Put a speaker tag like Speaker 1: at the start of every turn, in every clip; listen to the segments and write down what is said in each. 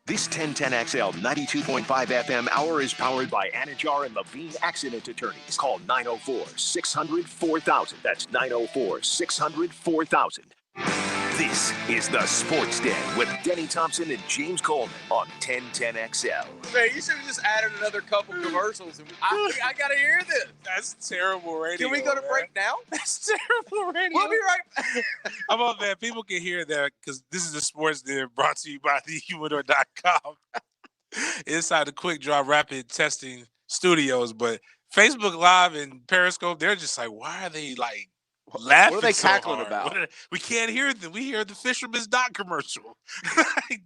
Speaker 1: This 1010XL 92.5 FM hour is powered by Anajar and Levine Accident Attorneys. Call 904-600-4000. That's 904-600-4000. This is the Sports Den with Denny Thompson and James Coleman on 1010XL.
Speaker 2: Man, you should have just added another couple commercials. I got to hear this.
Speaker 3: That's terrible radio.
Speaker 2: Can we go to
Speaker 3: man.
Speaker 2: break now?
Speaker 3: That's terrible radio.
Speaker 2: We'll be right back.
Speaker 3: Come on, man. People can hear that because this is the Sports Den brought to you by thehumidor.com. Inside the Quick Draw Rapid Testing Studios. But Facebook Live and Periscope, they're just like, why are they like laughing?
Speaker 2: What are they
Speaker 3: so
Speaker 2: cackling
Speaker 3: hard?
Speaker 2: about?
Speaker 3: We can't hear them. We hear the Fisherman's Dock commercial.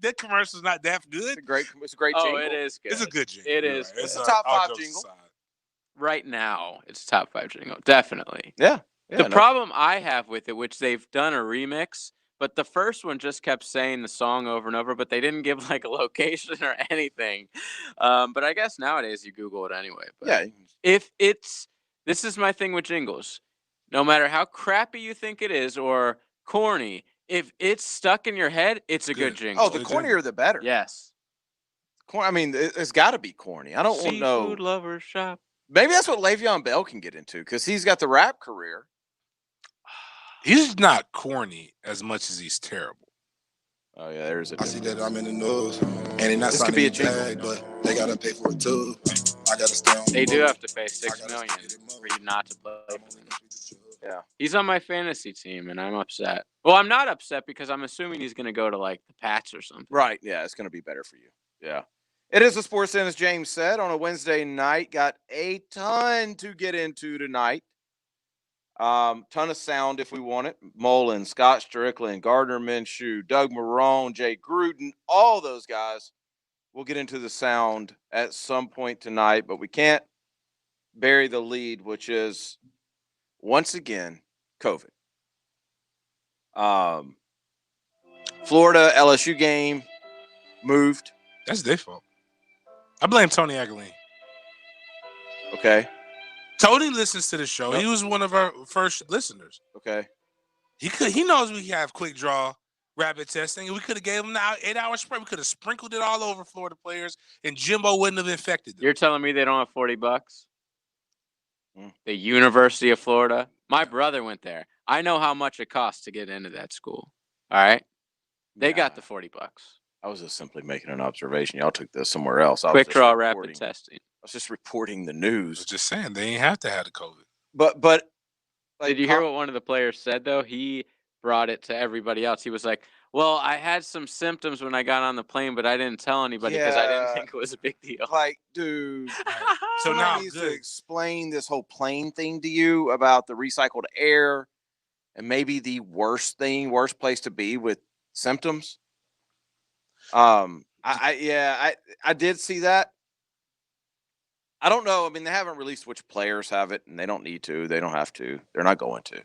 Speaker 3: That commercial's not that good.
Speaker 2: It's a great jingle.
Speaker 4: Oh, it is good.
Speaker 3: It's a good jingle.
Speaker 4: It is.
Speaker 3: Right.
Speaker 2: It's a top
Speaker 3: all
Speaker 2: 5
Speaker 3: jokes
Speaker 2: jingle.
Speaker 3: aside.
Speaker 4: Right now, it's top 5 jingle. Definitely.
Speaker 2: Yeah.
Speaker 4: The problem I have with it, which they've done a remix, but the first one just kept saying the song over and over, but they didn't give like a location or anything. But I guess nowadays you Google it anyway. But
Speaker 2: Yeah.
Speaker 4: this is my thing with jingles. No matter how crappy you think it is or corny, if it's stuck in your head, it's a good jingle.
Speaker 2: Oh, the cornier the better.
Speaker 4: Yes.
Speaker 2: I mean, it's got to be corny. I don't know.
Speaker 4: Seafood Lover Shop.
Speaker 2: Maybe that's what Le'Veon Bell can get into because he's got the rap career.
Speaker 3: He's not corny as much as he's terrible.
Speaker 2: Oh, yeah, there's a
Speaker 5: I see that I'm in the news, and they're not
Speaker 2: This
Speaker 5: signing
Speaker 2: could be a
Speaker 5: me
Speaker 2: jingle.
Speaker 5: back, but they gotta pay for it too. I gotta stay on.
Speaker 4: They
Speaker 5: the
Speaker 4: do
Speaker 5: road.
Speaker 4: have to pay $6 million for you not to play for them.
Speaker 2: Yeah.
Speaker 4: He's on my fantasy team, and I'm upset. Well, I'm not upset because I'm assuming he's going to go to, like, the Pats or something.
Speaker 2: Right. Yeah, it's going to be better for you. Yeah. It is a Sports Den, as James said, on a Wednesday night. Got a ton to get into tonight. Ton of sound if we want it. Mullen, Scott Strickland, Gardner Minshew, Doug Marrone, Jay Gruden, all those guys. We'll get into the sound at some point tonight, but we can't bury the lead, which is, once again, COVID. Florida LSU game moved.
Speaker 3: That's their fault. I blame Tony Aguilera.
Speaker 2: Okay.
Speaker 3: Tony listens to the show. He was one of our first listeners.
Speaker 2: Okay.
Speaker 3: He knows we have quick draw rapid testing. We could have gave him the 8-hour spray. We could have sprinkled it all over Florida players, and Jimbo wouldn't have infected them.
Speaker 4: You're telling me they don't have $40?
Speaker 2: Mm.
Speaker 4: The University of Florida? My brother went there. I know how much it costs to get into that school. All right? They got the $40.
Speaker 2: I was just simply making an observation. Y'all took this somewhere else.
Speaker 4: Quick draw rapid testing.
Speaker 2: I was just reporting the
Speaker 3: I was
Speaker 2: news.
Speaker 3: just saying they ain't have to have the COVID.
Speaker 2: But like,
Speaker 4: Did you hear what one of the players said, though? He brought it to everybody else. He was like, well, I had some symptoms when I got on the plane, but I didn't tell anybody because I didn't think it was a big deal.
Speaker 2: Like, dude,
Speaker 3: So now,
Speaker 2: needs to
Speaker 3: good.
Speaker 2: explain this whole plane thing to you about the recycled air and maybe the worst place to be with symptoms. I did see that. I don't know. I mean, they haven't released which players have it, and they don't need to. They don't have to. They're not going to.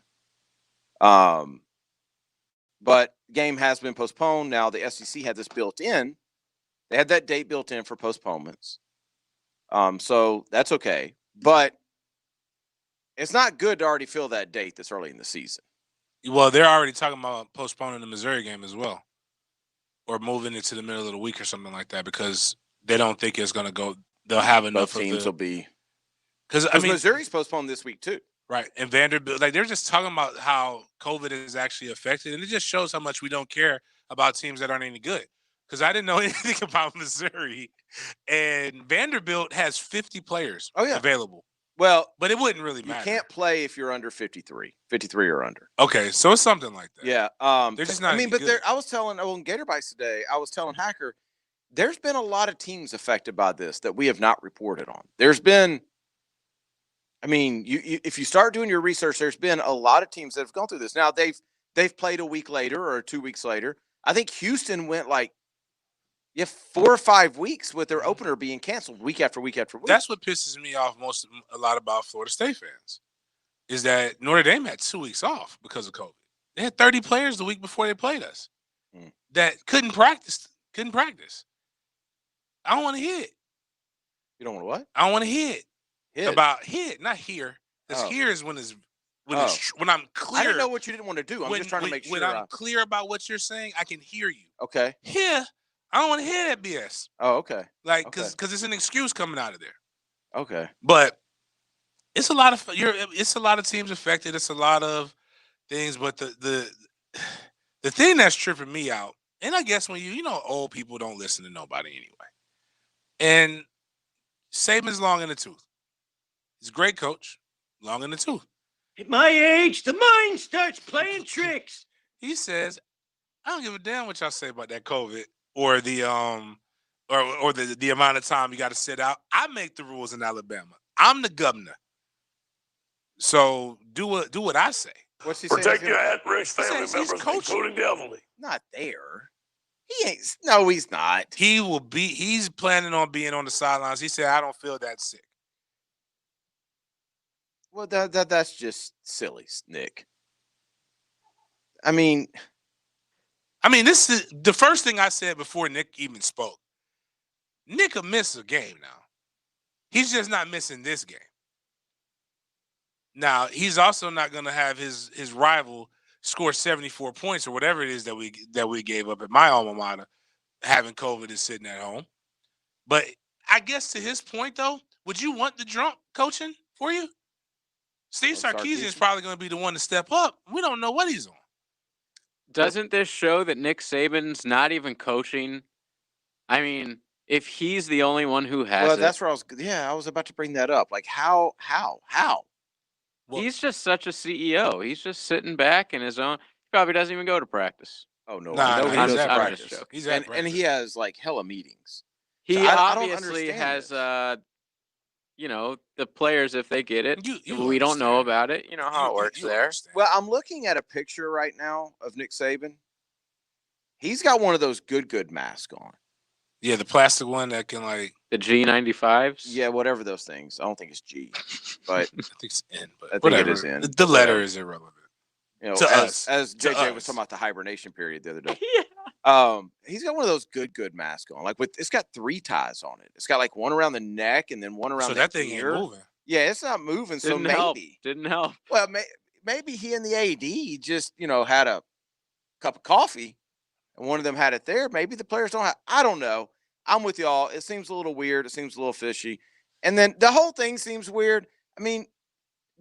Speaker 2: But game has been postponed. Now the SEC had this built in. They had that date built in for postponements. So that's okay. But it's not good to already fill that date this early in the season.
Speaker 3: Well, they're already talking about postponing the Missouri game as well, or moving it to the middle of the week or something like that because they don't think it's going to go. They'll have enough.
Speaker 2: Both teams will be.
Speaker 3: Because I mean,
Speaker 2: Missouri's postponed this week too.
Speaker 3: Right. And Vanderbilt, like they're just talking about how COVID is actually affected. And it just shows how much we don't care about teams that aren't any good. Because I didn't know anything about Missouri. And Vanderbilt has 50 players available.
Speaker 2: Well,
Speaker 3: but it wouldn't really matter.
Speaker 2: You can't play if you're under 53 or under.
Speaker 3: Okay. So it's something like that.
Speaker 2: Yeah.
Speaker 3: They're just not.
Speaker 2: I was telling on Gator Bites today, I was telling Hacker, there's been a lot of teams affected by this that we have not reported on. There's been, I mean, you if you start doing your research, there's been a lot of teams that have gone through this. Now they've played a week later or 2 weeks later. I think Houston went 4 or 5 weeks with their opener being canceled week after week after week.
Speaker 3: That's what pisses me off a lot about Florida State fans is that Notre Dame had 2 weeks off because of COVID. They had 30 players the week before they played us that couldn't practice. I don't want to hear it.
Speaker 2: You don't want to what?
Speaker 3: I don't want to hear it. Not here. Because
Speaker 2: Oh.
Speaker 3: here is when I'm clear.
Speaker 2: I didn't know what you didn't want to do. I'm just trying to make sure.
Speaker 3: When I'm clear about what you're saying, I can hear you.
Speaker 2: Okay.
Speaker 3: Here, I don't want to hear that BS.
Speaker 2: Oh, okay.
Speaker 3: Like,
Speaker 2: Okay.
Speaker 3: because it's an excuse coming out of there.
Speaker 2: Okay.
Speaker 3: But it's a lot of teams affected. It's a lot of things. But the thing that's tripping me out, and I guess when old people don't listen to nobody anyway. And Saban's long in the tooth. He's a great coach, long in the tooth.
Speaker 6: At my age, the mind starts playing tricks.
Speaker 3: He says, I don't give a damn what y'all say about that COVID or the or the amount of time you got to sit out. I make the rules in Alabama. I'm the governor. So do what I say.
Speaker 2: What's he
Speaker 7: Protect
Speaker 2: saying?
Speaker 7: your at-risk family
Speaker 3: He's
Speaker 7: members,
Speaker 3: coaching.
Speaker 7: including the elderly.
Speaker 2: Not there. He ain't. No, he's not.
Speaker 3: He's planning on being on the sidelines. He said, I don't feel that sick.
Speaker 2: Well, that's just silly, Nick. I mean,
Speaker 3: this is the first thing I said before Nick even spoke. Nick will miss a game now. He's just not missing this game. Now, he's also not going to have his rival score 74 points or whatever it is that we gave up at my alma mater, having COVID and sitting at home. But I guess to his point, though, would you want the drunk coaching for you? Steve Sarkisian is probably going to be the one to step up. We don't know what he's on.
Speaker 4: Doesn't this show that Nick Saban's not even coaching? I mean, if he's the only one who has
Speaker 2: well, that's where I was about to bring that up. Like, how?
Speaker 3: Well,
Speaker 4: he's just such a CEO. He's just sitting back in his own. He probably doesn't even go to practice.
Speaker 2: Oh no,
Speaker 3: Nah,
Speaker 2: I know
Speaker 3: nah,
Speaker 2: he
Speaker 3: he's
Speaker 2: does
Speaker 3: at
Speaker 2: practice.
Speaker 3: practice. He's at
Speaker 2: and he has like hella meetings.
Speaker 4: He
Speaker 2: So I don't
Speaker 4: obviously
Speaker 2: understand
Speaker 4: has,
Speaker 2: this.
Speaker 4: the players, if they get it,
Speaker 3: You
Speaker 4: we don't know
Speaker 3: understand.
Speaker 4: about it. You know how it works
Speaker 3: You
Speaker 4: there.
Speaker 3: understand.
Speaker 2: Well, I'm looking at a picture right now of Nick Saban. He's got one of those good masks on.
Speaker 3: Yeah, the plastic one that can like
Speaker 4: The G95s.
Speaker 2: Yeah, whatever those things. I don't think it's G, but
Speaker 3: I think it's N, but
Speaker 2: I think
Speaker 3: whatever.
Speaker 2: it is N.
Speaker 3: The letter
Speaker 2: Whatever.
Speaker 3: is irrelevant.
Speaker 2: You know,
Speaker 3: To
Speaker 2: as
Speaker 3: us. To
Speaker 2: JJ was
Speaker 3: us.
Speaker 2: talking about the hibernation period the other day.
Speaker 4: Yeah.
Speaker 2: He's got one of those good masks on. Like it's got 3 ties on it. It's got like one around the neck and then one around
Speaker 3: So
Speaker 2: the
Speaker 3: that thing
Speaker 2: ear.
Speaker 3: ain't moving.
Speaker 2: Yeah, it's not moving. So
Speaker 4: Didn't help.
Speaker 2: maybe.
Speaker 4: Didn't help.
Speaker 2: Well, maybe he and the AD just had a cup of coffee, and one of them had it there. Maybe the players don't have. I don't know. I'm with y'all. It seems a little weird. It seems a little fishy, and then the whole thing seems weird. I mean,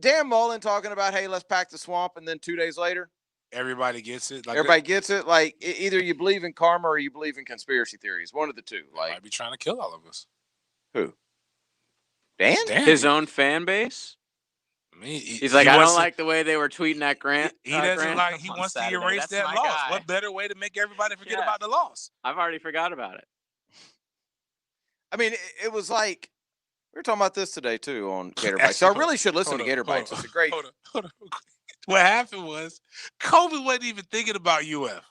Speaker 2: Dan Mullen talking about, hey, let's pack the swamp, and then 2 days later,
Speaker 3: Everybody gets it. Like
Speaker 2: everybody gets it. Like either you believe in karma or you believe in conspiracy theories. One of the two.
Speaker 3: might
Speaker 2: Like
Speaker 3: be trying to kill all of us.
Speaker 2: who? Dan?
Speaker 3: Damn.
Speaker 4: His own fan base.
Speaker 3: I mean,
Speaker 4: He's like, I don't like the way they were tweeting at Grant.
Speaker 3: He doesn't
Speaker 4: Grant
Speaker 3: like. He
Speaker 4: on
Speaker 3: wants to
Speaker 4: Saturday.
Speaker 3: erase
Speaker 4: That's
Speaker 3: that
Speaker 4: my
Speaker 3: loss.
Speaker 4: guy.
Speaker 3: What better way to make everybody forget
Speaker 4: Yeah.
Speaker 3: about the loss?
Speaker 4: I've already forgot about it.
Speaker 2: I mean, it was like we were talking about this today too on Gator Bites. So I really should listen to Gator Bites. It's a great.
Speaker 3: Hold on. What happened was Kobe wasn't even thinking about UF,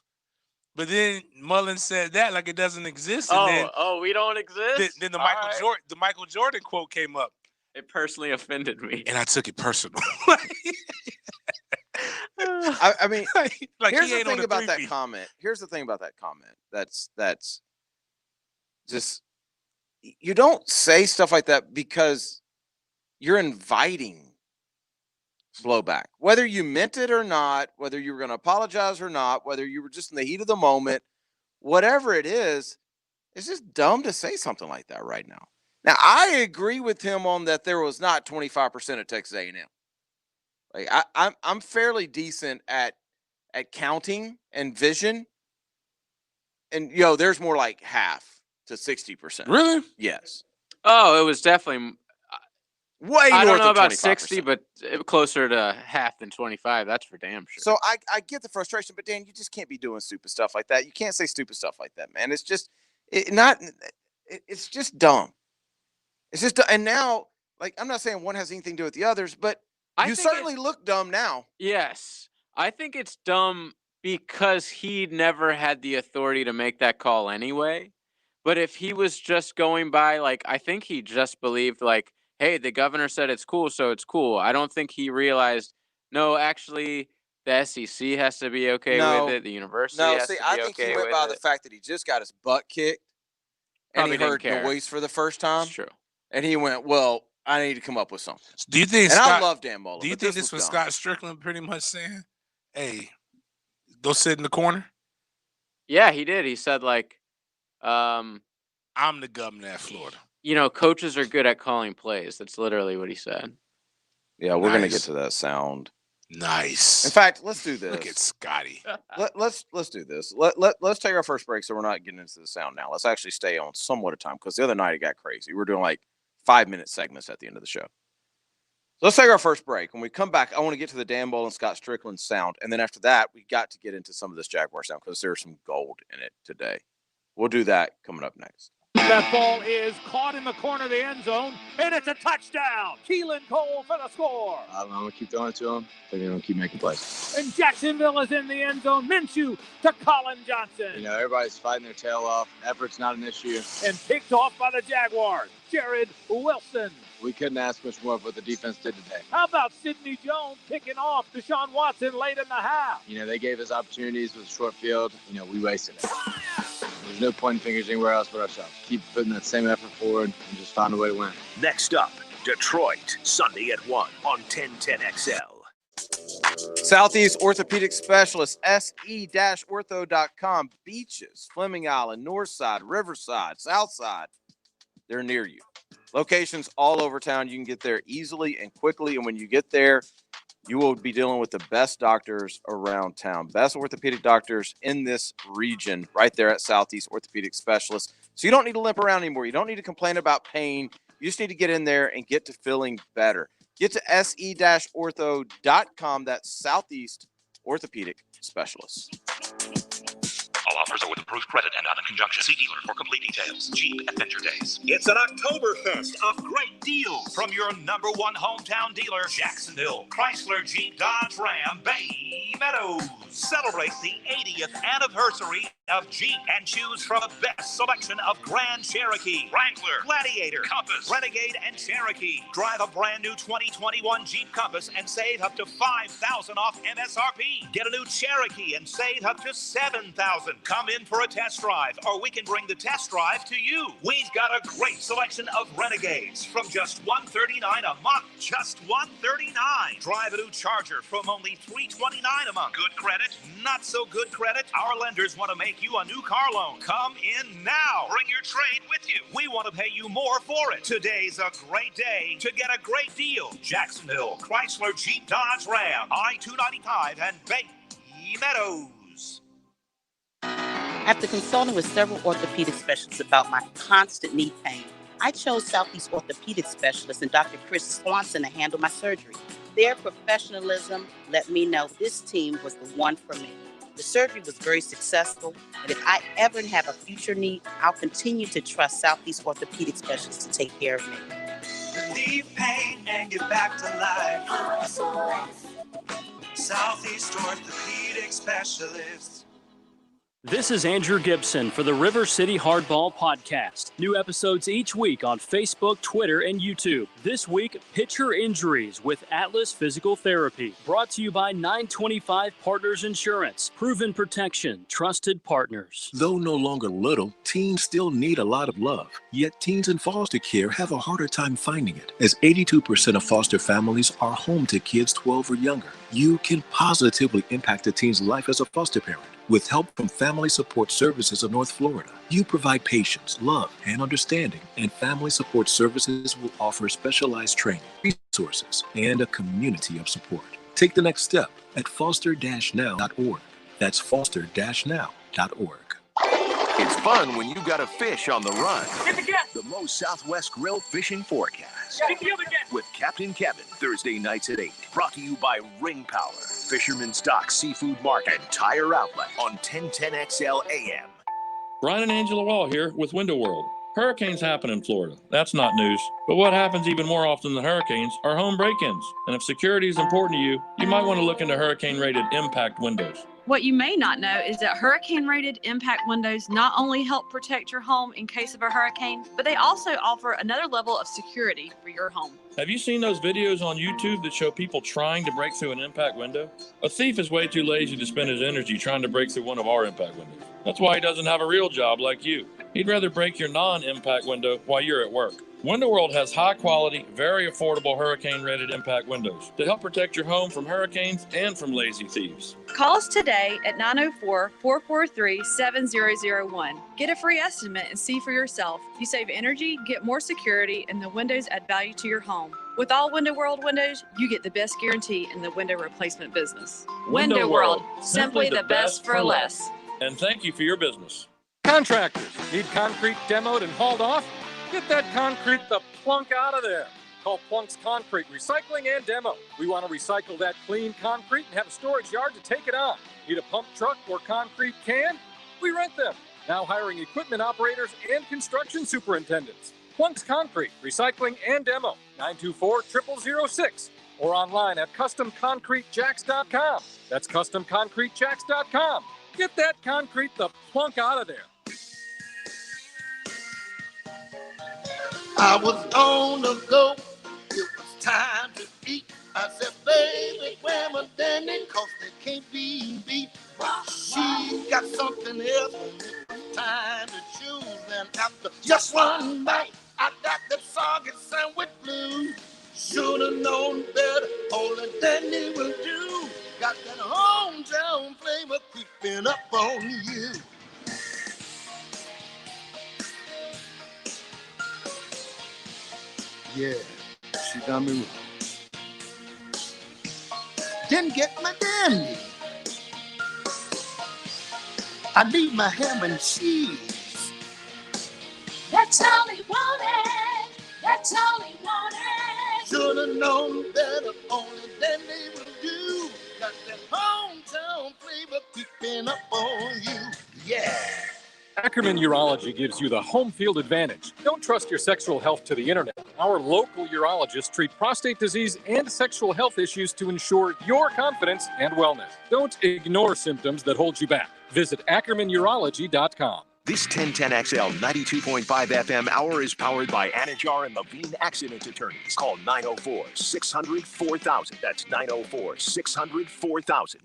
Speaker 3: but then Mullen said that like it doesn't exist. And
Speaker 4: We don't exist.
Speaker 3: then the
Speaker 4: All
Speaker 3: Michael Jordan quote came up,
Speaker 4: It personally offended me.
Speaker 3: and I took it personal.
Speaker 2: I mean,
Speaker 3: like
Speaker 2: here's
Speaker 3: he
Speaker 2: the
Speaker 3: ain't on
Speaker 2: thing about that
Speaker 3: three-peat.
Speaker 2: comment. Here's the thing about that comment. That's just you don't say stuff like that because you're inviting blowback. Whether you meant it or not, whether you were going to apologize or not, whether you were just in the heat of the moment, whatever it is, it's just dumb to say something like that right now. Now, I agree with him on that there was not 25% at Texas A&M. Like I'm fairly decent at counting and vision. And there's more like half to 60%.
Speaker 3: Really?
Speaker 2: Yes.
Speaker 4: Oh, it was definitely.
Speaker 2: Way
Speaker 4: I don't
Speaker 2: north
Speaker 4: know
Speaker 2: of
Speaker 4: about
Speaker 2: 25%.
Speaker 4: 60, but closer to half than 25. That's for damn sure.
Speaker 2: So I get the frustration, but Dan, you just can't be doing stupid stuff like that. You can't say stupid stuff like that, man. It's just it's just dumb. It's just, and now, like, I'm not saying one has anything to do with the others, but you certainly look dumb now.
Speaker 4: Yes. I think it's dumb because he never had the authority to make that call anyway. But if he was just going by, like, I think he just believed, like, hey, the governor said it's cool, so it's cool. I don't think he realized, no, actually, the SEC has to be okay with it. The university has to be okay with it.
Speaker 2: I think he went by the fact that he just got his butt kicked and
Speaker 4: Probably
Speaker 2: he
Speaker 4: didn't
Speaker 2: heard
Speaker 4: care.
Speaker 2: noise for the first time.
Speaker 4: That's true.
Speaker 2: And he went, well, I need to come up with something.
Speaker 3: Do you think?
Speaker 2: And
Speaker 3: Scott,
Speaker 2: I love Dan Mullen.
Speaker 3: Do you
Speaker 2: but
Speaker 3: think this was Scott Strickland pretty much saying, "Hey, go sit in the corner"?
Speaker 4: Yeah, he did. He said, like,
Speaker 3: I'm the governor at Florida.
Speaker 4: Coaches are good at calling plays. That's literally what he said.
Speaker 2: Yeah, we're gonna get
Speaker 3: Nice.
Speaker 2: to that sound.
Speaker 3: Nice.
Speaker 2: In fact, let's do this.
Speaker 3: Look at Scotty.
Speaker 2: Let's do this. Let's take our first break, so we're not getting into the sound now. Let's actually stay on somewhat of time, because the other night it got crazy. We're doing like 5-minute segments at the end of the show. So let's take our first break. When we come back, I want to get to the Dan Bowl and Scott Strickland sound, and then after that, we got to get into some of this Jaguar sound, because there's some gold in it today. We'll do that coming up next.
Speaker 7: That ball is caught in the corner of the end zone, and it's a touchdown. Keelan Cole for the score.
Speaker 8: I'm going to keep throwing it to him. They're going to keep making plays.
Speaker 7: And Jacksonville is in the end zone. Minshew to Colin Johnson.
Speaker 8: Everybody's fighting their tail off. Effort's not an issue.
Speaker 7: And picked off by the Jaguars, Jared Wilson.
Speaker 8: We couldn't ask much more of what the defense did today.
Speaker 7: How about Sidney Jones picking off Deshaun Watson late in the half?
Speaker 8: They gave us opportunities with a short field. We wasted it. There's no pointing fingers anywhere else but ourselves. Keep putting that same effort forward and just find a way to win.
Speaker 1: Next up, Detroit, Sunday at 1 on 1010XL.
Speaker 2: Southeast Orthopedic Specialist, se-ortho.com. Beaches, Fleming Island, Northside, Riverside, Southside. They're near you. Locations all over town. You can get there easily and quickly. And when you get there, you will be dealing with the best doctors around town, best orthopedic doctors in this region right there at Southeast Orthopedic Specialist. So you don't need to limp around anymore. You don't need to complain about pain. You just need to get in there and get to feeling better. Get to se-ortho.com. That's Southeast Orthopedic Specialist.
Speaker 9: All offers are with approved credit and not in conjunction. See dealer for complete details. Jeep Adventure Days.
Speaker 10: It's an Oktoberfest of great deals from your number one hometown dealer, Jacksonville, Chrysler, Jeep, Dodge, Ram, Bay Meadows. Celebrate the 80th anniversary of Jeep and choose from the best selection of Grand Cherokee, Wrangler, Gladiator, Compass, Renegade, and Cherokee. Drive a brand new 2021 Jeep Compass and save up to $5,000 off MSRP. Get a new Cherokee and save up to $7,000. Come in for a test drive, or we can bring the test drive to you. We've got a great selection of Renegades from just $139 a month. Just $139. Drive a new Charger from only $329 a month. Good credit, not so good credit. Our lenders want to make you a new car loan. Come in now. Bring your trade with you. We want to pay you more for it. Today's a great day to get a great deal. Jacksonville, Chrysler, Jeep, Dodge, Ram, I-295, and Bay Meadows.
Speaker 11: After consulting with several orthopedic specialists about my constant knee pain, I chose Southeast Orthopedic Specialist and Dr. Chris Swanson to handle my surgery. Their professionalism let me know this team was the one for me. The surgery was very successful, and if I ever have a future need, I'll continue to trust Southeast Orthopedic Specialists to take care of me.
Speaker 12: Relieve pain and get back to life. Southeast Orthopedic Specialists.
Speaker 13: This is Andrew Gibson for the River City Hardball Podcast. New episodes each week on Facebook, Twitter, and YouTube. This week, pitcher injuries with Atlas Physical Therapy. Brought to you by 925 Partners Insurance. Proven protection, trusted partners.
Speaker 14: Though no longer little, teens still need a lot of love. Yet teens in foster care have a harder time finding it, as 82% of foster families are home to kids 12 or younger. You can positively impact a teen's life as a foster parent. With help from Family Support Services of North Florida, you provide patience, love, and understanding, and Family Support Services will offer specialized training, resources, and a community of support. Take the next step at foster-now.org. That's foster-now.org.
Speaker 1: It's fun when you got a fish on the run. The Moe's Southwest Grill Fishing Forecast with Captain Kevin, Thursday nights at 8. Brought to you by Ring Power, Fisherman's Dock Seafood Market, and Tire Outlet on 1010XL AM.
Speaker 15: Brian and Angela Wall here with Window World. Hurricanes happen in Florida. That's not news. But what happens even more often than hurricanes are home break-ins. And if security is important to you, you might want to look into hurricane-rated impact windows.
Speaker 16: What you may not know is that hurricane-rated impact windows not only help protect your home in case of a hurricane, but they also offer another level of security for your home.
Speaker 15: Have you seen those videos on YouTube that show people trying to break through an impact window? A thief is way too lazy to spend his energy trying to break through one of our impact windows. That's why he doesn't have a real job like you. He'd rather break your non-impact window while you're at work. Window World has high-quality, very affordable hurricane-rated impact windows to help protect your home from hurricanes and from lazy thieves.
Speaker 16: Call us today at 904-443-7001. Get a free estimate and see for yourself. You save energy, get more security, and the windows add value to your home. With all Window World windows, you get the best guarantee in the window replacement business.
Speaker 15: Window World,
Speaker 16: simply the best for less.
Speaker 15: And thank you for your business.
Speaker 7: Contractors need concrete demoed and hauled off? Get that concrete the plunk out of there. Call Plunk's Concrete Recycling and Demo. We want to recycle that clean concrete and have a storage yard to take it on. Need a pump truck or concrete can? We rent them. Now hiring equipment operators and construction superintendents. Plunk's Concrete Recycling and Demo. 924-0006. Or online at CustomConcreteJacks.com. That's CustomConcreteJacks.com. Get that concrete the plunk out of there.
Speaker 17: I was on the go. It was time to eat. I said, baby, where my Danny? Cause they can't be beat. She got something else. Time to choose. And after just one bite, I got the soggy sandwich blues. Should've known better. Only Danny will do. Got that hometown flavor creeping up on you. Yeah, she done me wrong. Didn't get my dandy. I need my ham and cheese.
Speaker 12: That's all he wanted. That's all he wanted.
Speaker 17: Should've known better. Only Danny will do. Got that hometown flavor creeping up on you. Yeah.
Speaker 7: Ackerman Urology gives you the home field advantage. Don't trust your sexual health to the internet. Our local urologists treat prostate disease and sexual health issues to ensure your confidence and wellness. Don't ignore symptoms that hold you back. Visit AckermanUrology.com.
Speaker 1: This 1010XL 92.5 FM hour is powered by Anajar and Levine Accident Attorneys. Call 904-600-4000. That's 904-600-4000.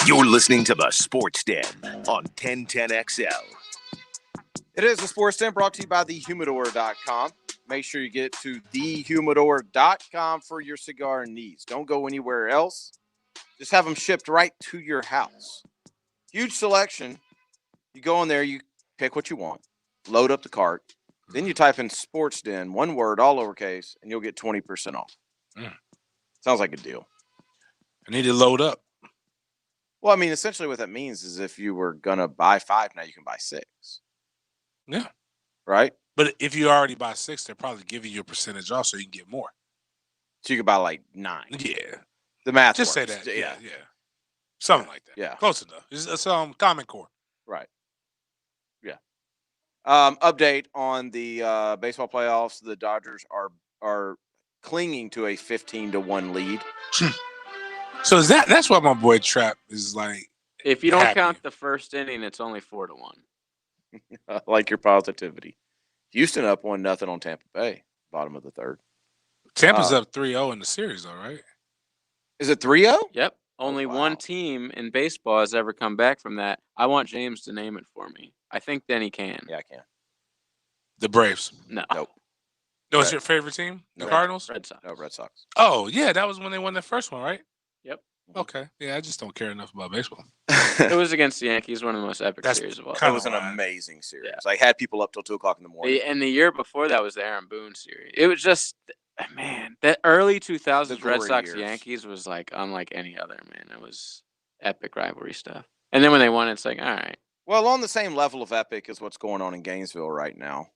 Speaker 1: You're listening to the Sports Den on 1010XL.
Speaker 2: It is the Sports Den brought to you by thehumidor.com. Make sure you get to thehumidor.com for your cigar needs. Don't go anywhere else. Just have them shipped right to your house. Huge selection. You go in there, you pick what you want, load up the cart. Then you type in Sports Den, one word, all lowercase, and you'll get 20% off. Sounds like a deal.
Speaker 3: I need to load up.
Speaker 2: Well, I mean, essentially what that means is if you were going to buy 5, now you can buy 6.
Speaker 3: Yeah.
Speaker 2: Right?
Speaker 3: But if you already buy 6, they'll probably give you a percentage off so you can get more.
Speaker 2: So you could buy like 9.
Speaker 3: Yeah.
Speaker 2: The math
Speaker 3: Just
Speaker 2: works.
Speaker 3: say that. Yeah. Something like that.
Speaker 2: Yeah.
Speaker 3: Close enough. It's Common Core.
Speaker 2: Right. Yeah. Update on the baseball playoffs. The Dodgers are clinging to a 15-1 lead.
Speaker 3: So that's why my boy Trap is like.
Speaker 4: If you don't count the first inning, it's only 4-1.
Speaker 2: I like your positivity. Houston up 1-0 on Tampa Bay, bottom of the third.
Speaker 3: Tampa's up 3-0 in the series, though, right?
Speaker 2: Is it 3-0?
Speaker 4: Yep. Only one team in baseball has ever come back from that. I want James to name it for me. I think then he can.
Speaker 2: Yeah, I can.
Speaker 3: The Braves.
Speaker 4: No.
Speaker 2: Nope.
Speaker 3: No, it's your favorite team? The Cardinals?
Speaker 4: Red Sox.
Speaker 2: No, Red Sox.
Speaker 3: Oh, yeah. That was when they won the first one, right?
Speaker 4: Yep.
Speaker 3: Okay. Yeah, I just don't care enough about baseball.
Speaker 4: It was against the Yankees, one of the most epic series of all time.
Speaker 2: It was an amazing series. I had people up till 2 o'clock in the morning.
Speaker 4: And the year before that was the Aaron Boone series. It was just, man, that early 2000s Red Sox Yankees was like unlike any other, man. It was epic rivalry stuff. And then when they won, it's like, all right.
Speaker 2: Well, on the same level of epic as what's going on in Gainesville right now.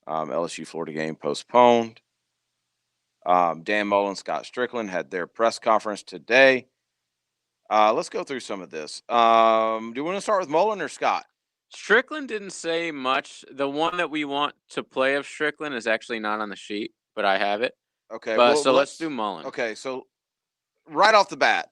Speaker 2: LSU Florida game postponed. Dan Mullen, Scott Strickland had their press conference today. Let's go through some of this. Do you want to start with Mullen or Scott?
Speaker 4: Strickland didn't say much. The one that we want to play of Strickland is actually not on the sheet, but I have it.
Speaker 2: Okay.
Speaker 4: But, so let's do Mullen.
Speaker 2: Okay. So right off the bat,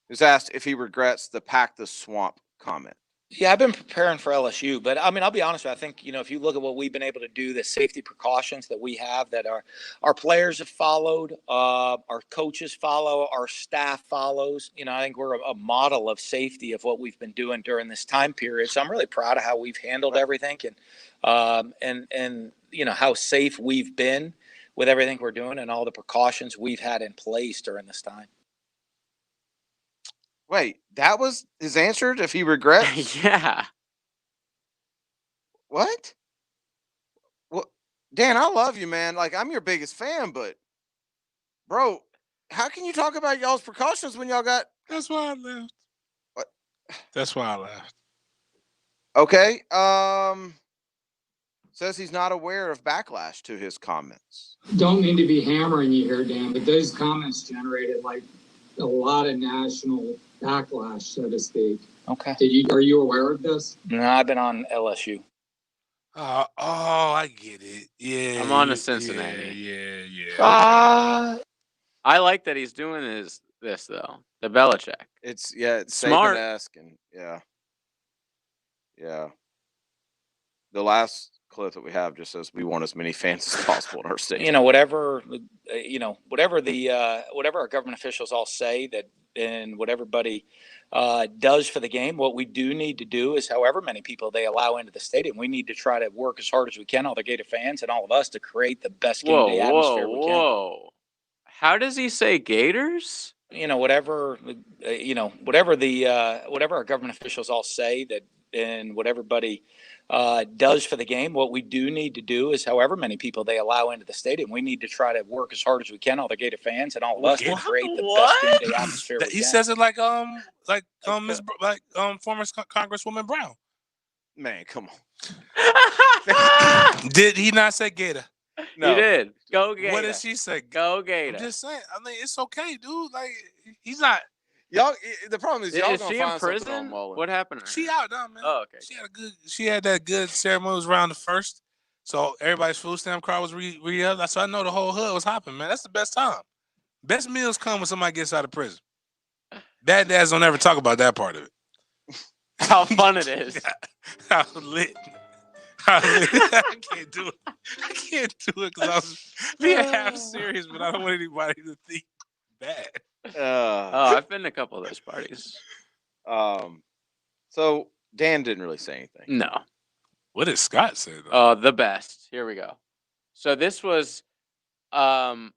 Speaker 2: he was asked if he regrets the Pack the Swamp comment.
Speaker 18: Yeah, I've been preparing for LSU, but I mean, I'll be honest with you. I think, if you look at what we've been able to do, the safety precautions that we have, that our players have followed, our coaches follow, our staff follows. I think we're a model of safety of what we've been doing during this time period. So I'm really proud of how we've handled everything, and how safe we've been with everything we're doing and all the precautions we've had in place during this time.
Speaker 2: Wait, that was his answer if he regrets?
Speaker 4: Yeah.
Speaker 2: What? Well, Dan, I love you, man. Like, I'm your biggest fan, but bro, how can you talk about y'all's precautions when y'all got?
Speaker 3: That's why I left.
Speaker 2: What?
Speaker 3: That's why I left.
Speaker 2: Okay. Says he's not aware of backlash to his comments.
Speaker 19: Don't mean to be hammering you here, Dan, but those comments generated like a lot of national backlash, so to speak.
Speaker 18: Okay.
Speaker 19: Are you aware of this?
Speaker 18: No, I've been on LSU.
Speaker 3: I get it. Yeah.
Speaker 4: I'm on to Cincinnati.
Speaker 3: Yeah.
Speaker 4: I like that he's doing this though. The Belichick.
Speaker 2: It's
Speaker 4: smart.
Speaker 2: Saban-esque and yeah. The last clip that we have just says we want as many fans as possible in our state.
Speaker 18: Whatever our government officials all say that, and what everybody does for the game, what we do need to do is, however many people they allow into the stadium, we need to try to work as hard as we can, all the Gator fans and all of us, to create the best game day atmosphere we can.
Speaker 4: Whoa. How does he say Gators?
Speaker 18: Whatever our government officials all say that, and what everybody does for the game, what we do need to do is, however many people they allow into the stadium, we need to try to work as hard as we can, all the Gator fans and all of us, to create the best game day atmosphere we can.
Speaker 3: He says it like former Congresswoman Brown.
Speaker 2: Man, come on.
Speaker 3: Did he not say Gator?
Speaker 4: No. He did. Go Gator.
Speaker 3: What did she say?
Speaker 4: Go Gator.
Speaker 3: I'm just saying. I mean, it's okay, dude. Like, he's not.
Speaker 2: Y'all. The problem is y'all
Speaker 4: is
Speaker 2: gonna
Speaker 4: she
Speaker 2: find
Speaker 4: in prison?
Speaker 2: something on Mullen.
Speaker 4: What happened to her?
Speaker 3: She out now, man.
Speaker 4: Oh, okay.
Speaker 3: She had that good ceremonies around the first, so everybody's food stamp card was re-up. So I know the whole hood was hopping, man. That's the best time. Best meals come when somebody gets out of prison. Bad dads don't ever talk about that part of it.
Speaker 4: How fun it is.
Speaker 3: How lit. I can't do it. I can't do it because I was being half serious, but I don't want anybody to think bad.
Speaker 4: I've been to a couple of those parties.
Speaker 2: So Dan didn't really say anything.
Speaker 4: No.
Speaker 3: What did Scott say though?
Speaker 4: The best. Here we go. So this was the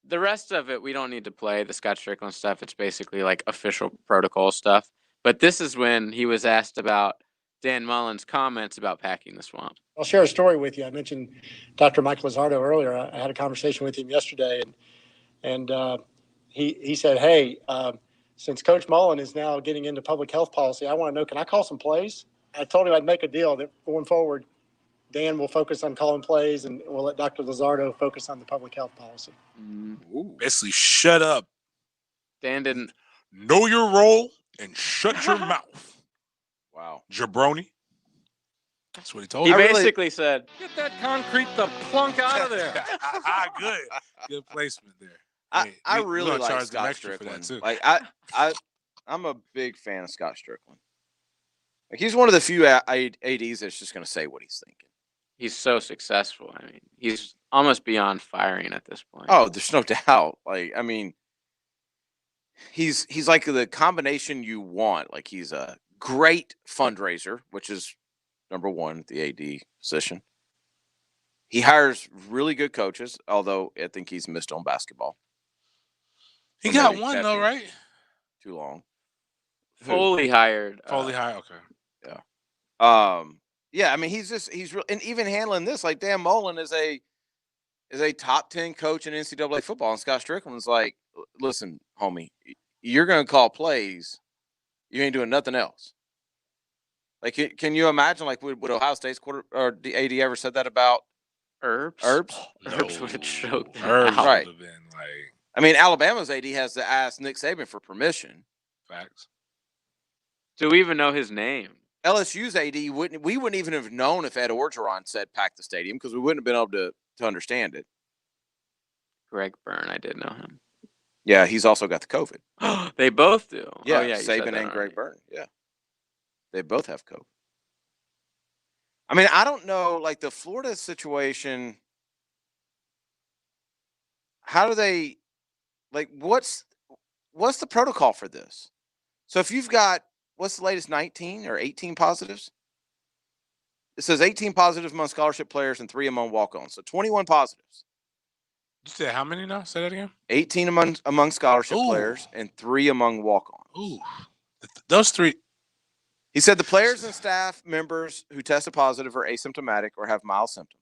Speaker 4: rest of it we don't need to play, the Scott Strickland stuff. It's basically like official protocol stuff. But this is when he was asked about Dan Mullen's comments about packing the swamp.
Speaker 20: I'll share a story with you. I mentioned Dr. Mike Lizardo earlier. I had a conversation with him yesterday, and he said, hey, since Coach Mullen is now getting into public health policy, I want to know, can I call some plays? I told him I'd make a deal that going forward, Dan will focus on calling plays, and we'll let Dr. Lizardo focus on the public health policy.
Speaker 3: Basically, shut up.
Speaker 4: Dan didn't
Speaker 3: know your role and shut your mouth.
Speaker 2: Wow.
Speaker 3: Jabroni. That's what he told
Speaker 4: me.
Speaker 3: me.
Speaker 4: He basically said,
Speaker 7: "Get that concrete the plunk out of there."
Speaker 3: Good placement there.
Speaker 2: I really like Scott Strickland. Like I'm a big fan of Scott Strickland. Like he's one of the few ADs that's just going to say what he's thinking.
Speaker 4: He's so successful. I mean, he's almost beyond firing at this point.
Speaker 2: Oh, there's no doubt. Like, I mean, he's like the combination you want. Like he's a great fundraiser, which is number one at the AD position. He hires really good coaches, although I think he's missed on basketball.
Speaker 3: He got one though, right?
Speaker 2: Too long.
Speaker 4: Fully hired.
Speaker 3: Fully hired. Okay.
Speaker 2: Yeah. Yeah. I mean, he's real, and even handling this, like Dan Mullen is a top 10 coach in NCAA football, and Scott Strickland's like, listen, homie, you're going to call plays. You ain't doing nothing else. Like, can you imagine, like, would Ohio State's quarter or the AD ever said that about
Speaker 4: Herbs?
Speaker 2: Herbs
Speaker 4: would have choked.
Speaker 3: Herbs
Speaker 2: right.
Speaker 3: would have been like.
Speaker 2: I mean, Alabama's AD has to ask Nick Saban for permission.
Speaker 3: Facts.
Speaker 4: Do we even know his name?
Speaker 2: LSU's AD we wouldn't even have known if Ed Orgeron said pack the stadium because we wouldn't have been able to understand it.
Speaker 4: Greg Byrne, I did know him.
Speaker 2: Yeah, he's also got the COVID.
Speaker 4: They both do.
Speaker 2: Yeah,
Speaker 4: oh, yeah,
Speaker 2: Saban and Greg Byrne. Yeah. They both have COVID. I mean, I don't know, like the Florida situation. How do they, like, what's the protocol for this? So if you've got, what's the latest, 19 or 18 positives? It says 18 positives among scholarship players and 3 among walk-ons. So 21 positives.
Speaker 3: You said how many now? Say that again.
Speaker 2: 18 among scholarship players and 3 among walk-ons.
Speaker 3: Ooh, those 3.
Speaker 2: He said the players and staff members who tested positive are asymptomatic or have mild symptoms.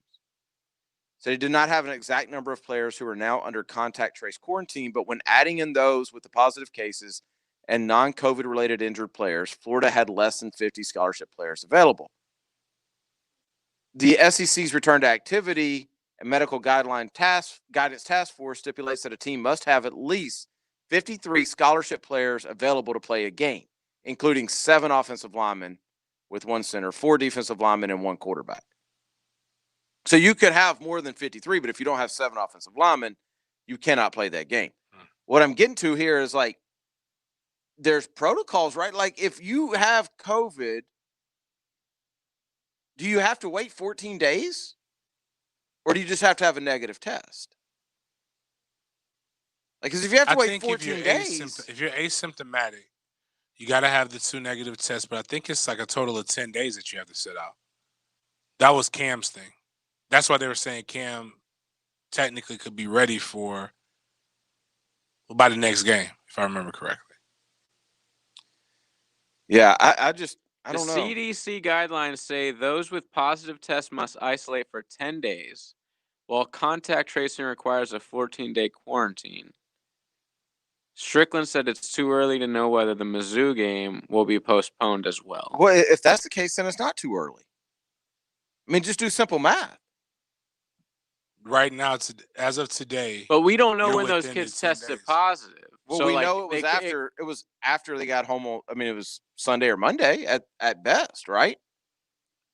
Speaker 2: So he did not have an exact number of players who are now under contact trace quarantine, but when adding in those with the positive cases and non-COVID related injured players, Florida had less than 50 scholarship players available. The SEC's return to activity and medical guidance task force stipulates that a team must have at least 53 scholarship players available to play a game, including 7 offensive linemen with 1 center, 4 defensive linemen, and 1 quarterback. So you could have more than 53, but if you don't have 7 offensive linemen, you cannot play that game. What I'm getting to here is, like, there's protocols, right? Like, if you have COVID, do you have to wait 14 days? Or do you just have to have a negative test? Like, because if you have to wait 14 days.
Speaker 3: If you're asymptomatic, you got to have the 2 negative tests, but I think it's like a total of 10 days that you have to sit out. That was Cam's thing. That's why they were saying Cam technically could be ready by the next game, if I remember correctly.
Speaker 2: Yeah, I don't know.
Speaker 4: The CDC guidelines say those with positive tests must isolate for 10 days, while contact tracing requires a 14-day quarantine. Strickland said it's too early to know whether the Mizzou game will be postponed as well.
Speaker 2: Well, if that's the case, then it's not too early. I mean, just do simple math.
Speaker 3: Right now, as of today.
Speaker 4: But we don't know when those kids tested positive.
Speaker 2: Well,
Speaker 4: So,
Speaker 2: we
Speaker 4: like,
Speaker 2: know it was after they got home. I mean, it was Sunday or Monday at best, right?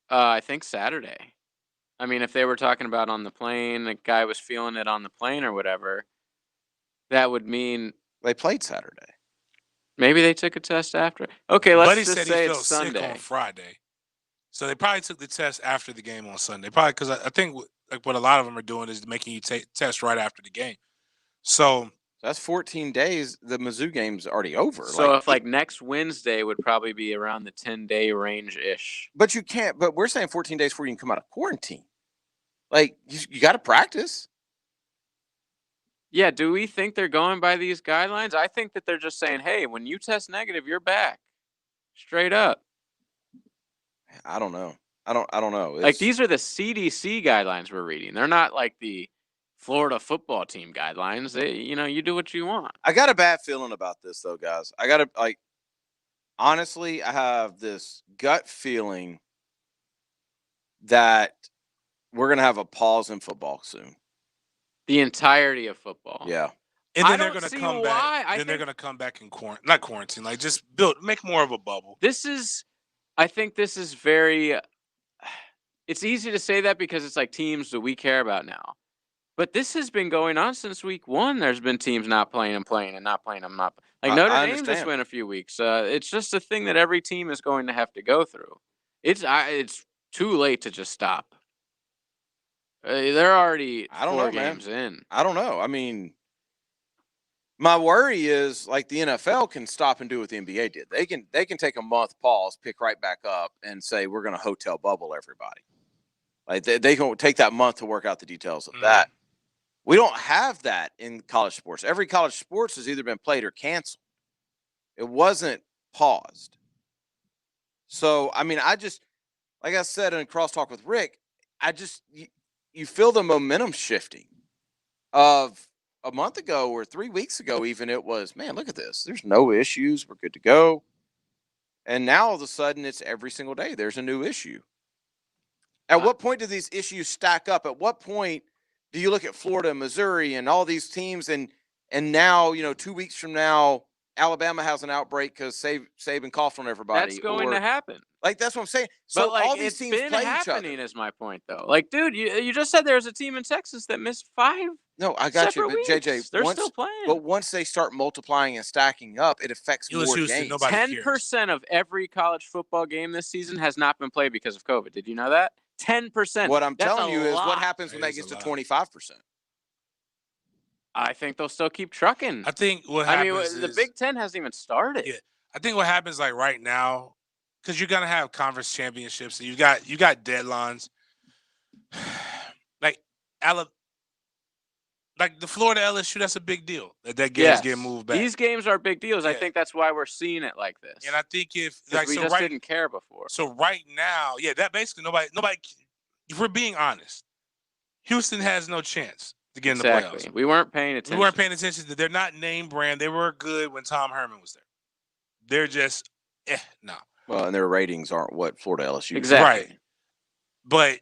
Speaker 4: I think Saturday. I mean, if they were talking about on the plane, the guy was feeling it on the plane or whatever, that would mean
Speaker 2: they played Saturday.
Speaker 4: Maybe they took a test after. Okay, let's
Speaker 3: Buddy
Speaker 4: just
Speaker 3: said
Speaker 4: say
Speaker 3: he felt
Speaker 4: it's Sunday.
Speaker 3: sick on Friday. So they probably took the test after the game on Sunday. Probably because I think like what a lot of them are doing is making you take test right after the game. So
Speaker 2: that's 14 days. The Mizzou game's already over.
Speaker 4: So if next Wednesday would probably be around the 10-day range-ish.
Speaker 2: But you can't. But we're saying 14 days before you can come out of quarantine. Like, you got to practice.
Speaker 4: Yeah, do we think they're going by these guidelines? I think that they're just saying, hey, when you test negative, you're back. Straight up.
Speaker 2: I don't know. I don't know.
Speaker 4: Like, these are the CDC guidelines we're reading. They're not like the Florida football team guidelines. They, you do what you want.
Speaker 2: I got a bad feeling about this, though, guys. Honestly, I have this gut feeling that we're going to have a pause in football soon.
Speaker 4: The entirety of football.
Speaker 2: Yeah.
Speaker 3: And then they're going to come back. They're going to come back in quarantine. Like, just make more of a bubble.
Speaker 4: I think this is very. It's easy to say that because it's like teams that we care about now. But this has been going on since week 1. There's been teams not playing and playing and not playing and not. Like Notre Dame just went a few weeks. It's just a thing that every team is going to have to go through. It's too late to just stop. They're already 4 games in.
Speaker 2: I don't know. I mean, my worry is like the NFL can stop and do what the NBA did. They can take a month pause, pick right back up, and say we're going to hotel bubble everybody. Like they can take that month to work out the details of that. We don't have that in college sports. Every college sports has either been played or canceled. It wasn't paused. So, I mean, like I said in a crosstalk with Rick, you feel the momentum shifting of a month ago or 3 weeks ago, even it was, man, look at this. There's no issues. We're good to go. And now all of a sudden it's every single day. There's a new issue. At what point do these issues stack up? At what point do you look at Florida and Missouri and all these teams and now, 2 weeks from now, Alabama has an outbreak because Saban coughed on everybody.
Speaker 4: That's going to happen.
Speaker 2: Like, that's what I'm saying.
Speaker 4: But
Speaker 2: So
Speaker 4: like,
Speaker 2: all these
Speaker 4: it's
Speaker 2: teams
Speaker 4: been
Speaker 2: play each other.
Speaker 4: happening is my point, though. Like, dude, you just said there's a team in Texas that missed 5.
Speaker 2: No, I got you,
Speaker 4: separate
Speaker 2: but
Speaker 4: weeks.
Speaker 2: JJ,
Speaker 4: They're still playing.
Speaker 2: But once they start multiplying and stacking up, it affects more
Speaker 3: Houston,
Speaker 2: games.
Speaker 3: nobody
Speaker 4: 10% of every college football game this season has not been played because of COVID. Did you know that? 10%.
Speaker 2: What I'm
Speaker 4: That's
Speaker 2: telling you is what
Speaker 4: lot.
Speaker 2: happens when that gets to 25%.
Speaker 4: I think they'll still keep trucking.
Speaker 3: I think what happens
Speaker 4: the Big Ten hasn't even started.
Speaker 3: Yeah, I think what happens like right now, because you're gonna have conference championships, and you got deadlines. Like the Florida LSU, that's a big deal. That games get moved back.
Speaker 4: These games are big deals.
Speaker 3: Yeah.
Speaker 4: I think that's why we're seeing it like this.
Speaker 3: And I think if
Speaker 4: we just didn't care before.
Speaker 3: So right now, that basically nobody. If we're being honest, Houston has no chance to get in the playoffs.
Speaker 4: We weren't paying attention.
Speaker 3: We weren't paying attention. They're not name brand. They were good when Tom Herman was there. They're just no.
Speaker 2: Well, and their ratings aren't what Florida LSU.
Speaker 4: Exactly.
Speaker 3: Right. But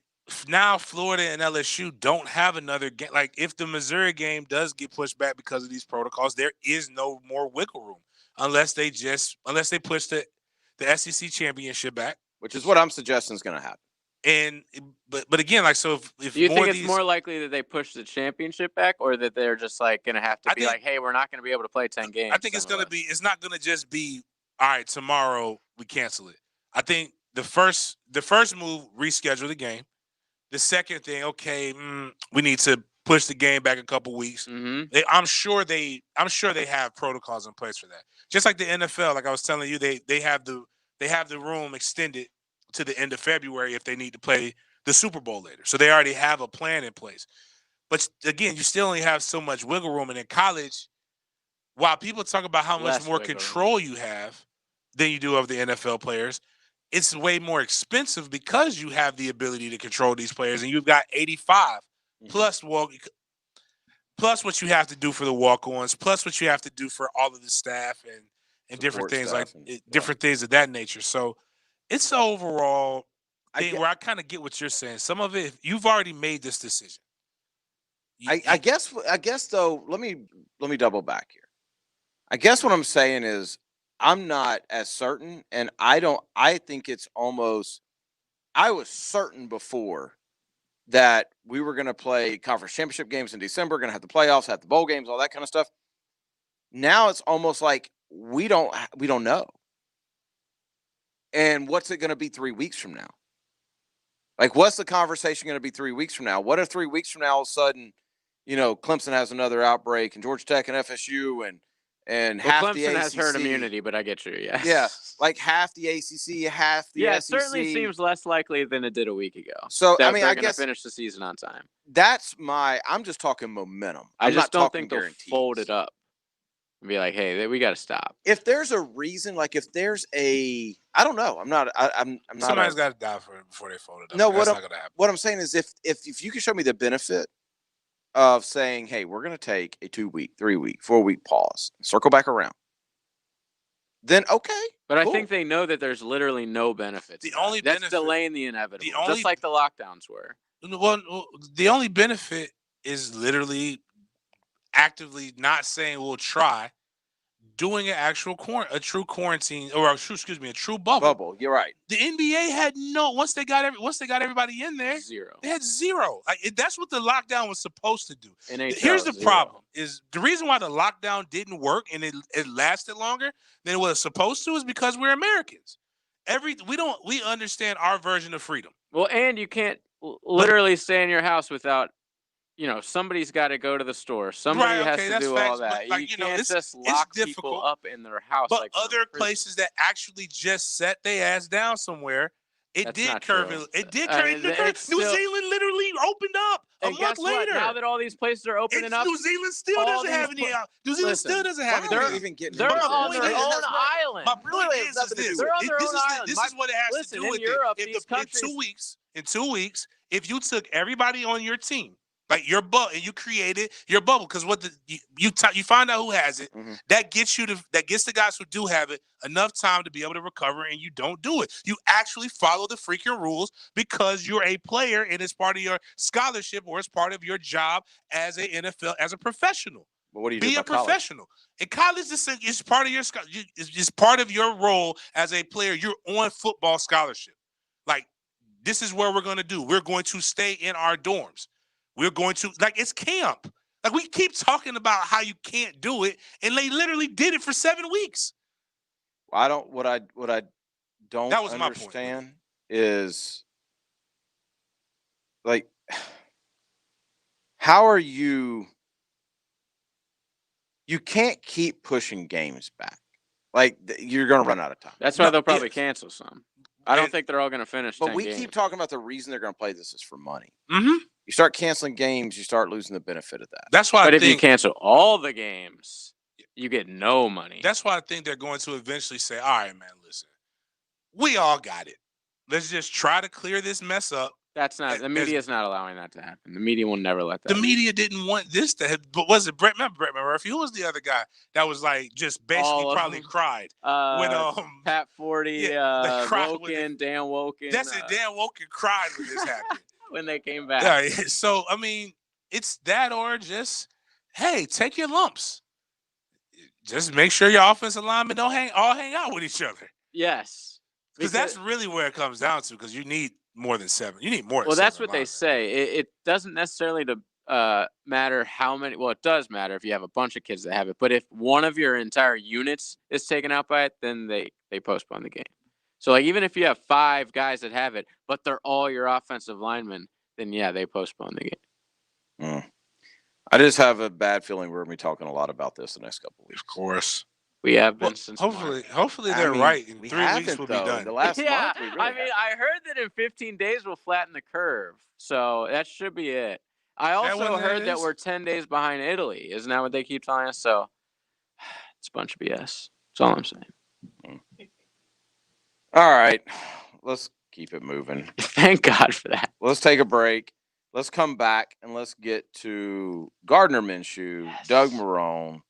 Speaker 3: now Florida and LSU don't have another game. Like if the Missouri game does get pushed back because of these protocols, there is no more wiggle room unless they push the SEC championship back,
Speaker 2: which is what I'm suggesting is going to happen.
Speaker 3: And but again, like so, if
Speaker 4: do you think
Speaker 3: it's
Speaker 4: more likely that they push the championship back, or that they're just like going to have to be like, hey, we're not going to be able to play 10 games?
Speaker 3: I think it's going to be. It's not going to just be all right. Tomorrow we cancel it. I think the first move, reschedule the game. The second thing, okay, we need to push the game back a couple weeks.
Speaker 4: Mm-hmm.
Speaker 3: I'm sure they have protocols in place for that. Just like the NFL, like I was telling you, they have the room extended to the end of February if they need to play the Super Bowl later. So they already have a plan in place. But again, you still only have so much wiggle room. And in college, while people talk about how much more control you have than you do of the NFL players, it's way more expensive because you have the ability to control these players, and you've got 85 plus what you have to do for the walk-ons, plus what you have to do for all of the staff and different things different things of that nature. So it's the overall thing where I kind of get what you're saying. Some of it, you've already made this decision.
Speaker 2: I guess though, let me double back here. I guess what I'm saying is, I'm not as certain, and I think it's almost, I was certain before that we were going to play conference championship games in December, going to have the playoffs, have the bowl games, all that kind of stuff. Now it's almost like we don't know. And what's it going to be 3 weeks from now? Like, what's the conversation going to be 3 weeks from now? What if 3 weeks from now, all of a sudden, Clemson has another outbreak, and Georgia Tech and FSU and half
Speaker 4: Clemson
Speaker 2: the ACC
Speaker 4: has herd immunity, but I get you. Yes.
Speaker 2: Yeah, like half the ACC, half the SEC.
Speaker 4: It certainly seems less likely than it did a week ago.
Speaker 2: So
Speaker 4: I
Speaker 2: guess
Speaker 4: going to finish the season on time.
Speaker 2: I'm just talking momentum.
Speaker 4: I just don't
Speaker 2: talking
Speaker 4: think they'll
Speaker 2: guarantees.
Speaker 4: Fold it up and be like, hey, we got to stop.
Speaker 2: If there's a reason, like if there's I don't know. I'm not.
Speaker 3: Somebody's got to die before they fold it up.
Speaker 2: No,
Speaker 3: That's not gonna happen.
Speaker 2: What I'm saying is, if you can show me the benefit of saying, hey, we're going to take a 2-week, 3-week, 4-week pause, circle back around, then okay.
Speaker 4: But cool. I think they know that there's literally no benefits. That's delaying the inevitable, just like the lockdowns were.
Speaker 3: Well, the only benefit is literally actively not saying we'll try, doing a true quarantine, or a true bubble.
Speaker 2: You're right.
Speaker 3: The NBA had once they got everybody in there,
Speaker 4: zero.
Speaker 3: They had zero. That's what the lockdown was supposed to do.
Speaker 4: NHL,
Speaker 3: here's the problem: is the reason why the lockdown didn't work and it lasted longer than it was supposed to is because we're Americans. We understand our version of freedom.
Speaker 4: Well, and you can't literally stay in your house without. Somebody's got to go to the store. Somebody has to do all that. You can't just lock people up in their house.
Speaker 3: But other places that actually just set their ass down somewhere, it did curve. It did curve. New Zealand literally opened up a month later.
Speaker 4: Now that all these places are opening up,
Speaker 3: New Zealand still doesn't have any. New Zealand still doesn't have any.
Speaker 4: They're on their own island.
Speaker 3: My point is this.
Speaker 4: They're on their own island.
Speaker 3: This is what it has to do with it. In 2 weeks, if you took everybody on your team, like your bubble, and you created your bubble, because you find out who has it. Mm-hmm. That gets the guys who do have it enough time to be able to recover, and you don't do it. You actually follow the freaking rules because you're a player and it's part of your scholarship or it's part of your job as a NFL, as a professional.
Speaker 2: But what do you do
Speaker 3: Be a
Speaker 2: about college?
Speaker 3: professional. In college, it's part of it's part of your role as a player. You're on football scholarship. Like, this is where we're going to do. We're going to stay in our dorms. We're going to, like, it's camp. Like, we keep talking about how you can't do it, and they literally did it for 7 weeks.
Speaker 2: What I don't
Speaker 3: That was my
Speaker 2: understand is, like, how are you can't keep pushing games back. Like, you're going to run out of time.
Speaker 4: That's why they'll probably cancel some. I don't think they're all going to finish.
Speaker 2: But
Speaker 4: 10
Speaker 2: we
Speaker 4: games.
Speaker 2: keep talking about the reason they're going to play this is for money.
Speaker 3: Mm-hmm.
Speaker 2: You start canceling games, you start losing the benefit of that.
Speaker 3: That's why.
Speaker 4: But if you cancel all the games, you get no money.
Speaker 3: That's why I think they're going to eventually say, all right, man, listen, we all got it. Let's just try to clear this mess up.
Speaker 4: That's not, the media is not allowing that to happen. The media will never let that
Speaker 3: The
Speaker 4: happen.
Speaker 3: media didn't want this to happen. But was it Brett Murphy? Who was the other guy that was like just basically probably cried? When
Speaker 4: Pat Forty, Woken, Dan Woken.
Speaker 3: That's it. Dan Woken cried when this happened.
Speaker 4: When they came back.
Speaker 3: Yeah, so, I mean, it's that or just, hey, take your lumps. Just make sure your offensive linemen don't hang out with each other.
Speaker 4: Yes.
Speaker 3: Because that's really where it comes down to, because you need more than 7. You need more than 7.
Speaker 4: Well, that's what they say. It doesn't necessarily matter how many. Well, it does matter if you have a bunch of kids that have it. But if one of your entire units is taken out by it, then they postpone the game. So, like, even if you have 5 guys that have it, but they're all your offensive linemen, then, yeah, they postpone the game.
Speaker 2: I just have a bad feeling we're going to be talking a lot about this the next couple of weeks.
Speaker 3: Of course.
Speaker 4: We have been since
Speaker 3: Hopefully they're right. In 3 weeks we'll be done.
Speaker 2: The last month we really
Speaker 4: I mean, I heard that in 15 days we'll flatten the curve. So that should be it. I also heard that we're 10 days behind Italy. Isn't that what they keep telling us? So it's a bunch of BS. That's all I'm saying.
Speaker 2: All right. Let's keep it moving.
Speaker 4: Thank God for that.
Speaker 2: Let's take a break. Let's come back and let's get to Gardner Minshew, Doug Marrone,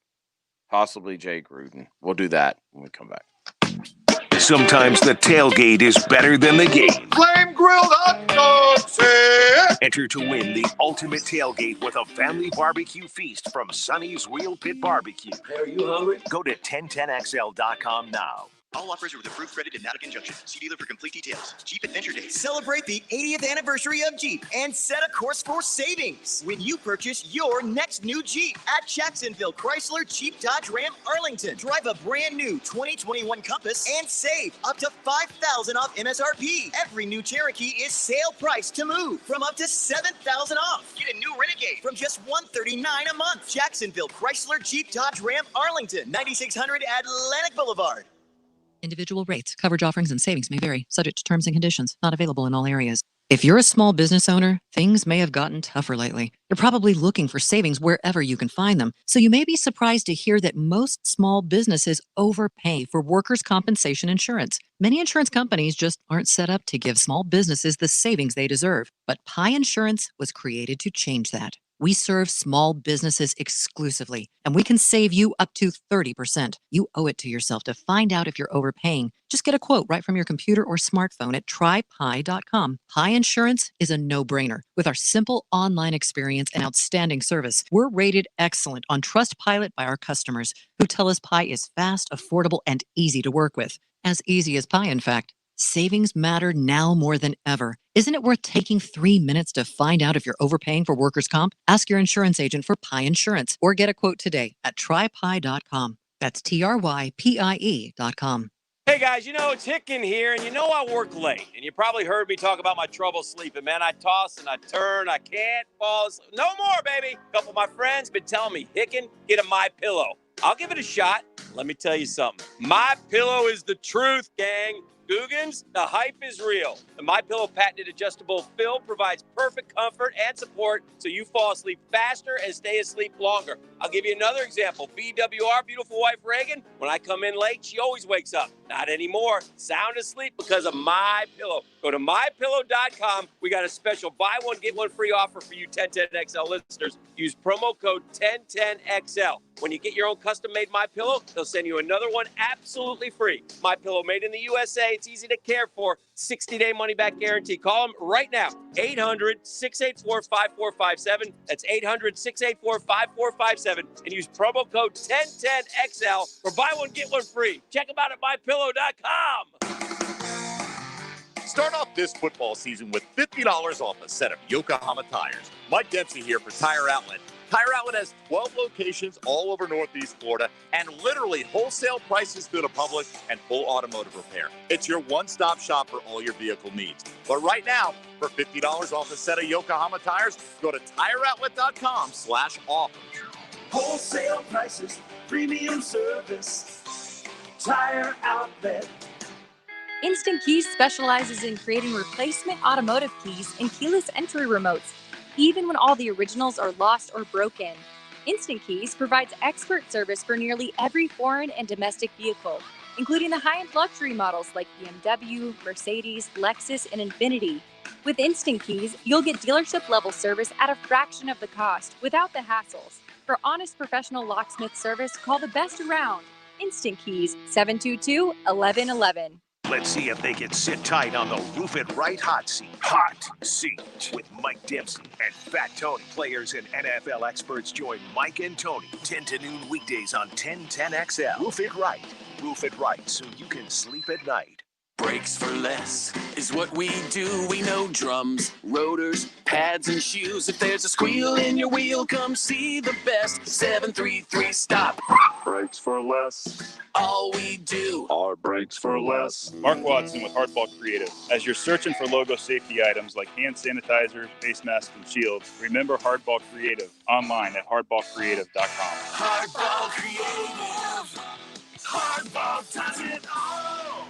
Speaker 2: possibly Jay Gruden. We'll do that when we come back.
Speaker 1: Sometimes the tailgate is better than the game.
Speaker 17: Flame grilled hot dogs.
Speaker 1: Enter to win the ultimate tailgate with a family barbecue feast from Sonny's Real Pit Barbecue.
Speaker 6: Are you hungry?
Speaker 1: Go to 1010xl.com now.
Speaker 21: All offers are with approved credit in Natick Junction. See dealer for complete details. Jeep Adventure Day. Celebrate the 80th anniversary of Jeep and set a course for savings when you purchase your next new Jeep at Jacksonville Chrysler Jeep Dodge Ram Arlington. Drive a brand new 2021 Compass and save up to $5,000 off MSRP. Every new Cherokee is sale price to move from up to $7,000 off. Get a new Renegade from just $139 a month. Jacksonville Chrysler Jeep Dodge Ram Arlington, 9600 Atlantic Boulevard.
Speaker 22: Individual rates, coverage offerings, and savings may vary, subject to terms and conditions, not available in all areas. If you're a small business owner, things may have gotten tougher lately. You're probably looking for savings wherever you can find them, so you may be surprised to hear that most small businesses overpay for workers' compensation insurance. Many insurance companies just aren't set up to give small businesses the savings they deserve, but Pi Insurance was created to change that. We serve small businesses exclusively, and we can save you up to 30%. You owe it to yourself to find out if you're overpaying. Just get a quote right from your computer or smartphone at trypi.com. Pi Insurance is a no-brainer. With our simple online experience and outstanding service, we're rated excellent on Trustpilot by our customers, who tell us Pi is fast, affordable, and easy to work with. As easy as pie, in fact. Savings matter now more than ever. Isn't it worth taking 3 minutes to find out if you're overpaying for workers' comp? Ask your insurance agent for Pi Insurance or get a quote today at trypi.com. That's TRYPIE.com.
Speaker 6: Hey guys, it's Hicken here, and I work late. And you probably heard me talk about my trouble sleeping, man. I toss and I turn, I can't fall asleep. No more, baby. A couple of my friends been telling me, Hicken, get a MyPillow. I'll give it a shot. Let me tell you something. MyPillow is the truth, gang. Googans, the hype is real. The MyPillow patented adjustable fill provides perfect comfort and support so you fall asleep faster and stay asleep longer. I'll give you another example. BWR, beautiful wife Reagan, when I come in late, she always wakes up. Not anymore. Sound asleep because of MyPillow. Go to MyPillow.com. We got a special buy one, get one free offer for you 1010XL listeners. Use promo code 1010XL. When you get your own custom-made MyPillow, they'll send you another one absolutely free. MyPillow, made in the USA. It's easy to care for. 60-day money-back guarantee. Call them right now. 800-684-5457. That's 800-684-5457. 877 and use promo code 1010XL for buy one, get one free. Check them out at mypillow.com.
Speaker 5: Start off this football season with $50 off a set of Yokohama tires. Mike Dempsey here for Tire Outlet. Tire Outlet has 12 locations all over Northeast Florida and literally wholesale prices to the public and full automotive repair. It's your one-stop shop for all your vehicle needs. But right now, for $50 off a set of Yokohama tires, go to tireoutlet.com/offers.
Speaker 10: Wholesale prices, premium service. Tire Outlet.
Speaker 8: Instant Keys specializes in creating replacement automotive keys and keyless entry remotes, even when all the originals are lost or broken. Instant Keys provides expert service for nearly every foreign and domestic vehicle, including the high-end luxury models like BMW, Mercedes, Lexus, and Infiniti. With Instant Keys, you'll get dealership-level service at a fraction of the cost, without the hassles. For honest professional locksmith service, call the best around. Instant Keys, 722-1111.
Speaker 1: Let's see if they can sit tight on the Roof It Right hot seat. Hot seat with Mike Dempsey and Fat Tony. Players and NFL experts join Mike and Tony 10 to noon weekdays on 1010XL. Roof It Right. Roof It Right so you can sleep at night.
Speaker 23: Brakes for less is what we do. We know drums, rotors, pads, and shoes. If there's a squeal in your wheel, come see the best. 733 Stop.
Speaker 24: Brakes for less.
Speaker 23: All we do
Speaker 24: are brakes for less. Mark Watson with Hardball Creative. As you're searching for logo safety items like hand sanitizer, face masks, and shields, remember Hardball Creative online at hardballcreative.com.
Speaker 10: Hardball Creative. Hardball does it all.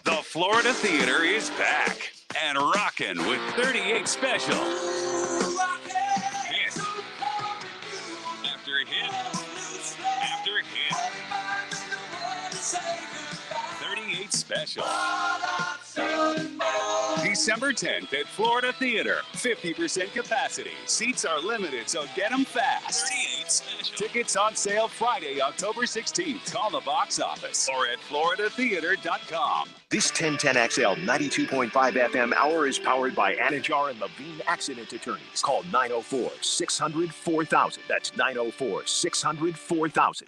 Speaker 25: The Florida Theater is back and rocking with 38 Special. Hit after hit after hit. 38 Special. December 10th at Florida Theater. 50% capacity. Seats are limited, so get them fast. 38 Special. Tickets on sale Friday, October 16th. Call the box office or at floridatheater.com.
Speaker 1: This 1010XL 92.5 FM hour is powered by Anajar and Levine Accident Attorneys. Call 904-600-4000. That's 904-600-4000.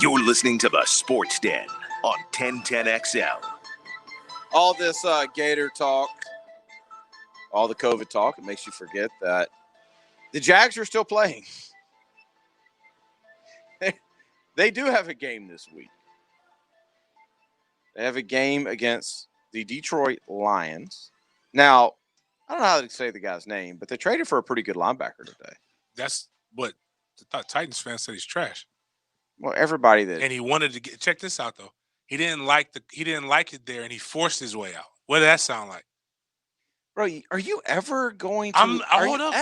Speaker 1: You're listening to the Sports Den on 1010XL.
Speaker 2: All this Gator talk, all the COVID talk, it makes you forget that the Jags are still playing. They do have a game this week. They have a game against the Detroit Lions. Now, I don't know how to say the guy's name, but they traded for a pretty good linebacker today.
Speaker 3: That's what the Titans fans said he's trash.
Speaker 2: Well, everybody that
Speaker 3: and he wanted to get. Check this out though. He didn't like it there, and he forced his way out. What did that sound like?
Speaker 2: Bro, are you ever going to?
Speaker 3: Hold up.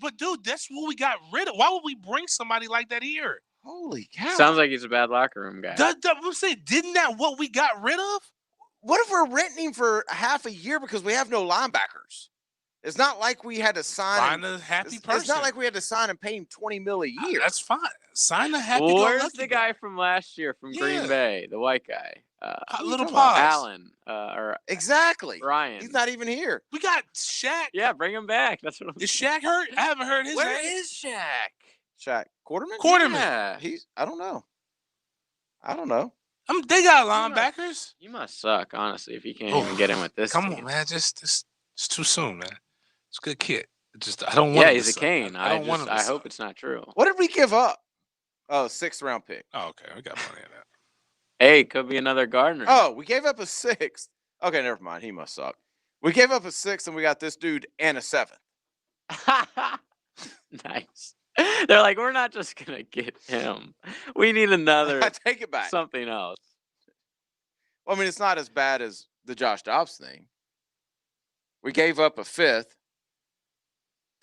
Speaker 3: But dude, that's what we got rid of. Why would we bring somebody like that here?
Speaker 2: Holy cow!
Speaker 4: Sounds like he's a bad locker room guy.
Speaker 3: I'm saying, didn't that what we got rid of?
Speaker 2: What if we're renting him for half a year because we have no linebackers? It's not like we had to sign
Speaker 3: a happy person.
Speaker 2: It's not like we had to sign and pay him $20 million a year.
Speaker 3: That's fine. Sign a happy.
Speaker 4: Where's the guy from last year from Green Bay, the white guy?
Speaker 3: Little Paws.
Speaker 4: Allen. Or
Speaker 2: exactly.
Speaker 4: Ryan.
Speaker 2: He's not even here.
Speaker 3: We got Shaq.
Speaker 4: Yeah, bring him back. That's what I'm
Speaker 3: Is Shaq hurt? I haven't heard his name.
Speaker 4: Where is Shaq?
Speaker 2: Shaq Quarterman?
Speaker 3: Yeah.
Speaker 2: I don't know.
Speaker 3: They got linebackers.
Speaker 4: You must suck, honestly, if you can't even get in with this.
Speaker 3: Come on, man. It's too soon, man. It's a good kid. I don't want.
Speaker 4: Yeah, he's a Kane. I hope it's not true.
Speaker 2: What did we give up? Oh, 6th round pick.
Speaker 3: Oh, okay. We got money in that.
Speaker 4: Hey, could be another Gardner.
Speaker 2: Oh, we gave up a 6th. Okay, never mind. He must suck. We gave up a 6th, and we got this dude and a 7th.
Speaker 4: Nice. They're like, we're not just gonna get him. We need another.
Speaker 2: I take it back.
Speaker 4: Something else.
Speaker 2: Well, I mean, it's not as bad as the Josh Dobbs thing. We gave up a 5th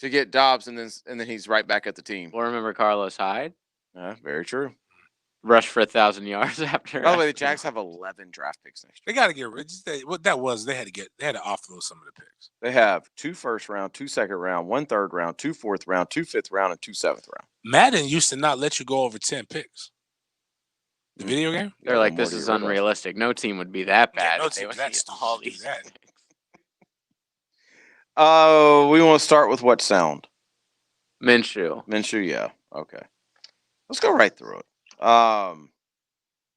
Speaker 2: to get Dobbs, and then he's right back at the team.
Speaker 4: Well, remember Carlos Hyde?
Speaker 2: Very true.
Speaker 4: Rushed for 1,000 yards after.
Speaker 2: By the way, the Jags have 11 draft picks next year.
Speaker 3: They got to get rid. What that was, they had to offload some of the picks.
Speaker 2: They have 2 first round, 2 second round, 1 third round, 2 fourth round, 2 fifth round, and 2 7th round.
Speaker 3: Madden used to not let you go over 10 picks. The video game?
Speaker 4: They're like, this is unrealistic. No team would be that bad.
Speaker 3: Yeah, no
Speaker 4: if they
Speaker 3: team
Speaker 4: would
Speaker 3: that's
Speaker 4: all these
Speaker 3: that.
Speaker 4: picks.
Speaker 2: We want to start with what sound?
Speaker 4: Minshew.
Speaker 2: Yeah. Okay. Let's go right through it.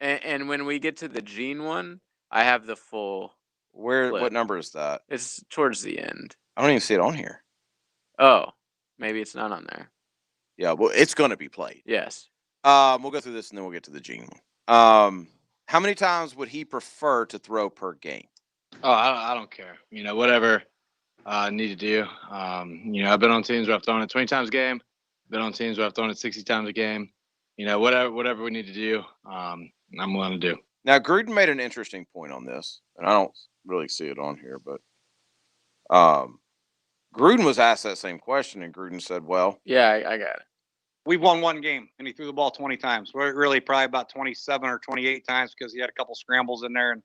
Speaker 4: And when we get to the Gene one, I have the full.
Speaker 2: What
Speaker 4: clip.
Speaker 2: number is that?
Speaker 4: It's towards the end.
Speaker 2: I don't even see it on here.
Speaker 4: Oh, maybe it's not on there.
Speaker 2: Yeah, well, it's going to be played.
Speaker 4: Yes.
Speaker 2: We'll go through this and then we'll get to the Gene one. How many times would he prefer to throw per game?
Speaker 9: Oh, I don't care. Whatever I need to do. I've been on teams where I've thrown it 20 times a game. Been on teams where I've thrown it 60 times a game. Whatever we need to do, I'm willing to do.
Speaker 2: Now, Gruden made an interesting point on this, and I don't really see it on here, but Gruden was asked that same question, and Gruden said, well.
Speaker 4: Yeah, I got it.
Speaker 11: We've won one game, and he threw the ball 20 times. We're really probably about 27 or 28 times because he had a couple scrambles in there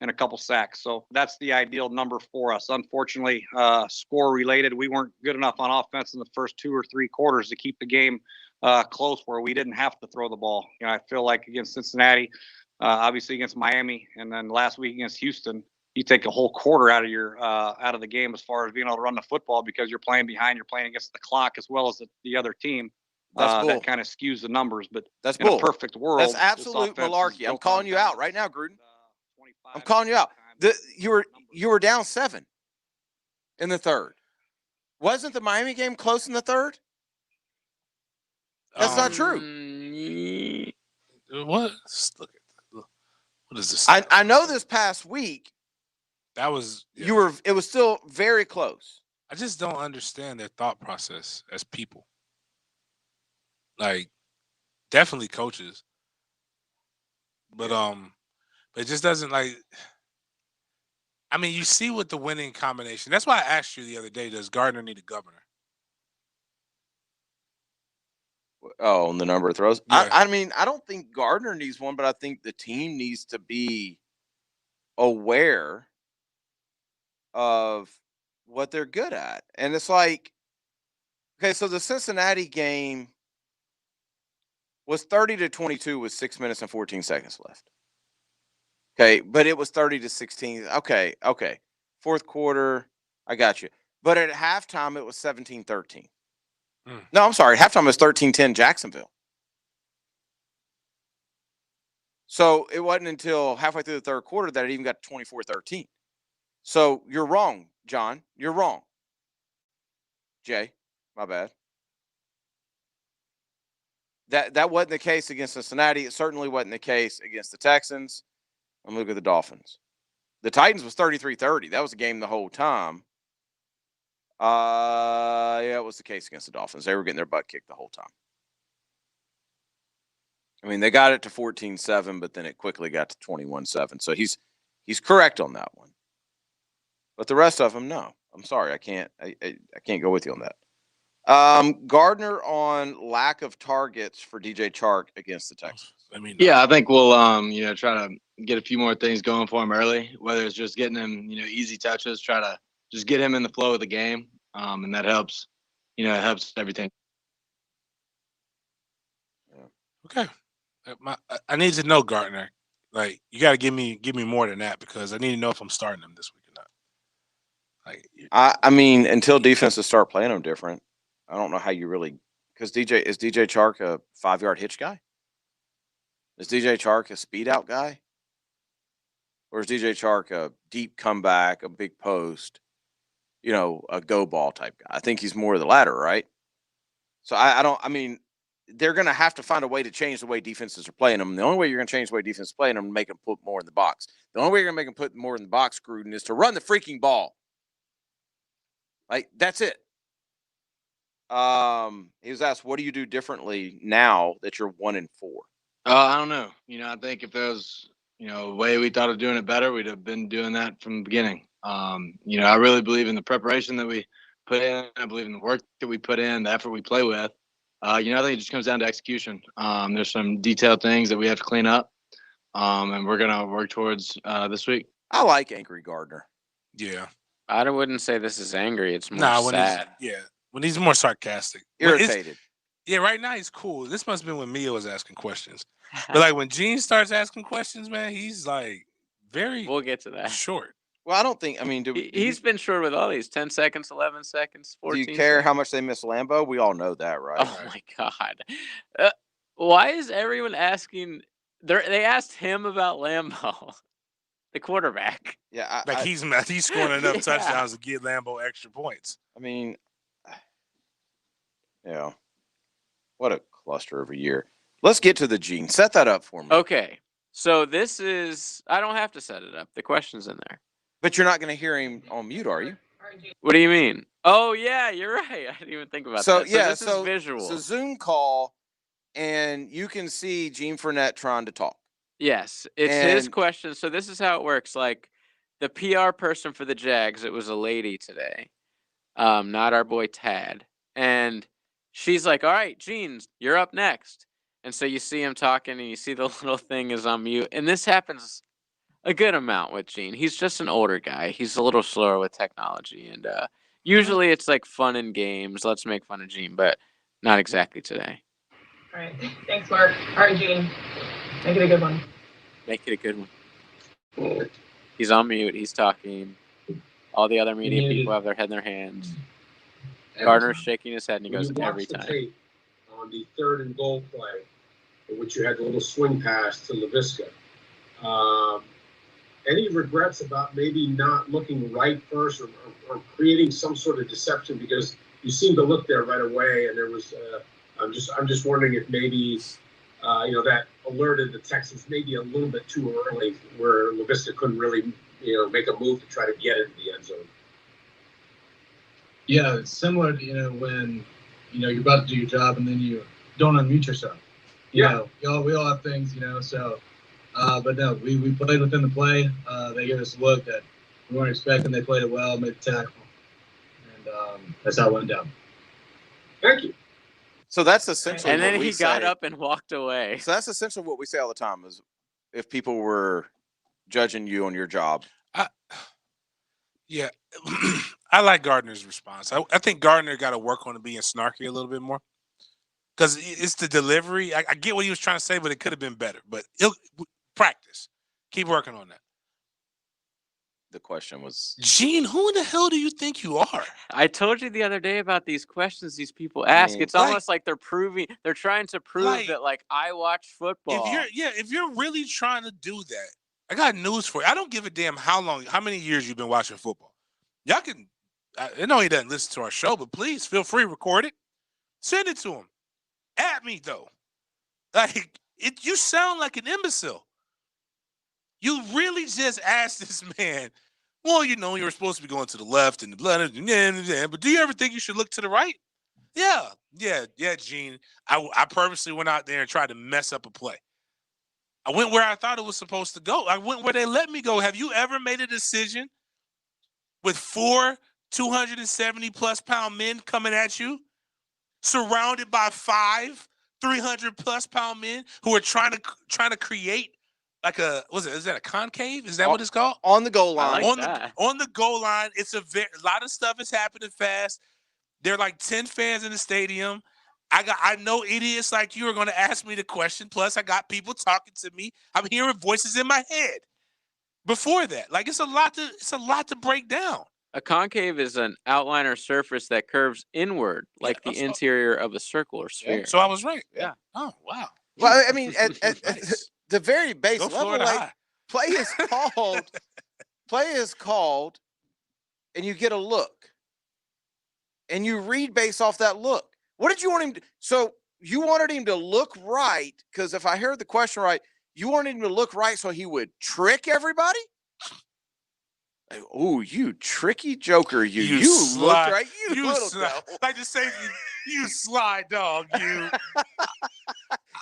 Speaker 11: and a couple sacks. So that's the ideal number for us. Unfortunately, score related, we weren't good enough on offense in the first 2 or 3 quarters to keep the game close where we didn't have to throw the ball. I feel like against Cincinnati, obviously against Miami, and then last week against Houston, you take a whole quarter out of the game as far as being able to run the football because you're playing behind, you're playing against the clock as well as the other team. That kind of skews the numbers, but
Speaker 2: that's
Speaker 11: in a perfect world,
Speaker 2: that's absolute malarkey. I'm calling you out right now, Gruden. I'm calling you out. You were down 7 in the third. Wasn't the Miami game close in the third? That's not true.
Speaker 3: What? Look at that. What is this?
Speaker 2: I know this past week.
Speaker 3: That was
Speaker 2: It was still very close.
Speaker 3: I just don't understand their thought process as people. Like, definitely coaches, but it just doesn't like. I mean, you see what the winning combination. That's why I asked you the other day: does Gardner need a governor?
Speaker 2: Oh, and the number of throws.
Speaker 3: Yeah.
Speaker 2: I mean, I don't think Gardner needs one, but I think the team needs to be aware of what they're good at, and it's like, okay, so the Cincinnati game was 30-22 with 6 minutes and 14 seconds left. Okay, but it was 30-16. Okay. Fourth quarter, I got you. But at halftime, it was 17-13. No, I'm sorry. Halftime was 13-10 Jacksonville. So it wasn't until halfway through the third quarter that it even got to 24-13. So you're wrong, John. You're wrong. Jay, my bad. That wasn't the case against Cincinnati. It certainly wasn't the case against the Texans. And look at the Dolphins. The Titans was 33-30. That was a game the whole time. Yeah, it was the case against the Dolphins. They were getting their butt kicked the whole time. I mean, they got it to 14-7, but then it quickly got to 21-7. So he's correct on that one. But the rest of them, no. I'm sorry, I can't go with you on that. Gardner on lack of targets for DJ Chark against the Texans.
Speaker 9: Yeah, I think we'll try to get a few more things going for him early, whether it's just getting him easy touches, try to just get him in the flow of the game, and that helps. It helps everything.
Speaker 3: Okay, I need to know Gardner. Like, you got to give me more than that because I need to know if I'm starting him this week or not. Like,
Speaker 2: I mean, until defenses start playing them different, I don't know how you really, because DJ Chark a 5-yard hitch guy? Is DJ Chark a speed out guy? Or is DJ Chark a deep comeback, a big post, a go ball type guy? I think he's more of the latter, right? So I mean, they're going to have to find a way to change the way defenses are playing them. The only way you're going to change the way defense is playing them is make them put more in the box. The only way you're going to make them put more in the box, Gruden, is to run the freaking ball. Like, that's it. He was asked, what do you do differently now that you're 1-4?
Speaker 9: I don't know. I think if there was, a way we thought of doing it better, we'd have been doing that from the beginning. I really believe in the preparation that we put in. I believe in the work that we put in, the effort we play with. I think it just comes down to execution. There's some detailed things that we have to clean up, and we're going to work towards this week.
Speaker 2: I like angry Gardner.
Speaker 3: Yeah.
Speaker 4: I wouldn't say this is angry. It's more sad.
Speaker 3: When he's more sarcastic.
Speaker 2: Irritated.
Speaker 3: Yeah, right now he's cool. This must have been when Mia was asking questions. But like when Gene starts asking questions, man, he's like very
Speaker 4: We'll get to that.
Speaker 3: short.
Speaker 2: Well, I don't think. I mean,
Speaker 4: He's been short with all these 10 seconds, 11 seconds, 14
Speaker 2: Do you care how much they miss Lambeau? We all know that, right?
Speaker 4: Oh, my God. Why is everyone asking? They asked him about Lambeau, the quarterback.
Speaker 2: Yeah.
Speaker 3: He's scoring enough
Speaker 4: Yeah.
Speaker 3: touchdowns to get Lambeau extra points.
Speaker 2: I mean, yeah. What a cluster of a year. Let's get to the Gene. Set that up for me.
Speaker 4: Okay. So this is, I don't have to set it up. The question's in there.
Speaker 2: But you're not going to hear him on mute, are you?
Speaker 4: What do you mean? Oh, yeah, you're right. I didn't even think about that. This is visual.
Speaker 2: It's a Zoom call, and you can see Gene Fournette trying to talk.
Speaker 4: Yes, it's his question. So this is how it works. Like the PR person for the Jags, it was a lady today, not our boy Tad. And she's like, all right, Gene, you're up next. And so you see him talking and you see the little thing is on mute. And this happens a good amount with Gene. He's just an older guy. He's a little slower with technology. And usually it's like fun and games. Let's make fun of Gene, but not exactly today.
Speaker 12: All right. Thanks, Mark. All right, Gene. Make it a good one.
Speaker 4: Make it a good one. He's on mute. He's talking. All the other media people have their head in their hands. Gardner's shaking his head, and he goes, every time.
Speaker 13: Tape on the 3rd and goal play, in which you had the little swing pass to LaVisca. Any regrets about maybe not looking right first or creating some sort of deception? Because you seemed to look there right away, and there was. I'm just wondering if maybe that alerted the Texans maybe a little bit too early, where LaVisca couldn't really make a move to try to get into the end zone.
Speaker 14: Yeah, it's similar to, when, you're about to do your job and then you don't unmute yourself. We all have things, so, but no, we played within the play. They gave us a look that we weren't expecting. They played it well, made the tackle. And that's how it went down.
Speaker 13: Thank you.
Speaker 2: So that's essentially
Speaker 4: and then
Speaker 2: what we
Speaker 4: he got
Speaker 2: say.
Speaker 4: up and walked away.
Speaker 2: So that's essentially what we say all the time is if people were judging you on your job.
Speaker 3: Yeah. I like Gardner's response. I think Gardner got to work on being snarky a little bit more. Because it's the delivery. I get what he was trying to say, but it could have been better. But practice. Keep working on that.
Speaker 2: The question was,
Speaker 3: Gene, who in the hell do you think you are?
Speaker 4: I told you the other day about these questions these people ask. It's almost like they're trying to prove that I watch football.
Speaker 3: If you're really trying to do that, I got news for you. I don't give a damn how many years you've been watching football. Y'all can, I know he doesn't listen to our show, but please feel free, record it. Send it to him. At me, though. You sound like an imbecile. You really just asked this man, well, you're supposed to be going to the left and the blood, but do you ever think you should look to the right? Yeah, Gene. I purposely went out there and tried to mess up a play. I went where I thought it was supposed to go. I went where they let me go. Have you ever made a decision with 4 270-plus pound men coming at you, surrounded by 5 300-plus pound men who are trying to create like is that a concave? Is that what it's called?
Speaker 2: On the goal line.
Speaker 3: On the goal line. It's a lot of stuff is happening fast. There are like 10 fans in the stadium. I know idiots like you are going to ask me the question. Plus, I got people talking to me. I'm hearing voices in my head. Before that, it's a lot to break down.
Speaker 4: A concave is an outline or surface that curves inward, like the interior of a circle or sphere.
Speaker 3: Yeah, so I was right.
Speaker 2: Yeah.
Speaker 3: Oh, wow.
Speaker 2: Well, I mean, at the very base
Speaker 3: Go
Speaker 2: level,
Speaker 3: Florida High.
Speaker 2: play is called, and you get a look, and you read based off that look. What did you want him to? So you wanted him to look right, because if I heard the question right, you wanted him to look right so he would trick everybody? Oh, you tricky joker! You look right. You little
Speaker 3: slide. Like to say, you sly dog. You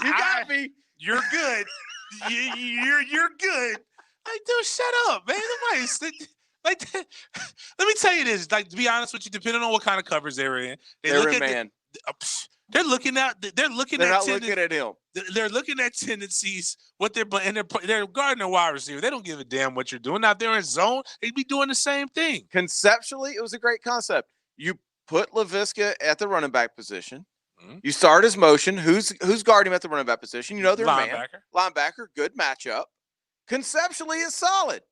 Speaker 2: got me.
Speaker 3: You're good. You're good. Dude, shut up, man. Let me tell you this. To be honest with you, depending on what kind of covers they're in,
Speaker 2: they're in man.
Speaker 3: They're looking at. They're not looking
Speaker 2: at him.
Speaker 3: They're looking at tendencies. What they're and they're guarding their wide receiver. They don't give a damn what you're doing out there in zone. They'd be doing the same thing.
Speaker 2: Conceptually, it was a great concept. You put LaVisca at the running back position. Mm-hmm. You start his motion. Who's guarding him at the running back position? They're
Speaker 3: linebacker.
Speaker 2: Man. Linebacker. Good matchup. Conceptually, it's solid.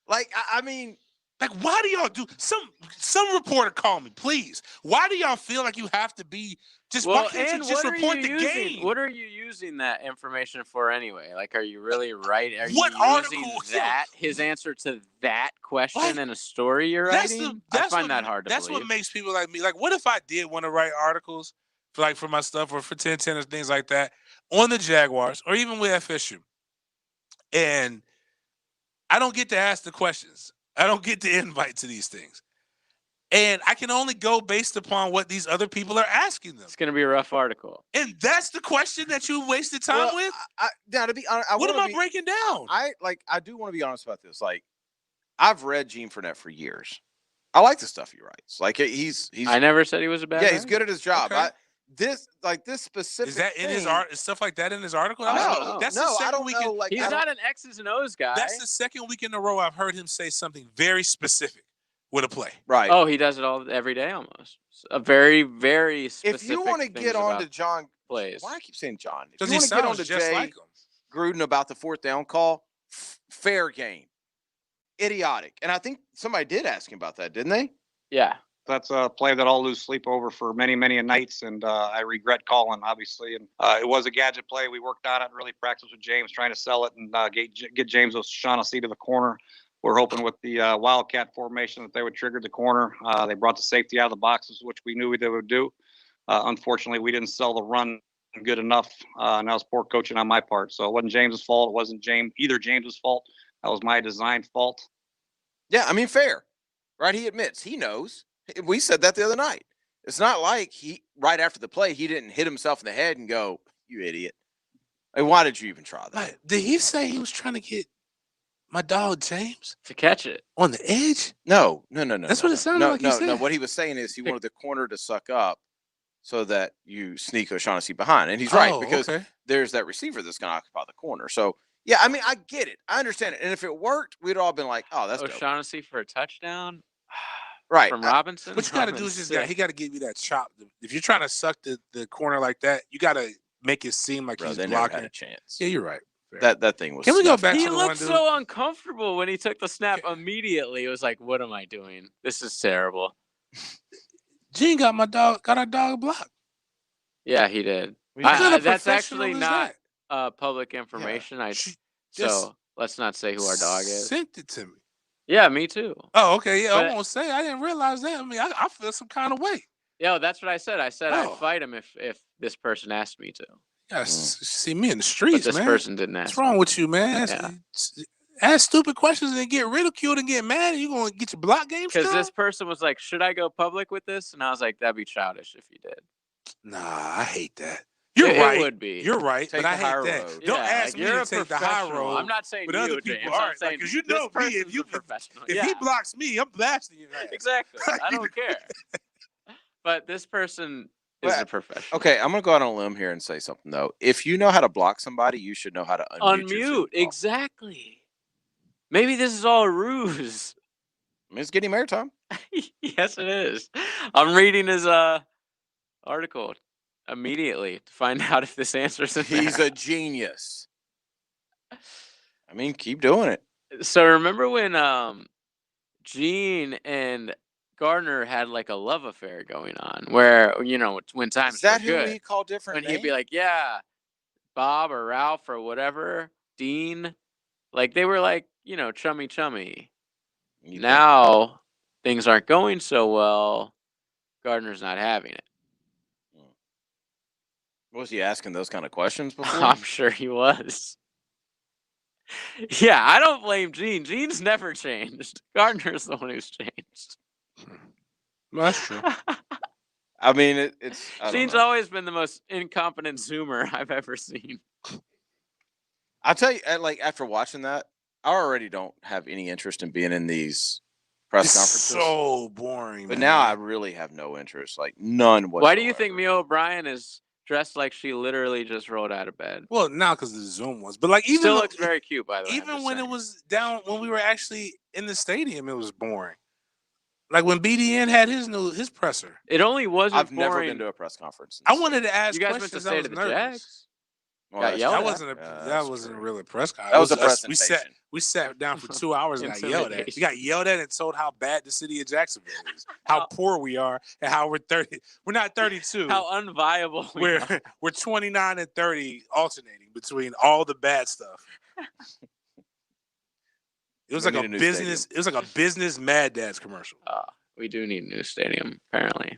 Speaker 2: Like, I mean,
Speaker 3: like, why do y'all do some reporter call me, please? Why do y'all feel like you have to be why can't you just report the game?
Speaker 4: What are you using that information for anyway? Like, are you really right? Are
Speaker 3: What
Speaker 4: you using
Speaker 3: article?
Speaker 4: his answer to that question in a story you're writing? I find that hard to believe.
Speaker 3: That's what makes people like me. Like, what if I did want to write articles for my stuff or for 1010 or things like that on the Jaguars or even with FSU? And I don't get to ask the questions. I don't get the invite to these things. And I can only go based upon what these other people are asking them.
Speaker 4: It's going to be a rough article.
Speaker 3: And that's the question that you wasted time with?
Speaker 2: Now, to be honest,
Speaker 3: what am I breaking down?
Speaker 2: I do want to be honest about this. Like, I've read Gene Fournette for years. I like the stuff he writes. Like, he's.
Speaker 4: I never said he was a bad guy.
Speaker 2: He's good at his job.
Speaker 3: Okay.
Speaker 2: This specific.
Speaker 3: Is that in his
Speaker 2: thing,
Speaker 3: stuff like that in his article?
Speaker 2: No,
Speaker 3: that's
Speaker 2: no,
Speaker 3: the second
Speaker 2: I don't
Speaker 3: weekend.
Speaker 2: know. Like,
Speaker 4: he's not an X's and O's guy.
Speaker 3: That's the second week in a row I've heard him say something very specific with a play.
Speaker 2: Right.
Speaker 4: Oh, he does it every day almost. A very, very specific.
Speaker 2: If you want to get on to John
Speaker 4: plays,
Speaker 2: why do I keep saying John? If
Speaker 3: Because
Speaker 2: you
Speaker 3: he
Speaker 2: want to get on
Speaker 3: sounds
Speaker 2: to
Speaker 3: just
Speaker 2: Jay
Speaker 3: like him.
Speaker 2: Gruden about the fourth down call, fair game, idiotic. And I think somebody did ask him about that, didn't they?
Speaker 4: Yeah.
Speaker 11: That's a play that I'll lose sleep over for many, many nights, and I regret calling, obviously. And it was a gadget play. We worked on it, really practiced with James, trying to sell it and get James O'Shaughnessy to the corner. We're hoping with the Wildcat formation that they would trigger the corner. They brought the safety out of the boxes, which we knew they would do. Unfortunately, we didn't sell the run good enough, and that was poor coaching on my part. So it wasn't James's fault. It wasn't either James's fault. That was my design fault.
Speaker 2: Yeah, I mean, fair, right? He admits he knows. We said that the other night. It's not like right after the play, he didn't hit himself in the head and go, "You idiot." Like, why did you even try that?
Speaker 3: Like, did he say he was trying to get my dog James
Speaker 4: to catch it
Speaker 3: on the edge?
Speaker 2: No.
Speaker 3: That's what it sounded like he said.
Speaker 2: No, what he was saying is he wanted the corner to suck up so that you sneak O'Shaughnessy behind. And he's right, because there's that receiver that's going to occupy the corner. So, yeah, I mean, I get it. I understand it. And if it worked, we'd all been like, oh, that's
Speaker 4: O'Shaughnessy for a touchdown.
Speaker 2: Right.
Speaker 4: From Robinson.
Speaker 3: What you got to do is he got to give you that chop. If you're trying to suck the corner like that, you got to make it seem like he's
Speaker 2: they
Speaker 3: blocking.
Speaker 2: Never had a chance.
Speaker 3: Yeah, you're right.
Speaker 2: That thing was.
Speaker 3: Can we go back
Speaker 4: he
Speaker 3: to the
Speaker 4: looked so uncomfortable when he took the snap immediately. It was like, what am I doing? This is terrible.
Speaker 3: Gene got our dog blocked.
Speaker 4: Yeah, he did. That's actually not public information. So let's not say who our dog is.
Speaker 3: Sent it to me.
Speaker 4: Yeah, me too.
Speaker 3: Oh, okay. Yeah, I won't say. I didn't realize that. I mean, I feel some kind of way.
Speaker 4: Yeah, that's what I said. I said I'd fight him if this person asked me to.
Speaker 3: You gotta see me in the streets,
Speaker 4: but this person didn't ask.
Speaker 3: What's wrong with you, man? Ask stupid questions and get ridiculed and get mad, and you're going to get your block game
Speaker 4: because this person was like, should I go public with this? And I was like, that'd be childish if you did.
Speaker 3: Nah, I hate that. You're right.
Speaker 4: It would be.
Speaker 3: You're right,
Speaker 2: take
Speaker 3: but I
Speaker 2: high
Speaker 3: hate that.
Speaker 2: road.
Speaker 3: Don't ask me to take the high road.
Speaker 4: I'm not saying
Speaker 3: but
Speaker 4: you,
Speaker 3: other
Speaker 4: James.
Speaker 3: people are.
Speaker 4: I'm saying
Speaker 3: Because you know me, if he blocks me, I'm blasting you.
Speaker 4: Exactly. I don't care. But this person is a professional.
Speaker 2: Okay, I'm going to go out on a limb here and say something, though. If you know how to block somebody, you should know how to unmute.
Speaker 4: Exactly. Maybe this is all a ruse.
Speaker 2: I mean, it's getting airtime.
Speaker 4: Yes, it is. I'm reading his article immediately to find out if this answer's in there.
Speaker 2: He's a genius. I mean, keep doing it.
Speaker 4: So remember when Gene and Gardner had like a love affair going on where, when times
Speaker 2: is that
Speaker 4: were good,
Speaker 2: who he called different
Speaker 4: when he'd be like, yeah, Bob or Ralph or whatever, Dean, like they were like, chummy. Now things aren't going so well. Gardner's not having it.
Speaker 2: Was he asking those kind of questions before?
Speaker 4: I'm sure he was. Yeah, I don't blame Gene. Gene's never changed. Gardner's the one who's changed.
Speaker 3: Well, that's true.
Speaker 2: I mean,
Speaker 4: Gene's always been the most incompetent Zoomer I've ever seen.
Speaker 2: I'll tell you, like after watching that, I already don't have any interest in being in these press conferences.
Speaker 3: So boring.
Speaker 2: But now I really have no interest, like none whatsoever.
Speaker 4: Why do you think Mia O'Brien is dressed like she literally just rolled out of bed?
Speaker 3: Well, now because the Zoom was, but like even
Speaker 4: still looks very cute, by the way.
Speaker 3: Even when it was down, when we were actually in the stadium, it was boring. Like when BDN had his presser.
Speaker 4: It only wasn't.
Speaker 2: I've never been to a press conference.
Speaker 3: I wanted to ask.
Speaker 4: You guys went to stay to the Jags?
Speaker 2: Well,
Speaker 4: Got
Speaker 2: that's
Speaker 4: yelled
Speaker 3: That
Speaker 4: at.
Speaker 3: wasn't a
Speaker 2: Yeah,
Speaker 3: that
Speaker 2: that's
Speaker 3: wasn't
Speaker 2: true.
Speaker 3: really a press conference.
Speaker 2: That was
Speaker 3: It
Speaker 2: a
Speaker 3: us-
Speaker 2: presentation.
Speaker 3: We sat down for 2 hours and got yelled at. We got yelled at and told how bad the city of Jacksonville is, how poor we are, and how we're 30. We're not 32.
Speaker 4: How unviable we are.
Speaker 3: We're 29 and 30, alternating between all the bad stuff. It was
Speaker 2: We
Speaker 3: like
Speaker 2: need
Speaker 3: a
Speaker 2: a new
Speaker 3: business.
Speaker 2: stadium.
Speaker 3: It was like a business Mad Dads commercial.
Speaker 4: We do need a new stadium, apparently.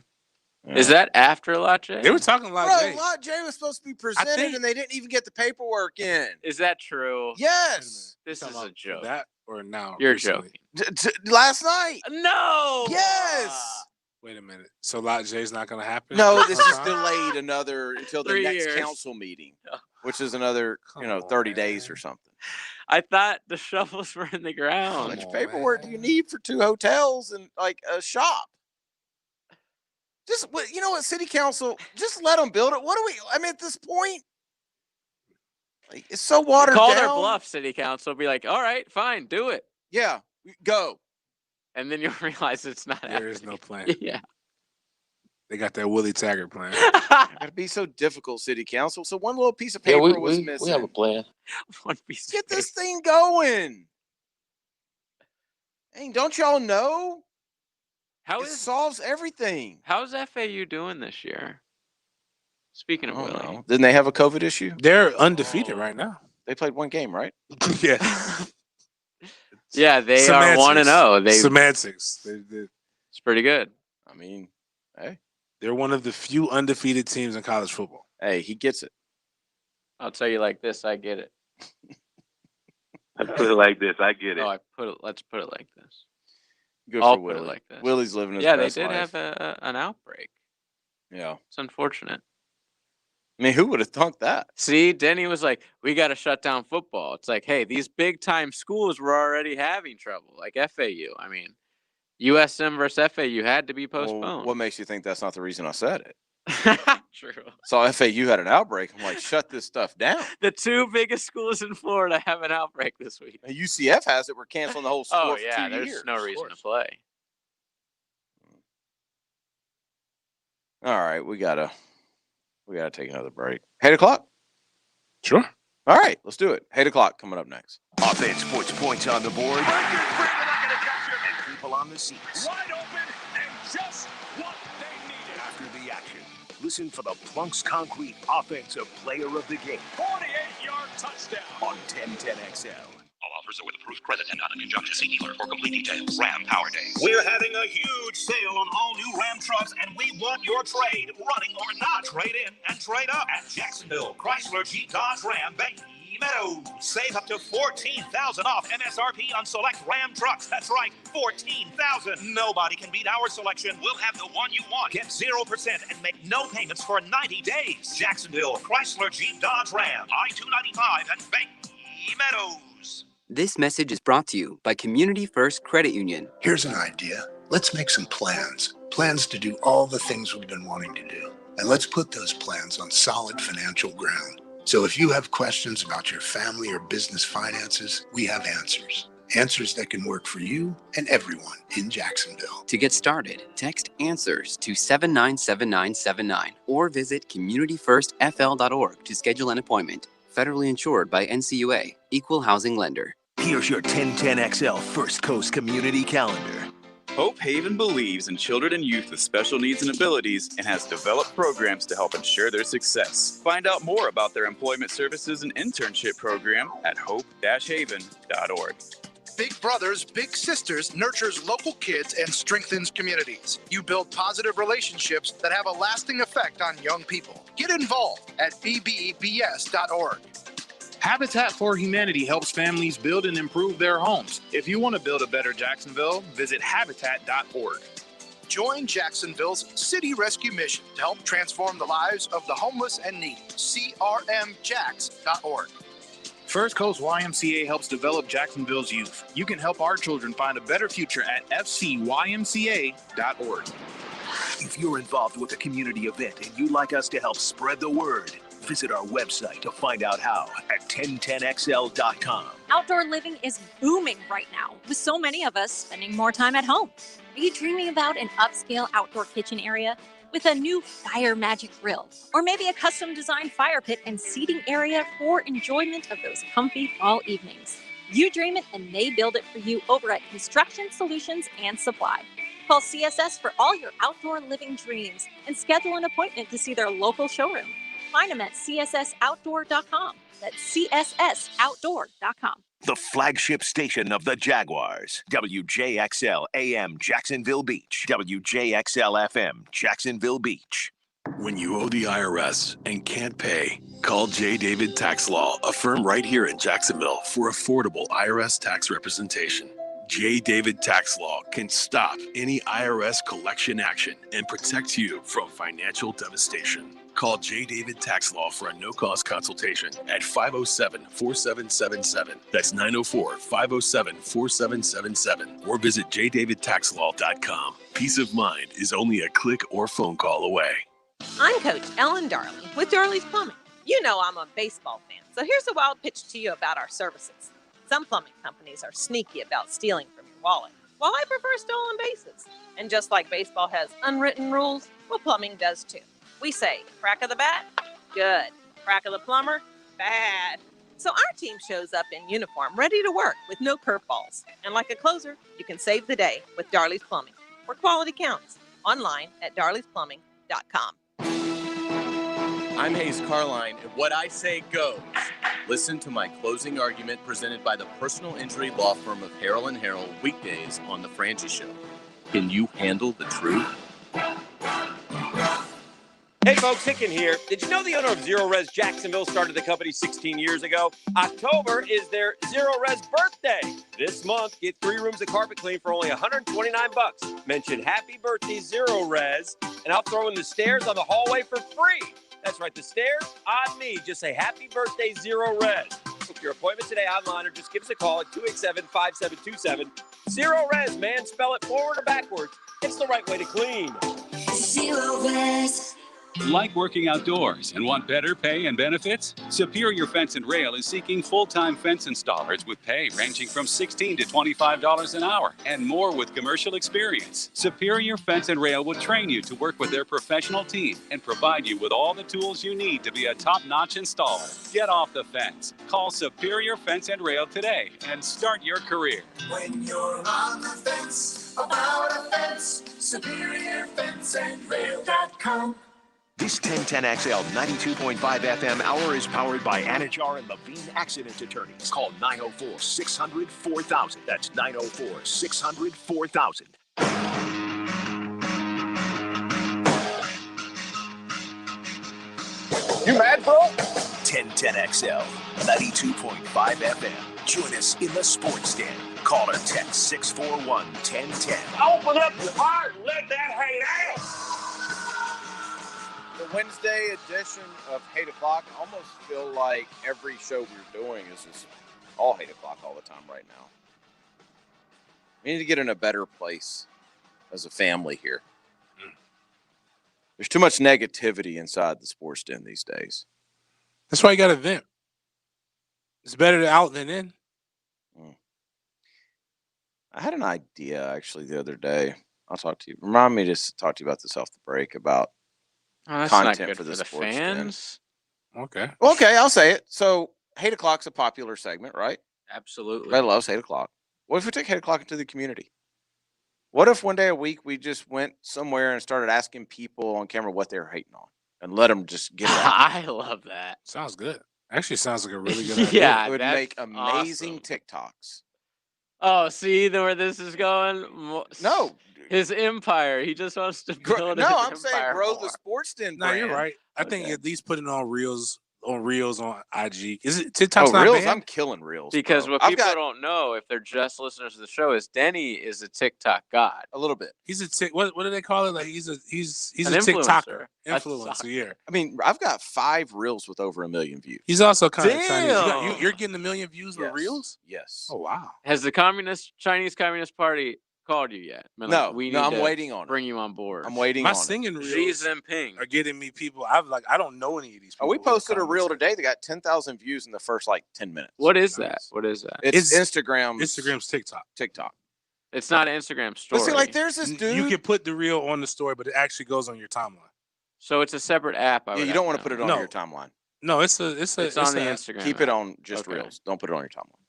Speaker 2: Yeah.
Speaker 4: Is that after Lache?
Speaker 3: They were talking like
Speaker 2: Bro, Lot J was supposed to be presented,
Speaker 3: think-
Speaker 2: and they didn't even get the paperwork in.
Speaker 4: Is that true?
Speaker 2: Yes.
Speaker 4: This is a joke.
Speaker 3: That or now?
Speaker 4: You're
Speaker 3: recently?
Speaker 4: joking.
Speaker 2: Last night.
Speaker 4: No.
Speaker 2: Yes.
Speaker 3: Wait a minute. So Lot J's not going to happen?
Speaker 2: No, this is
Speaker 3: sometime?
Speaker 2: delayed until the
Speaker 4: 3
Speaker 2: next
Speaker 4: years.
Speaker 2: council meeting, which is another, 30 days or something.
Speaker 4: I thought the shovels were in the
Speaker 2: How
Speaker 4: ground.
Speaker 2: much paperwork do you need for 2 hotels and like a shop? Just, you know what, city council, just let them build it. What do we, at this point, like, it's so watered
Speaker 4: Call
Speaker 2: down.
Speaker 4: their bluff, city council. Be like, all right, fine, do it.
Speaker 2: Yeah, go.
Speaker 4: And then you'll realize it's not
Speaker 3: There
Speaker 4: happening.
Speaker 3: is no plan.
Speaker 4: Yeah.
Speaker 3: They got that Willie Taggart plan.
Speaker 2: Gotta be so difficult, city council. So one little piece of paper was missing.
Speaker 15: We have a plan.
Speaker 4: One piece of
Speaker 2: Get this thing going. Hey, don't y'all know?
Speaker 4: How
Speaker 2: It
Speaker 4: is
Speaker 2: solves everything.
Speaker 4: How's FAU doing this year? Speaking of
Speaker 2: I don't
Speaker 4: Willie.
Speaker 2: know. Didn't they have a COVID issue?
Speaker 3: They're undefeated right now.
Speaker 2: They played 1 game, right?
Speaker 3: Yeah.
Speaker 4: Yeah, they are 1-0. They
Speaker 3: Semantics.
Speaker 4: It's pretty good.
Speaker 2: I mean, hey.
Speaker 3: They're one of the few undefeated teams in college football.
Speaker 2: Hey, he gets it.
Speaker 4: I'll tell you like this, I get it.
Speaker 15: I put it like this. I get it.
Speaker 4: Oh, let's put it like this.
Speaker 2: Good
Speaker 4: I'll
Speaker 2: for
Speaker 4: put it
Speaker 2: Willie.
Speaker 4: like this.
Speaker 2: Willie's living his
Speaker 4: Yeah, they
Speaker 2: best
Speaker 4: did
Speaker 2: life.
Speaker 4: have an outbreak.
Speaker 2: Yeah.
Speaker 4: It's unfortunate.
Speaker 2: I mean, who would have thunk that?
Speaker 4: See, Denny was like, we got to shut down football. It's like, hey, these big time schools were already having trouble, like FAU. I mean, USM versus FAU had to be postponed.
Speaker 2: Well, what makes you think that's not the reason I said it?
Speaker 4: True.
Speaker 2: So FAU had an outbreak. I'm like, shut this stuff down.
Speaker 4: The 2 biggest schools in Florida have an outbreak this week.
Speaker 2: And UCF has it. We're canceling the whole sport
Speaker 4: Oh,
Speaker 2: for
Speaker 4: yeah,
Speaker 2: 2
Speaker 4: there's
Speaker 2: years.
Speaker 4: no reason to play.
Speaker 2: All right, we gotta take another break. 8 o'clock.
Speaker 3: Sure.
Speaker 2: All right, let's do it. 8 o'clock coming up next.
Speaker 1: Offense puts points on the board. And people on the seats.
Speaker 10: Wide open and just what they needed.
Speaker 1: After the action, listen for the Plunks Concrete Offensive Player of the Game
Speaker 10: 48-yard touchdown.
Speaker 1: on 1010XL.
Speaker 10: All offers are with approved credit and not in conjunction. See dealer for complete details. Ram Power Days. We're having a huge sale on all new Ram trucks, and we want your trade, running or not. Trade in and trade up at Jacksonville, Chrysler, Jeep, Dodge, Ram, Bay Meadows. Save up to $14,000 off MSRP on select Ram trucks. That's right, $14,000. Nobody can beat our selection. We'll have the one you want. Get 0% and make no payments for 90 days. Jacksonville, Chrysler, Jeep, Dodge, Ram, I-295 and Bay Meadows.
Speaker 16: This message is brought to you by Community First Credit Union.
Speaker 18: Here's an idea. Let's make some plans. Plans to do all the things we've been wanting to do. And let's put those plans on solid financial ground. So if you have questions about your family or business finances, we have answers. Answers that can work for you and everyone in Jacksonville.
Speaker 16: To get started, text ANSWERS to 797979 or visit communityfirstfl.org to schedule an appointment. Federally insured by NCUA, Equal Housing Lender.
Speaker 1: Here's your 1010XL First Coast Community Calendar.
Speaker 19: Hope Haven believes in children and youth with special needs and abilities and has developed programs to help ensure their success. Find out more about their employment services and internship program at hope-haven.org.
Speaker 20: Big Brothers Big Sisters nurtures local kids and strengthens communities. You build positive relationships that have a lasting effect on young people. Get involved at bbbs.org.
Speaker 26: Habitat for Humanity helps families build and improve their homes. If you want to build a better Jacksonville, visit habitat.org.
Speaker 20: Join Jacksonville's City Rescue Mission to help transform the lives of the homeless and needy. crmjax.org.
Speaker 26: First Coast YMCA helps develop Jacksonville's youth. You can help our children find a better future at fcymca.org.
Speaker 1: If you're involved with a community event and you'd like us to help spread the word, visit our website to find out how at 1010xl.com.
Speaker 8: Outdoor living is booming right now, with so many of us spending more time at home. Are you dreaming about an upscale outdoor kitchen area? with a new Fire Magic Grill, or maybe a custom designed fire pit and seating area for enjoyment of those comfy fall evenings. You dream it and they build it for you over at Construction Solutions and Supply. Call CSS for all your outdoor living dreams and schedule an appointment to see their local showroom. Find them at cssoutdoor.com. That's cssoutdoor.com.
Speaker 1: The flagship station of the Jaguars. WJXL AM Jacksonville Beach. WJXL FM Jacksonville Beach.
Speaker 5: When you owe the IRS and can't pay, call J. David Tax Law, a firm right here in Jacksonville, for affordable IRS tax representation. J. David Tax Law can stop any IRS collection action and protect you from financial devastation. Call J. David Tax Law for a no-cost consultation at 507-4777. That's 904-507-4777. Or visit jdavidtaxlaw.com. Peace of mind is only a click or phone call away.
Speaker 6: I'm Coach Ellen Darley with Darley's Plumbing. You know I'm a baseball fan, so here's a wild pitch to you about our services. Some plumbing companies are sneaky about stealing from your wallet, while I prefer stolen bases. And just like baseball has unwritten rules, well, plumbing does too. We say, crack of the bat, good. Crack of the plumber, bad. So our team shows up in uniform, ready to work with no curveballs. And like a closer, you can save the day with Darley's Plumbing, where quality counts. Online at darleysplumbing.com.
Speaker 7: I'm Hayes Carline, and what I say goes. Listen to my closing argument presented by the personal injury law firm of Harrell & Harrell weekdays on The Frangie Show. Can you handle the truth?
Speaker 17: Hey folks, Hicken here. Did you know the owner of Zero Res Jacksonville started the company 16 years ago? October is their Zero Res birthday. This month, get 3 rooms of carpet clean for only $129. Mention Happy Birthday Zero Res, and I'll throw in the stairs on the hallway for free. That's right, the stairs on me. Just say Happy Birthday Zero Res. Book your appointment today online or just give us a call at 287-5727. Zero Res, man. Spell it forward or backwards. It's the right way to clean.
Speaker 23: Zero Res.
Speaker 25: Like working outdoors and want better pay and benefits? Superior Fence and Rail is seeking full-time fence installers with pay ranging from $16 to $25 an hour and more with commercial experience. Superior Fence and Rail will train you to work with their professional team and provide you with all the tools you need to be a top-notch installer. Get off the fence. Call Superior Fence and Rail today and start your career.
Speaker 23: When you're on the fence, about a fence, superiorfenceandrail.com.
Speaker 1: This 1010XL 92.5 FM hour is powered by Anajar and Levine Accident Attorneys. Call 904-600-4000. That's 904-600-4000.
Speaker 23: You mad, bro?
Speaker 1: 1010XL 92.5 FM. Join us in the sports den. Call or text 641-1010.
Speaker 17: Open up your heart and let that hate out.
Speaker 2: The Wednesday edition of 8 o'clock. I almost feel like every show we're doing is just all 8 o'clock all the time right now. We need to get in a better place as a family here. There's too much negativity inside the sports den these days.
Speaker 3: That's why you got to vent. It's better out than in.
Speaker 2: I had an idea actually the other day. I'll talk to you. Remind me to talk to you about this off the break about
Speaker 4: that's
Speaker 2: content
Speaker 4: not good
Speaker 2: for the
Speaker 4: the
Speaker 2: sports
Speaker 4: fans.
Speaker 2: den.
Speaker 3: Okay.
Speaker 2: Okay, I'll say it. So 8 o'clock's a popular segment, right?
Speaker 4: Absolutely.
Speaker 2: Everybody loves 8 o'clock. What if we took 8 o'clock into the community? What if one day a week we just went somewhere and started asking people on camera what they're hating on and let them just get it out?
Speaker 4: I love that.
Speaker 3: Sounds good. Actually, sounds like a really good idea.
Speaker 4: Yeah,
Speaker 2: It would
Speaker 4: that's
Speaker 2: make amazing
Speaker 4: awesome.
Speaker 2: TikToks.
Speaker 4: Oh, see where this is going?
Speaker 2: No.
Speaker 4: His empire. He just wants to build
Speaker 2: No,
Speaker 4: his
Speaker 2: I'm saying
Speaker 4: empire
Speaker 2: grow
Speaker 4: more.
Speaker 2: the sports den
Speaker 3: No,
Speaker 2: brand.
Speaker 3: you're right. I think
Speaker 2: Okay.
Speaker 3: at least putting on reels on IG. Is it TikTok's
Speaker 2: Oh,
Speaker 3: not
Speaker 2: Reels?
Speaker 3: banned?
Speaker 2: I'm killing Reels.
Speaker 4: Because
Speaker 2: bro.
Speaker 4: what
Speaker 2: I've
Speaker 4: people
Speaker 2: got
Speaker 4: don't know, if they're just listeners to the show, is Denny is a TikTok god.
Speaker 2: a little bit.
Speaker 3: He's a what do they call it? Like he's a
Speaker 4: An
Speaker 3: TikToker,
Speaker 4: influencer.
Speaker 3: influencer. Yeah.
Speaker 2: I mean, I've got 5 Reels with over 1 million views.
Speaker 3: He's also kind of
Speaker 2: Damn.
Speaker 3: Chinese. You're getting 1 million views with
Speaker 2: Yes.
Speaker 3: Reels?
Speaker 2: Yes.
Speaker 3: Oh wow.
Speaker 4: Has the Chinese Communist Party called you yet? I mean,
Speaker 2: No,
Speaker 4: we
Speaker 2: no,
Speaker 4: need
Speaker 2: I'm
Speaker 4: to
Speaker 2: waiting on it.
Speaker 4: bring you on board.
Speaker 2: I'm waiting
Speaker 3: My
Speaker 2: on it.
Speaker 3: singing
Speaker 4: Xi
Speaker 3: reels
Speaker 4: Jinping.
Speaker 3: are getting me people. I don't know any of these people.
Speaker 2: Oh, we
Speaker 3: who
Speaker 2: posted a
Speaker 3: comment.
Speaker 2: reel today that got 10,000 views in the first 10 minutes.
Speaker 4: What is that? What is that?
Speaker 2: It's
Speaker 3: It's
Speaker 2: Instagram's
Speaker 3: Instagram's TikTok.
Speaker 2: TikTok.
Speaker 4: It's not an Instagram story.
Speaker 2: But see, like, there's this dude.
Speaker 3: You can put the reel on the story, but it actually goes on your timeline.
Speaker 4: So it's a separate app.
Speaker 2: Yeah, you don't want to put it on your timeline.
Speaker 3: No, it's
Speaker 4: on the Instagram.
Speaker 2: Keep it on just Reels. Don't put it on your timeline.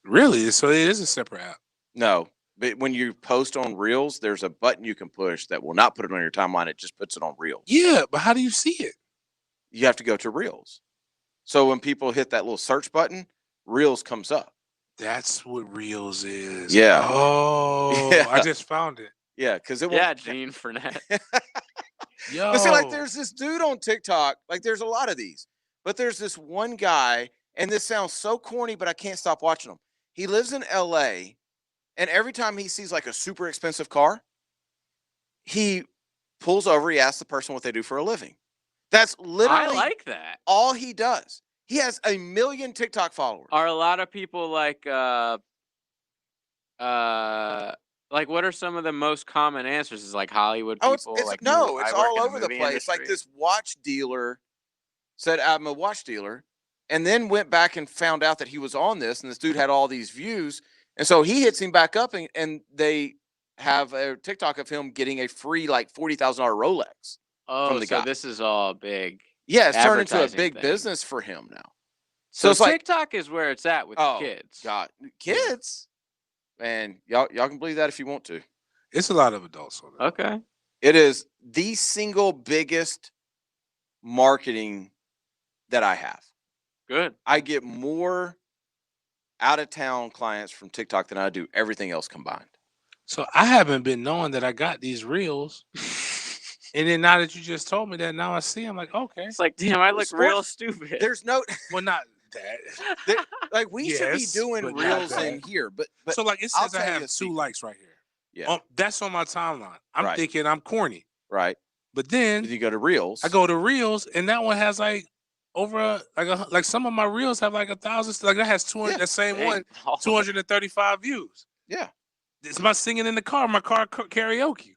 Speaker 3: Really? So it is a separate app.
Speaker 2: No, but when you post on Reels, there's a button you can push that will not put it on your timeline. It just puts it on Reels.
Speaker 3: Yeah, but how do you see it?
Speaker 2: You have to go to Reels. So when people hit that little search button, Reels comes up.
Speaker 3: That's what Reels is.
Speaker 2: Yeah.
Speaker 3: Oh,
Speaker 2: Yeah.
Speaker 3: I just found it.
Speaker 2: Yeah, because it
Speaker 4: Yeah, Gene Fournette.
Speaker 3: Yo.
Speaker 2: But see, like, there's this dude on TikTok. Like, there's a lot of these. But there's this one guy, and this sounds so corny, but I can't stop watching him. He lives in L.A., and every time he sees, like, a super expensive car, he pulls over. He asks the person what they do for a living. That's literally
Speaker 4: I like that.
Speaker 2: all he does. He has 1 million TikTok followers.
Speaker 4: Are a lot of people like what are some of the most common answers? Is like Hollywood people?
Speaker 2: It's
Speaker 4: like
Speaker 2: it's
Speaker 4: I
Speaker 2: all
Speaker 4: work in
Speaker 2: over the
Speaker 4: movie
Speaker 2: place. Like,
Speaker 4: industry.
Speaker 2: this watch dealer said, I'm a watch dealer, and then went back and found out that he was on this, and this dude had all these views. And so he hits him back up, and they have a TikTok of him getting a free, like, $40,000 Rolex from the
Speaker 4: so
Speaker 2: guy.
Speaker 4: this is all big.
Speaker 2: Yeah, it's turned into a
Speaker 4: advertising
Speaker 2: big
Speaker 4: thing.
Speaker 2: business for him now.
Speaker 4: So
Speaker 2: it's like,
Speaker 4: TikTok is where it's at with the kids.
Speaker 2: God, kids, man, y'all can believe that if you want to.
Speaker 3: It's a lot of adults on there.
Speaker 4: Okay.
Speaker 2: It is the single biggest marketing that I have.
Speaker 4: Good.
Speaker 2: I get more out of town clients from TikTok than I do everything else combined.
Speaker 3: So I haven't been knowing that I got these reels. And then now that you just told me that, now I see, I'm like, okay.
Speaker 4: It's like, damn, I look real stupid.
Speaker 2: There's no,
Speaker 3: well, not that.
Speaker 2: Like, we should be
Speaker 3: Yes,
Speaker 2: doing
Speaker 3: but not
Speaker 2: reels
Speaker 3: that.
Speaker 2: in here, but
Speaker 3: So like it
Speaker 2: I'll
Speaker 3: says I
Speaker 2: tell you
Speaker 3: have
Speaker 2: a
Speaker 3: 2
Speaker 2: secret.
Speaker 3: likes right here.
Speaker 2: Yeah.
Speaker 3: That's on my timeline. I'm
Speaker 2: Right.
Speaker 3: thinking I'm corny.
Speaker 2: Right.
Speaker 3: But then
Speaker 2: you go to Reels.
Speaker 3: I go to Reels, and that one has like over like some of my Reels have like 1,000. Like that has 200. That same
Speaker 4: Dang.
Speaker 3: one, 235 views.
Speaker 2: Yeah.
Speaker 3: It's my singing in the car. My car karaoke.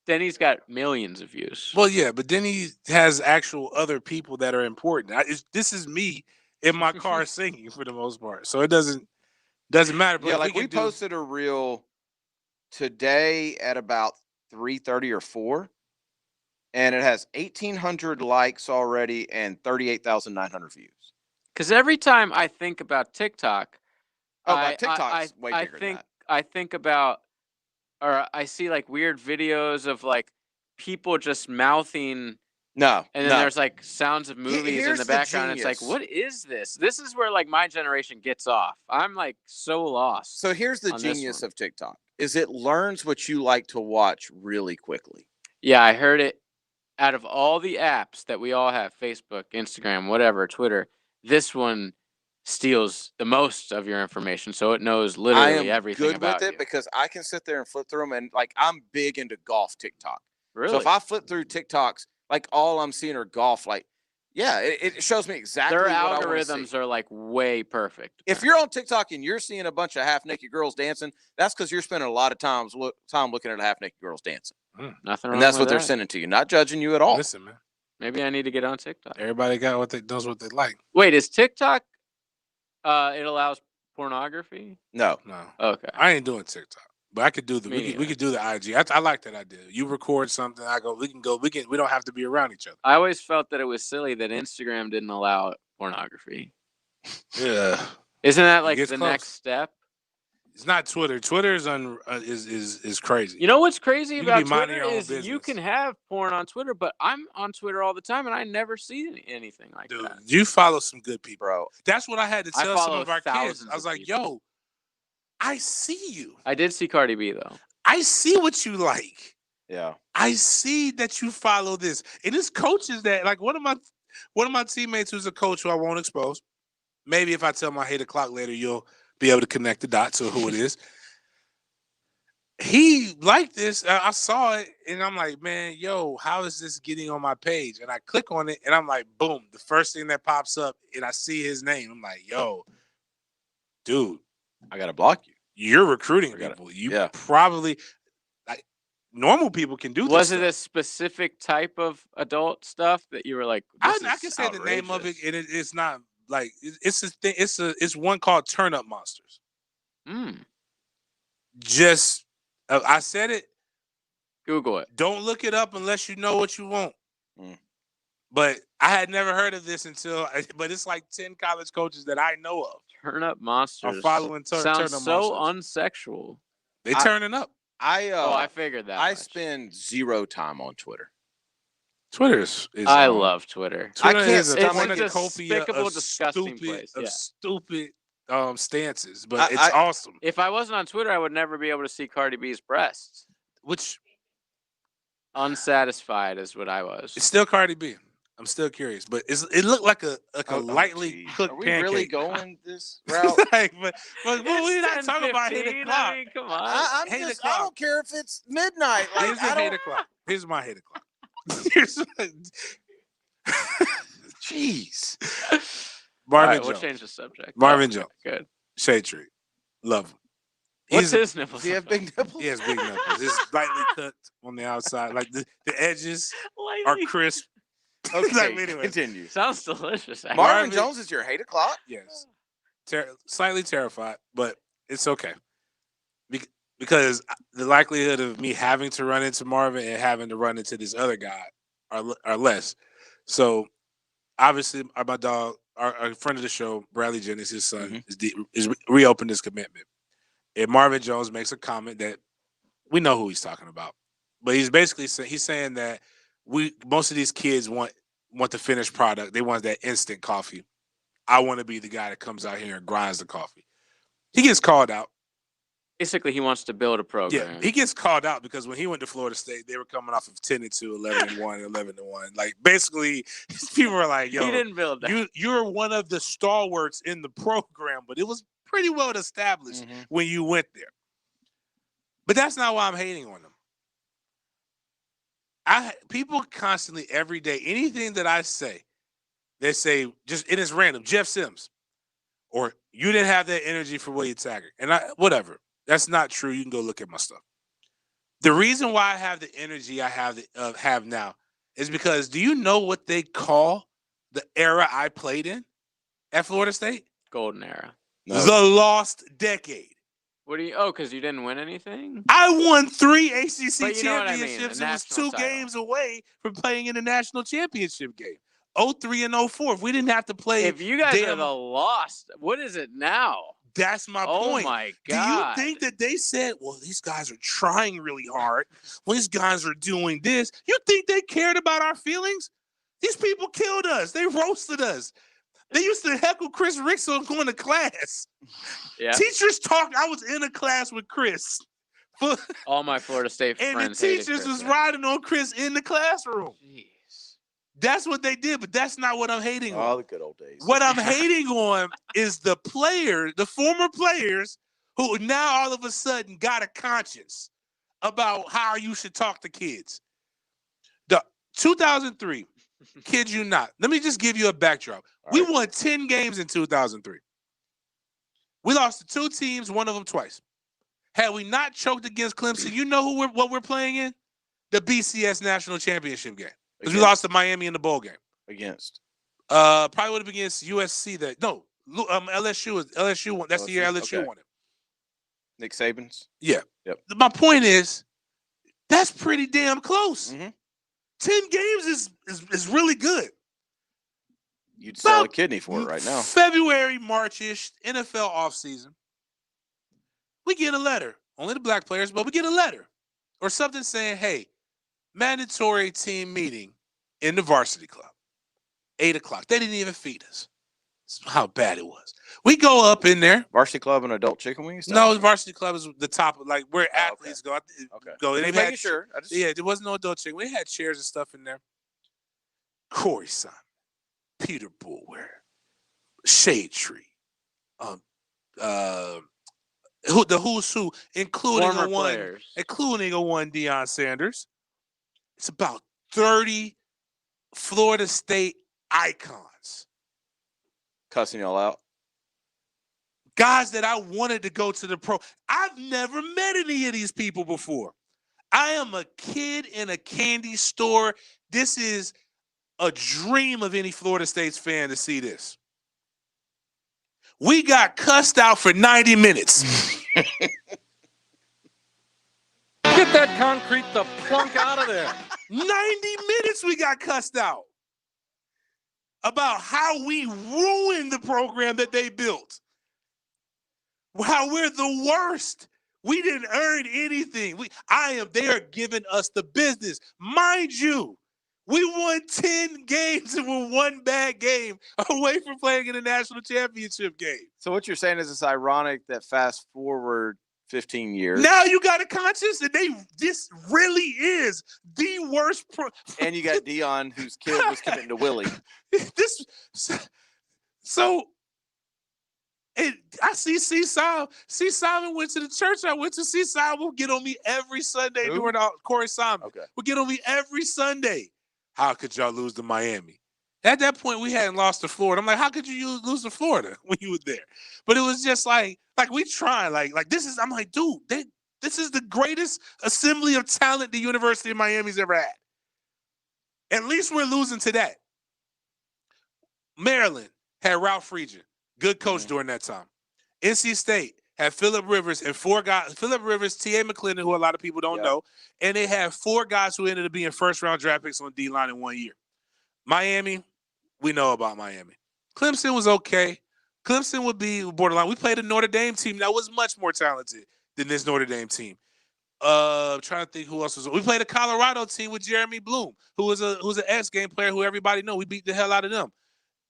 Speaker 4: Then he's got millions of views.
Speaker 3: Well, yeah, but then he has actual other people that are important. This is me in my car singing for the most part, so it doesn't matter. But
Speaker 2: Yeah,
Speaker 3: if
Speaker 2: like, we
Speaker 3: can
Speaker 2: posted a reel today at about 3:30 or 4, and it has 1,800 likes already and 38,900 views.
Speaker 4: Because every time I think about TikTok,
Speaker 2: TikTok's way bigger than that.
Speaker 4: I think about, or I see like weird videos of like people just mouthing.
Speaker 2: No,
Speaker 4: and then there's like sounds of movies in
Speaker 2: here's
Speaker 4: the
Speaker 2: the
Speaker 4: background. It's like,
Speaker 2: genius.
Speaker 4: what is this? This is where like my generation gets off. I'm like so lost.
Speaker 2: So here's the
Speaker 4: on this
Speaker 2: genius
Speaker 4: one.
Speaker 2: of TikTok is it learns what you like to watch really quickly.
Speaker 4: Yeah, I heard it. Out of all the apps that we all have, Facebook, Instagram, whatever, Twitter, this one steals the most of your information. So it knows
Speaker 2: I
Speaker 4: literally
Speaker 2: am
Speaker 4: everything
Speaker 2: good
Speaker 4: about
Speaker 2: with it
Speaker 4: you.
Speaker 2: because I can sit there and flip through them, and like, I'm big into golf TikTok.
Speaker 4: Really?
Speaker 2: So if I flip through TikToks, like, all I'm seeing are golf. Like, yeah, it shows me exactly
Speaker 4: Their
Speaker 2: what I want to
Speaker 4: algorithms
Speaker 2: see.
Speaker 4: are like way perfect.
Speaker 2: If you're on TikTok and you're seeing a bunch of half-naked girls dancing, that's because you're spending a lot of time looking at half-naked girls dancing.
Speaker 4: Nothing wrong
Speaker 2: And that's
Speaker 4: with
Speaker 2: what they're
Speaker 4: that.
Speaker 2: sending to you. Not judging you at all.
Speaker 3: Listen, man.
Speaker 4: Maybe I need to get on TikTok.
Speaker 3: Everybody got what they knows what they like.
Speaker 4: Wait, is TikTok? It allows pornography.
Speaker 2: No.
Speaker 4: Okay.
Speaker 3: I ain't doing TikTok, but I could do the
Speaker 4: Me
Speaker 3: we could do the IG. I like that idea. You record something, I go. We don't have to be around each other.
Speaker 4: I always felt that it was silly that Instagram didn't allow pornography.
Speaker 3: Yeah.
Speaker 4: Isn't that like
Speaker 3: gets
Speaker 4: the
Speaker 3: close.
Speaker 4: next step?
Speaker 3: It's not Twitter. Twitter is crazy.
Speaker 4: You know what's crazy
Speaker 3: You can
Speaker 4: about
Speaker 3: be minding
Speaker 4: Twitter
Speaker 3: your own
Speaker 4: is you
Speaker 3: business.
Speaker 4: can have porn on Twitter, but I'm on Twitter all the time and I never see anything like
Speaker 3: Dude,
Speaker 4: that.
Speaker 3: you follow some good people.
Speaker 2: Bro.
Speaker 3: That's what I had to
Speaker 4: I
Speaker 3: tell some
Speaker 4: follow
Speaker 3: of our kids.
Speaker 4: thousands
Speaker 3: I was
Speaker 4: of
Speaker 3: like, yo, I see you.
Speaker 4: I did see Cardi B though.
Speaker 3: I see what you like.
Speaker 2: Yeah.
Speaker 3: I see that you follow this. And it's coaches that, like, one of my teammates who's a coach who I won't expose. Maybe if I tell my 8 o'clock later, you'll be able to connect the dots to who it is. He liked this. I saw it, and I'm like, man, yo, how is this getting on my page? And I click on it, and I'm like, boom, the first thing that pops up, and I see his name. I'm like, yo, dude,
Speaker 2: I got to block you.
Speaker 3: You're recruiting people. You probably, like, normal people can do this.
Speaker 4: Was it a specific type of adult stuff that you were like?
Speaker 3: I can say the name of it, and it's not like it's a thing. It's one called Turn Up Monsters. just I said it.
Speaker 4: Google it.
Speaker 3: Don't look it up unless you know what you want.
Speaker 2: Mm.
Speaker 3: But I had never heard of this but it's like 10 college coaches that I know of.
Speaker 4: Turn Up Monsters
Speaker 3: Are following
Speaker 4: sounds
Speaker 3: Turn Up
Speaker 4: so
Speaker 3: Monsters.
Speaker 4: unsexual.
Speaker 3: They turning up.
Speaker 4: I figured that.
Speaker 2: I
Speaker 4: much.
Speaker 2: spend 0 time on Twitter.
Speaker 3: Twitter is
Speaker 4: I love Twitter.
Speaker 3: Twitter
Speaker 2: I can't
Speaker 3: is a
Speaker 2: stomach
Speaker 4: It's a
Speaker 3: cornucopia
Speaker 4: despicable,
Speaker 3: of
Speaker 4: disgusting
Speaker 3: stupid,
Speaker 4: place. Yeah.
Speaker 3: stupid stances, but it's awesome.
Speaker 4: If I wasn't on Twitter, I would never be able to see Cardi B's breasts.
Speaker 3: Which
Speaker 4: unsatisfied is what I was.
Speaker 3: It's still Cardi B. I'm still curious, but it looked like a lightly cooked
Speaker 2: Are we
Speaker 3: pancake.
Speaker 2: really going this route?
Speaker 3: but we're not talking about 8 o'clock.
Speaker 4: I mean, come on.
Speaker 2: I don't care if it's midnight. Like,
Speaker 3: Here's the 8 o'clock. Here's my 8 o'clock. Jeez. Marvin Jones.
Speaker 4: We'll change the subject.
Speaker 3: Marvin Jones.
Speaker 4: Good.
Speaker 3: Shade Tree. Love him.
Speaker 4: What's his nipples?
Speaker 2: Does he have big nipples?
Speaker 3: He has big nipples. It's lightly cooked on the outside. Like the edges are crisp.
Speaker 2: Okay,
Speaker 3: anyway.
Speaker 2: continue.
Speaker 4: Sounds delicious. Actually.
Speaker 2: Marvin Jones is your 8 o'clock?
Speaker 3: Yes. Slightly terrified, but it's okay. Because the likelihood of me having to run into Marvin and having to run into this other guy are less. So obviously, my dog, our friend of the show, Bradley Jennings, his son, is reopened his commitment. And Marvin Jones makes a comment that we know who he's talking about, but he's basically saying that most of these kids want the finished product. They want that instant coffee. I want to be the guy that comes out here and grinds the coffee. He gets called out.
Speaker 4: Basically, he wants to build a program.
Speaker 3: Yeah, he gets called out because when he went to Florida State, they were coming off of 10-2, 11-1, 11-1. Like basically, people were like, "Yo,
Speaker 4: he didn't build that.
Speaker 3: You're one of the stalwarts in the program," but it was pretty well established when you went there. But that's not why I'm hating on them. People constantly, every day, anything that I say, they say it is random. Jeff Sims, or you didn't have that energy for William Taggart, and whatever. That's not true. You can go look at my stuff. The reason why I have the energy I have now is because do you know what they call the era I played in at Florida State?
Speaker 4: Golden era.
Speaker 3: No. The lost decade.
Speaker 4: What do you? Oh, because you didn't win anything?
Speaker 3: I won 3 ACC
Speaker 4: but you know what I mean,
Speaker 3: championships. It was 2 games away from playing in the national championship game. 03 and 04. If we didn't have to play.
Speaker 4: If you guys are the lost, what is it now?
Speaker 3: That's my point.
Speaker 4: Oh my God.
Speaker 3: Do you think that they said, well, these guys are trying really hard? Well, these guys are doing this. You think they cared about our feelings? These people killed us. They roasted us. They used to heckle Chris Rickson going to class.
Speaker 4: Yeah.
Speaker 3: Teachers talked. I was in a class with Chris.
Speaker 4: All my Florida State
Speaker 3: and
Speaker 4: friends
Speaker 3: the teachers was riding on Chris in the classroom.
Speaker 4: Jeez.
Speaker 3: That's what they did, but that's not what I'm hating on.
Speaker 2: All the good old days.
Speaker 3: What I'm hating on is the former players who now all of a sudden got a conscience about how you should talk to kids. The 2003, kid you not. Let me just give you a backdrop. We won 10 games in 2003. We lost to 2 teams, one of them twice. Had we not choked against Clemson, you know what we're playing in? The BCS National Championship game. Because we lost to Miami in the bowl game.
Speaker 2: Against?
Speaker 3: Probably would have been against USC. LSU won. That's the year LSU won it.
Speaker 2: Nick Saban's?
Speaker 3: Yeah.
Speaker 2: Yep.
Speaker 3: My point is, that's pretty damn close. 10 games is really good.
Speaker 2: You'd sell a kidney for it right now.
Speaker 3: February, March-ish, NFL offseason. We get a letter. Only the black players, but we get a letter. Or something saying, hey, mandatory team meeting in the varsity club. 8 o'clock. They didn't even feed us. That's how bad it was. We go up in there.
Speaker 2: Varsity club and adult chicken wings?
Speaker 3: No, the varsity club is the top, like where athletes go. Go.
Speaker 2: Just making sure.
Speaker 3: Yeah, there was no adult chicken. We had chairs and stuff in there. Corey Simon, Peter Boulware, Shade Tree, the who's who, including a one Deion Sanders. It's about 30 Florida State icons.
Speaker 2: Cussing y'all out?
Speaker 3: Guys that I wanted to go to the pro. I've never met any of these people before. I am a kid in a candy store. This is a dream of any Florida State's fan to see this. We got cussed out for 90 minutes.
Speaker 9: Get that concrete the plunk out of there.
Speaker 3: 90 minutes we got cussed out about how we ruined the program that they built. How we're the worst. We didn't earn anything. They are giving us the business. Mind you, we won 10 games and we're one bad game away from playing in a national championship game.
Speaker 2: So what you're saying is it's ironic that fast forward 15 years.
Speaker 3: Now you got a conscience, and this really is the worst.
Speaker 2: And you got Dion, whose kid was committing to Willie.
Speaker 3: I see Simon went to the church I went to. Simon will get on me every Sunday during Corey Simon.
Speaker 2: Okay.
Speaker 3: Will get on me every Sunday. How could y'all lose to Miami? At that point, we hadn't lost to Florida. I'm like, how could you lose to Florida when you were there? But it was just like we tried. Like this is. I'm like, dude, this is the greatest assembly of talent the University of Miami's ever had. At least we're losing to that. Maryland had Ralph Friedgen, good coach during that time. NC State had Phillip Rivers and 4 guys. Phillip Rivers, T.A. McClendon, who a lot of people don't know, and they had 4 guys who ended up being first-round draft picks on D-line in 1 year. Miami, we know about Miami. Clemson was okay. Clemson would be borderline. We played a Notre Dame team that was much more talented than this Notre Dame team. Trying to think who else was. We played a Colorado team with Jeremy Bloom, who was an X-game player who everybody knows. We beat the hell out of them.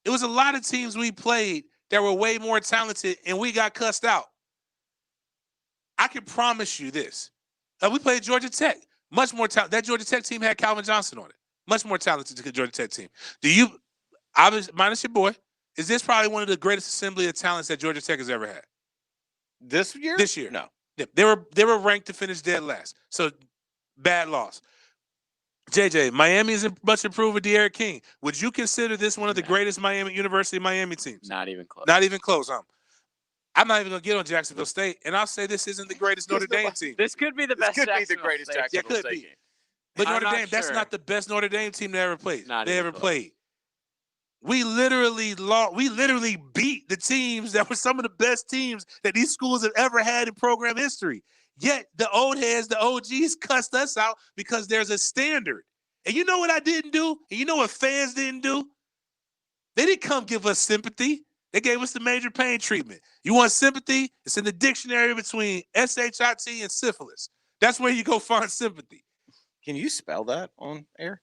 Speaker 3: It was a lot of teams we played that were way more talented, and we got cussed out. I can promise you this. We played Georgia Tech. Much more talent. That Georgia Tech team had Calvin Johnson on it. Much more talented than the Georgia Tech team. Minus your boy, is this probably one of the greatest assembly of talents that Georgia Tech has ever had?
Speaker 2: This year?
Speaker 3: This year.
Speaker 2: No.
Speaker 3: They were ranked to finish dead last. So, bad loss. JJ, Miami is much improved with De'Aaron King. Would you consider this one of the greatest University of Miami teams?
Speaker 4: Not even close.
Speaker 3: Not even close, huh? I'm not even going to get on Jacksonville State, and I'll say this isn't the greatest Notre Dame team.
Speaker 4: This could be the best.
Speaker 2: This could be the greatest Jacksonville
Speaker 3: State
Speaker 2: game.
Speaker 3: But
Speaker 4: I'm
Speaker 3: Notre
Speaker 4: not
Speaker 3: Dame, that's
Speaker 4: sure.
Speaker 3: not the best Notre Dame team they ever played.
Speaker 4: Not even close.
Speaker 3: We literally beat the teams that were some of the best teams that these schools have ever had in program history. Yet the old heads, the OGs, cussed us out because there's a standard. And you know what I didn't do? And you know what fans didn't do? They didn't come give us sympathy. They gave us the major pain treatment. You want sympathy? It's in the dictionary between SHIT and syphilis. That's where you go find sympathy.
Speaker 2: Can you spell that on air?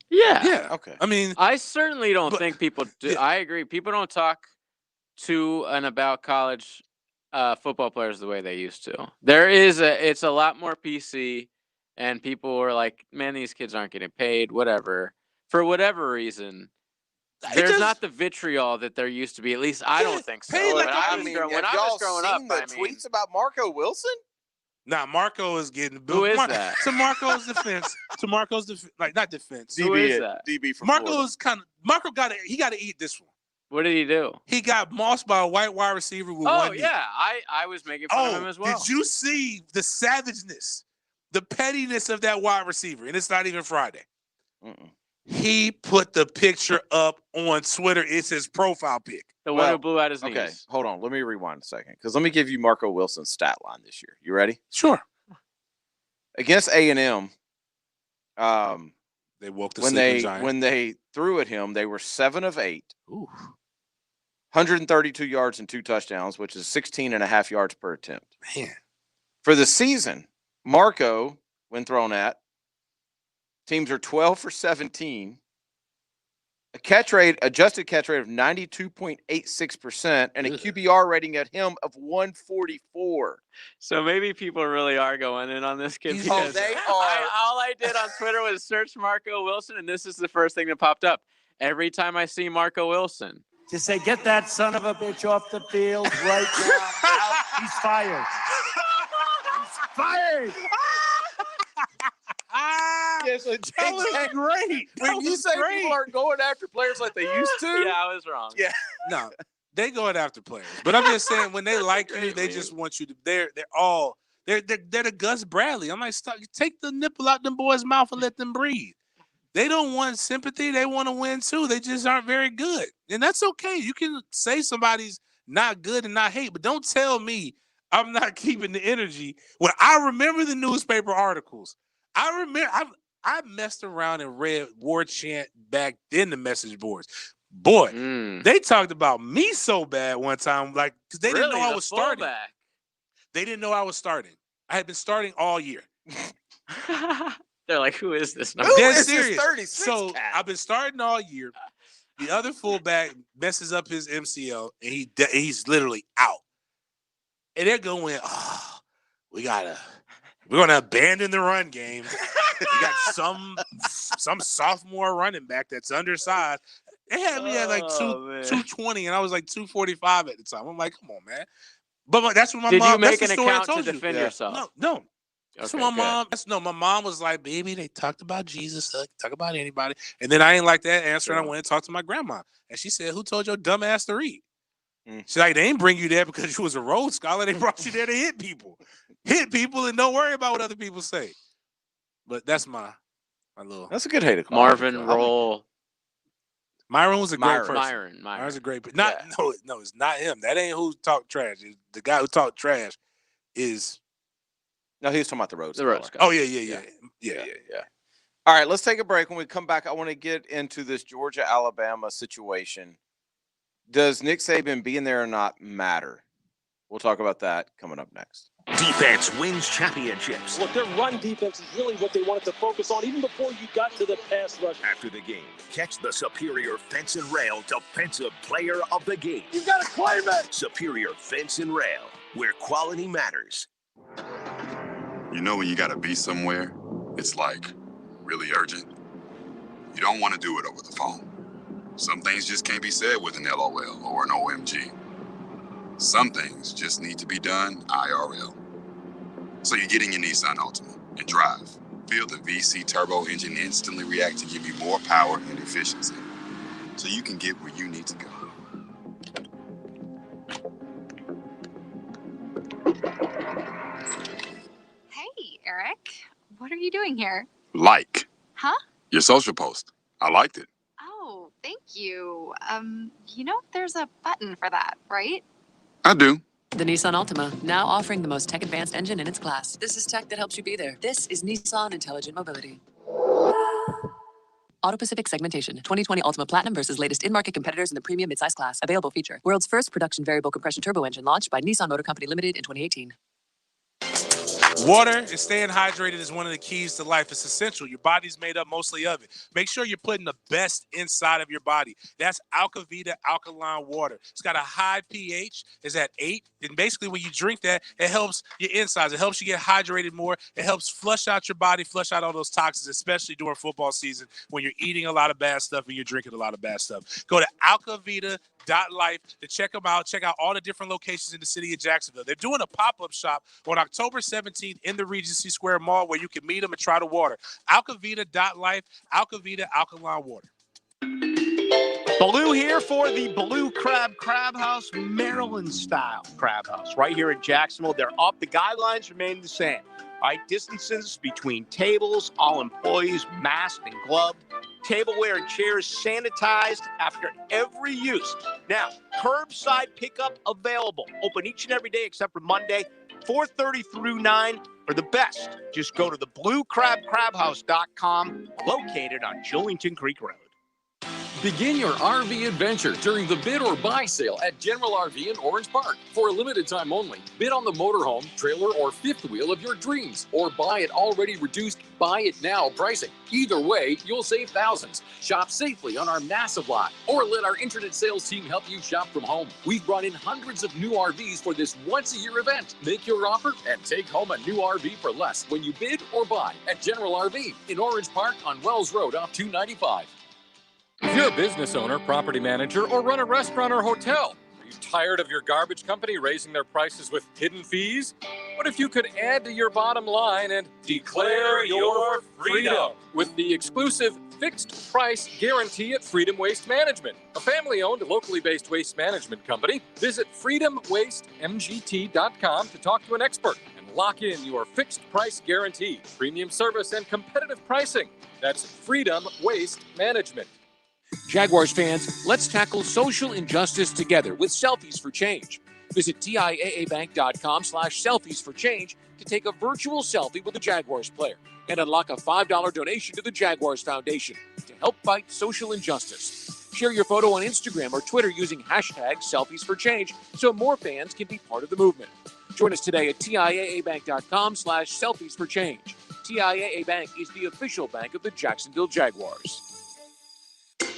Speaker 4: Yeah.
Speaker 3: Yeah.
Speaker 2: Okay.
Speaker 3: I mean,
Speaker 4: I certainly don't think people do.
Speaker 3: Yeah.
Speaker 4: I agree. People don't talk to and about college football players the way they used to. It's a lot more PC, and people are like, man, these kids aren't getting paid, whatever. For whatever reason, there's not the vitriol that there used to be. At least I don't think so. When I was growing up,
Speaker 2: tweets about Marco Wilson?
Speaker 3: Nah, Marco is getting built.
Speaker 4: Who is that?
Speaker 3: To Marco's defense. Not defense.
Speaker 4: Who is that?
Speaker 2: DB from
Speaker 3: Marco got to eat this one.
Speaker 4: What did he do?
Speaker 3: He got mossed by a white wide receiver with one knee.
Speaker 4: Yeah. I was making fun of him as well.
Speaker 3: Did you see the savageness, the pettiness of that wide receiver? And it's not even Friday.
Speaker 2: Mm-mm.
Speaker 3: He put the picture up on Twitter. It's his profile pic.
Speaker 4: The one who blew out his knees.
Speaker 2: Okay, hold on. Let me rewind a second because let me give you Marco Wilson's stat line this year. You ready?
Speaker 3: Sure.
Speaker 2: Against A&M,
Speaker 3: they woke the
Speaker 2: when they threw at him, they were 7 of 8. Ooh. 132 yards and 2 touchdowns, which is 16.5 yards per attempt.
Speaker 3: Man.
Speaker 2: For the season, Marco, when thrown at, teams are 12 for 17. Adjusted catch rate of 92.86%, and a QBR rating at him of 144.
Speaker 4: So maybe people really are going in on this kid.
Speaker 2: Oh, they are.
Speaker 4: All I did on Twitter was search Marco Wilson, and this is the first thing that popped up. Every time I see Marco Wilson.
Speaker 12: To say, get that son of a bitch off the field right now. He's fired. He's fired.
Speaker 2: Yes,
Speaker 3: That was great.
Speaker 2: When you say people aren't going after players like they used to,
Speaker 4: Yeah, I was wrong.
Speaker 2: Yeah.
Speaker 3: No, they going after players. But I'm just saying, when they like you, they just want you to. They're the Gus Bradley. I'm like, take the nipple out them boys' mouth and let them breathe. They don't want sympathy. They want to win too. They just aren't very good, and that's okay. You can say somebody's not good and not hate, but don't tell me I'm not keeping the energy. When I remember the newspaper articles, I messed around and read War Chant back then, the message boards. Boy, they talked about me so bad one time, like, because they didn't know I was starting. They didn't know I was starting. I had been starting all year.
Speaker 4: They're like, who is this?
Speaker 3: I'm dead serious. So I've been starting all year. The other fullback messes up his MCL, and he's literally out. And they're going, oh, we're going to abandon the run game. We got some sophomore running back that's undersized. They had me at like 220, and I was like 245 at the time. I'm like, come on, man. But that's what my mom.
Speaker 4: Did you make
Speaker 3: that's
Speaker 4: an
Speaker 3: the story
Speaker 4: account
Speaker 3: I told
Speaker 4: to defend yourself?
Speaker 3: No. That's
Speaker 4: Okay,
Speaker 3: what my mom. My mom was like, baby, they talked about Jesus, talk about anybody. And then I ain't like that answer, and I went and talked to my grandma, and she said, "Who told your dumb ass to read?" She's like, "They ain't bring you there because you was a Rhodes Scholar. They brought you there to hit people, and don't worry about what other people say." But that's my little.
Speaker 2: That's a good hater.
Speaker 4: Marvin Roll.
Speaker 3: Myron was a great person.
Speaker 4: Myron.
Speaker 3: Myron's a great person. No, it's not him. That ain't who talked trash. The guy who talked trash is.
Speaker 2: No, he was talking about the Rhodes.
Speaker 3: Oh, yeah.
Speaker 2: All right, let's take a break. When we come back, I want to get into this Georgia-Alabama situation. Does Nick Saban being there or not matter? We'll talk about that coming up next.
Speaker 1: Defense wins championships.
Speaker 9: Look, their run defense is really what they wanted to focus on even before you got to the pass rush.
Speaker 1: After the game, catch the Superior Fence and Rail Defensive Player of the Game.
Speaker 9: You got to claim it!
Speaker 1: Superior Fence and Rail, where quality matters.
Speaker 11: You know when you got to be somewhere, it's like really urgent. You don't want to do it over the phone. Some things just can't be said with an LOL or an OMG. Some things just need to be done IRL. So you get in your Nissan Altima and drive. Feel the VC turbo engine instantly react to give you more power and efficiency, so you can get where you need to go.
Speaker 8: Hey, Eric. What are you doing here?
Speaker 11: Like
Speaker 8: Huh?
Speaker 11: your social post. I liked it.
Speaker 8: Oh, thank you. There's a button for that, right?
Speaker 11: I do.
Speaker 13: The Nissan Altima, now offering the most tech-advanced engine in its class. This is tech that helps you be there. This is Nissan Intelligent Mobility. Auto Pacific segmentation. 2020 Altima Platinum versus latest in-market competitors in the premium midsize class. Available feature. World's first production variable compression turbo engine launched by Nissan Motor Company Limited in 2018.
Speaker 3: Water and staying hydrated is one of the keys to life. It's essential. Your body's made up mostly of it. Make sure you're putting the best inside of your body. That's Alkavita alkaline water. It's got a high pH. It's at 8. And basically when you drink that, it helps your insides. It helps you get hydrated more. It helps flush out your body, flush out all those toxins, especially during football season when you're eating a lot of bad stuff and you're drinking a lot of bad stuff. Go to Alkavita.life to check them out. Check out all the different locations in the city of Jacksonville. They're doing a pop-up shop on October 17th in the Regency Square Mall where you can meet them and try the water. Alkavita.life, Alkavita alkaline water.
Speaker 12: Blue here for the Blue Crab House, Maryland style crab house. Right here in Jacksonville, they're up. The guidelines remain the same. All right, distances between tables, all employees masked and gloved. Tableware and chairs sanitized after every use. Now, curbside pickup available. Open each and every day except for Monday, 4:30 through 9. For the best, just go to the bluecrabcrabhouse.com, located on Jillington Creek Road.
Speaker 14: Begin your RV adventure during the bid or buy sale at General RV in Orange Park. For a limited time only, bid on the motorhome, trailer, or fifth wheel of your dreams, or buy at already reduced buy it now pricing. Either way, you'll save thousands. Shop safely on our massive lot, or let our internet sales team help you shop from home. We've brought in hundreds of new RVs for this once-a-year event. Make your offer and take home a new RV for less when you bid or buy at General RV in Orange Park on Wells Road off 295.
Speaker 9: If you're a business owner, property manager, or run a restaurant or hotel, are you tired of your garbage company raising their prices with hidden fees? What if you could add to your bottom line and declare your freedom with the exclusive fixed price guarantee at Freedom Waste Management, a family-owned, locally based waste management company? Visit freedomwastemgt.com to talk to an expert and lock in your fixed price guarantee, premium service, and competitive pricing. That's Freedom Waste Management.
Speaker 21: Jaguars fans, let's tackle social injustice together with Selfies for Change.
Speaker 9: Visit TIAABank.com/selfies for change to take a virtual selfie with a Jaguars player and unlock a $5 donation to the Jaguars Foundation to help fight social injustice. Share your photo on Instagram or Twitter using #selfiesforchange so more fans can be part of the movement. Join us today at TIAABank.com/selfies for change. TIAA Bank is the official bank of the Jacksonville Jaguars.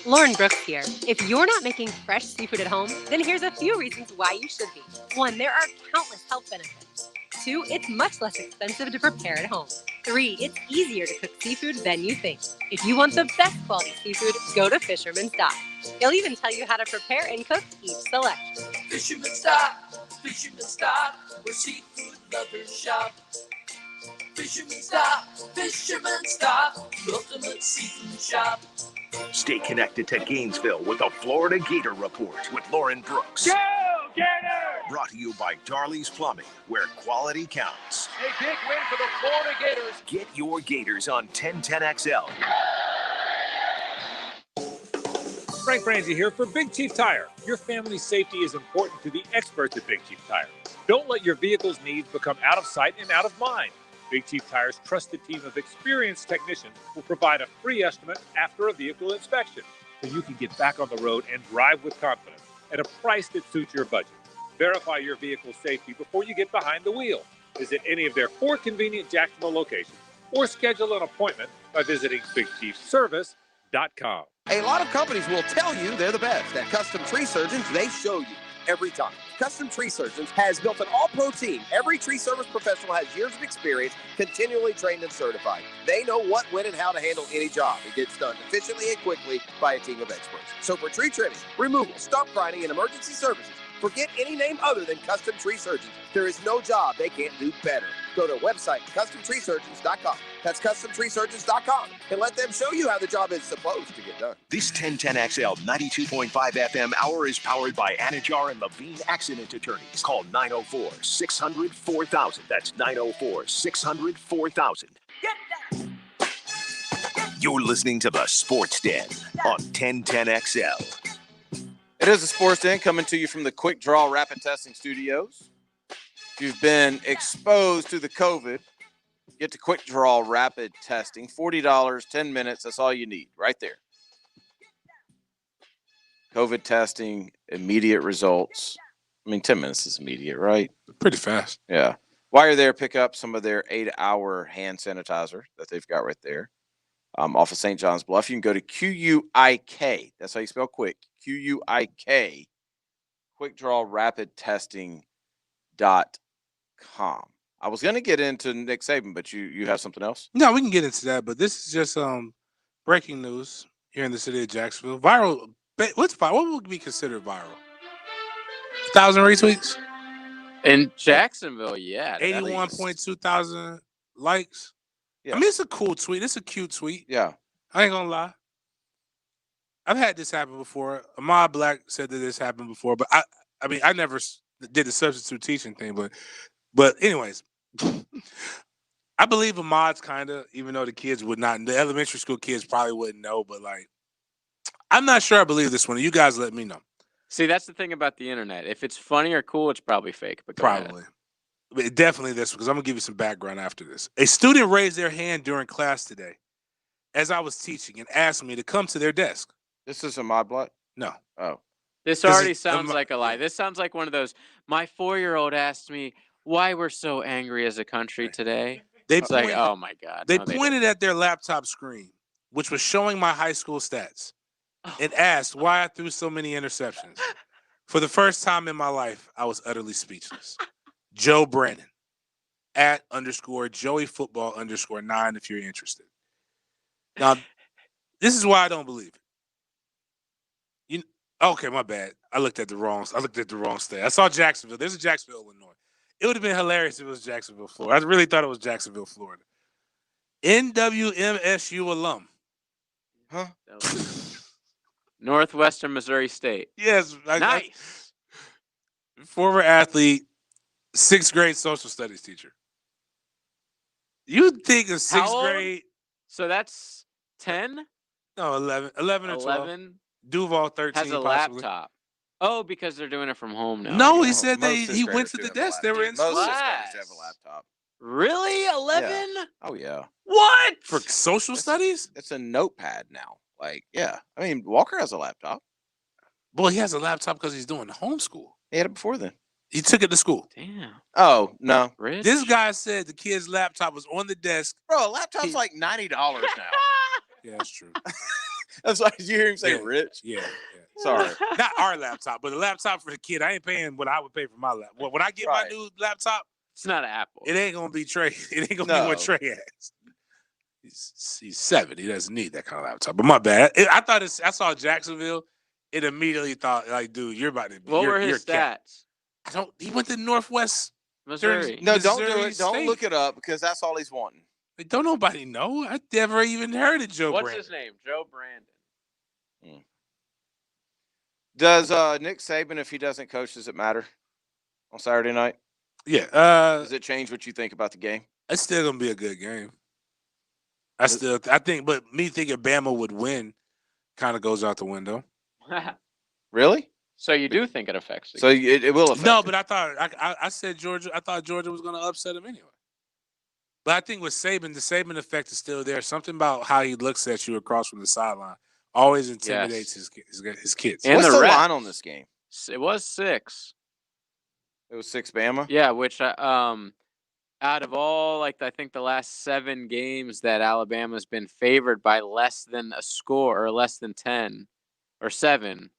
Speaker 10: Lauren Brooks here. If you're not making fresh seafood at home, then here's a few reasons why you should be. 1, there are countless health benefits. 2, it's much less expensive to prepare at home. 3, it's easier to cook seafood than you think. If you want the best quality seafood, go to Fisherman's Dock. They'll even tell you how to prepare and cook each selection.
Speaker 23: Fisherman's Dock, Fisherman's Dock, where seafood lovers shop. Fisherman's Dock, Fisherman's Dock, the ultimate seafood shop.
Speaker 1: Stay connected to Gainesville with the Florida Gator Report with Lauren Brooks.
Speaker 23: Go, Gators!
Speaker 1: Brought to you by Darley's Plumbing, where quality counts.
Speaker 23: A big win for the Florida Gators.
Speaker 1: Get your Gators on 1010XL.
Speaker 15: Frank Franzi here for Big Chief Tire. Your family's safety is important to the experts at Big Chief Tire. Don't let your vehicle's needs become out of sight and out of mind. Big Chief Tire's trusted team of experienced technicians will provide a free estimate after a vehicle inspection, so you can get back on the road and drive with confidence at a price that suits your budget. Verify your vehicle's safety before you get behind the wheel. Visit any of their 4 convenient Jacksonville locations or schedule an appointment by visiting BigChiefService.com.
Speaker 18: A lot of companies will tell you they're the best. At Custom Tree Surgeons, they show you every time. Custom Tree Surgeons has built an all-pro team. Every tree service professional has years of experience, continually trained and certified. They know what, when, and how to handle any job. It gets done efficiently and quickly by a team of experts. So for tree trimming, removal, stump grinding, and emergency services, forget any name other than Custom Tree Surgeons. There is no job they can't do better. Go to website CustomTreeSurgeons.com. That's CustomTreeSurgeons.com, and let them show you how the job is supposed to get done.
Speaker 1: This 1010XL 92.5 FM hour is powered by Anajar and Levine Accident Attorneys. Call 904-600-4000. That's 904-600-4000. You're listening to the Sports Den on 1010XL.
Speaker 2: It is the Sports Den coming to you from the Quick Draw Rapid Testing Studios. If you've been exposed to the COVID, get to Quick Draw Rapid Testing. $40, 10 minutes. That's all you need right there. COVID testing, immediate results. I mean, 10 minutes is immediate, right?
Speaker 3: Pretty fast.
Speaker 2: Yeah. While you're there, pick up some of their 8-hour hand sanitizer that they've got right there off of St. John's Bluff. You can go to QUIK. That's how you spell quick. QUIK. QuickDrawRapidTesting.com. I was going to get into Nick Saban, but you have something else?
Speaker 3: No, we can get into that, but this is just breaking news here in the city of Jacksonville. Viral. What's viral? What would be considered viral? 1,000 retweets?
Speaker 4: In Jacksonville, yeah.
Speaker 3: 81.2 thousand likes.
Speaker 2: Yeah.
Speaker 3: I mean, it's a cool tweet. It's a cute tweet.
Speaker 2: Yeah.
Speaker 3: I ain't gonna lie. I've had this happen before. Ahmad Black said that this happened before, but I mean, I never did the substitute teaching thing, but anyways, I believe Ahmad's kind of, even though the kids would not, the elementary school kids probably wouldn't know, but like, I'm not sure I believe this one. You guys let me know.
Speaker 4: See, that's the thing about the internet. If it's funny or cool, it's probably fake. But
Speaker 3: Probably. But definitely this, because I'm going to give you some background after this. A student raised their hand during class today as I was teaching and asked me to come to their desk.
Speaker 2: This is Ahmad Black?
Speaker 3: No.
Speaker 2: Oh.
Speaker 4: This already sounds like a lie. This sounds like one of those, my 4-year-old asked me why we're so angry as a country today. It's like, oh my God.
Speaker 3: They
Speaker 4: No,
Speaker 3: pointed at their laptop screen, which was showing my high school stats, and asked why I threw so many interceptions. For the first time in my life, I was utterly speechless. Joe Brennan, @_JoeyFootball_9 if you're interested. Now, this is why I don't believe it. Okay, my bad. I looked at the wrong state. I saw Jacksonville. There's a Jacksonville, Illinois. It would have been hilarious if it was Jacksonville, Florida. I really thought it was Jacksonville, Florida. NWMSU alum.
Speaker 2: Huh?
Speaker 4: Northwestern Missouri State.
Speaker 3: Yes.
Speaker 4: Nice.
Speaker 3: Former athlete, 6th grade social studies teacher. You'd think of 6th grade.
Speaker 4: So that's 10?
Speaker 3: No, 11. 11 or 12.
Speaker 4: 11.
Speaker 3: Duval, 13.
Speaker 4: Has a
Speaker 3: possibly.
Speaker 4: laptop. Oh, because they're doing it from home now.
Speaker 3: No,
Speaker 4: I
Speaker 3: he
Speaker 4: guess.
Speaker 3: said
Speaker 2: Most
Speaker 3: he
Speaker 2: sixth
Speaker 3: went
Speaker 2: graders
Speaker 3: to
Speaker 2: do
Speaker 3: the
Speaker 2: have a
Speaker 3: desk. They were in
Speaker 2: laptop. Most
Speaker 3: school.
Speaker 2: sixth graders have a laptop.
Speaker 4: Really? 11?
Speaker 2: Oh yeah.
Speaker 4: What?
Speaker 3: For social studies?
Speaker 2: It's a notepad now. Like, yeah. I mean, Walker has a laptop.
Speaker 3: Boy, he has a laptop because he's doing homeschool.
Speaker 2: He had it before then.
Speaker 3: He took it to school.
Speaker 4: Damn.
Speaker 2: Oh no.
Speaker 4: Rich?
Speaker 3: This guy said the kid's laptop was on the desk.
Speaker 2: Bro, a laptop's like $90 now.
Speaker 3: Yeah, that's true.
Speaker 2: That's why you hear him say
Speaker 3: Yeah.
Speaker 2: rich.
Speaker 3: Yeah.
Speaker 2: Sorry.
Speaker 3: Not our laptop, but the laptop for the kid. I ain't paying what I would pay for my laptop. When I get my new laptop,
Speaker 4: it's not an Apple.
Speaker 3: it ain't gonna be Trey. It ain't gonna be what Trey has. He's 7. He doesn't need that kind of laptop. But my bad. I saw Jacksonville. It immediately thought, like, dude, you're about to.
Speaker 4: What were
Speaker 3: you're
Speaker 4: his stats?
Speaker 3: He went to Northwest
Speaker 4: Missouri.
Speaker 2: No, don't do
Speaker 3: Missouri
Speaker 2: it. Don't
Speaker 3: State.
Speaker 2: look it up because that's all he's wanting.
Speaker 3: Don't nobody know. I never even heard of Joe
Speaker 4: What's
Speaker 3: Brandon.
Speaker 4: his name? Joe Brandon.
Speaker 2: Does Nick Saban, if he doesn't coach, does it matter on Saturday night?
Speaker 3: Yeah.
Speaker 2: Does it change what you think about the game?
Speaker 3: It's still gonna be a good game. I think, but me thinking Bama would win kind of goes out the window.
Speaker 2: Really?
Speaker 4: So you do think it affects the
Speaker 2: So it will affect.
Speaker 3: No, but I thought I said Georgia. I thought Georgia was going to upset him anyway. But I think with Saban, the Saban effect is still there. Something about how he looks at you across from the sideline always intimidates his kids.
Speaker 4: And
Speaker 2: What's
Speaker 4: the
Speaker 2: the
Speaker 4: ref.
Speaker 2: line on this game?
Speaker 4: It was 6.
Speaker 2: It was 6 Bama.
Speaker 4: Yeah, which out of all, like, I think the last 7 games that Alabama's been favored by less than a score or less than 10 or 7,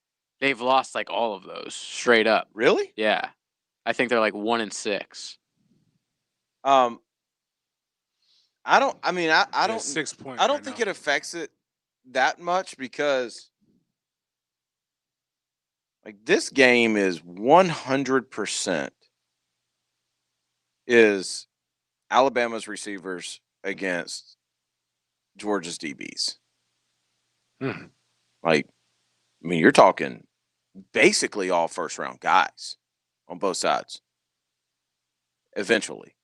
Speaker 4: they've lost like all of those straight up.
Speaker 2: Really?
Speaker 4: Yeah, I think they're like 1-6.
Speaker 2: I don't. I mean, I don't.
Speaker 3: 6 points.
Speaker 2: I don't think it affects it that much because, like, this game is 100% is Alabama's receivers against Georgia's DBs. Like, I mean, you're talking basically all first round guys on both sides eventually.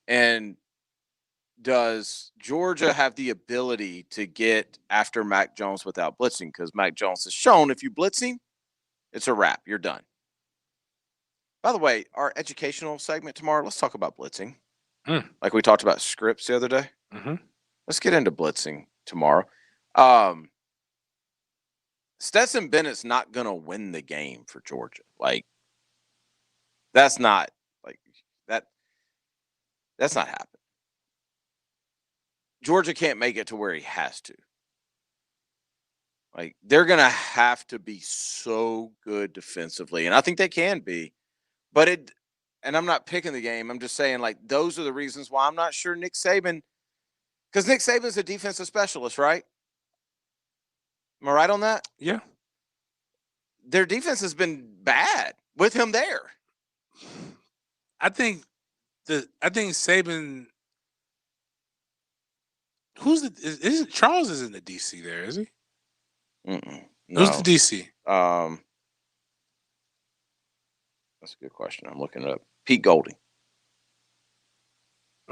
Speaker 2: And does Georgia have the ability to get after Mac Jones without blitzing? Because Mac Jones has shown if you blitz him, it's a wrap. You're done. By the way, our educational segment tomorrow, let's talk about blitzing. Like we talked about scripts the other day. Let's get into blitzing tomorrow. Stetson Bennett's not going to win the game for Georgia. Like, that's not happening. Georgia can't make it to where he has to. Like, they're going to have to be so good defensively, and I think they can be. But and I'm not picking the game. I'm just saying, like, those are the reasons why I'm not sure Nick Saban, because Nick Saban's a defensive specialist, right? Am I right on that?
Speaker 3: Yeah.
Speaker 2: Their defense has been bad with him there.
Speaker 3: I think Saban. Is it Charles is in the DC there, is he?
Speaker 2: No.
Speaker 3: Who's the DC?
Speaker 2: That's a good question. I'm looking it up. Pete Golding.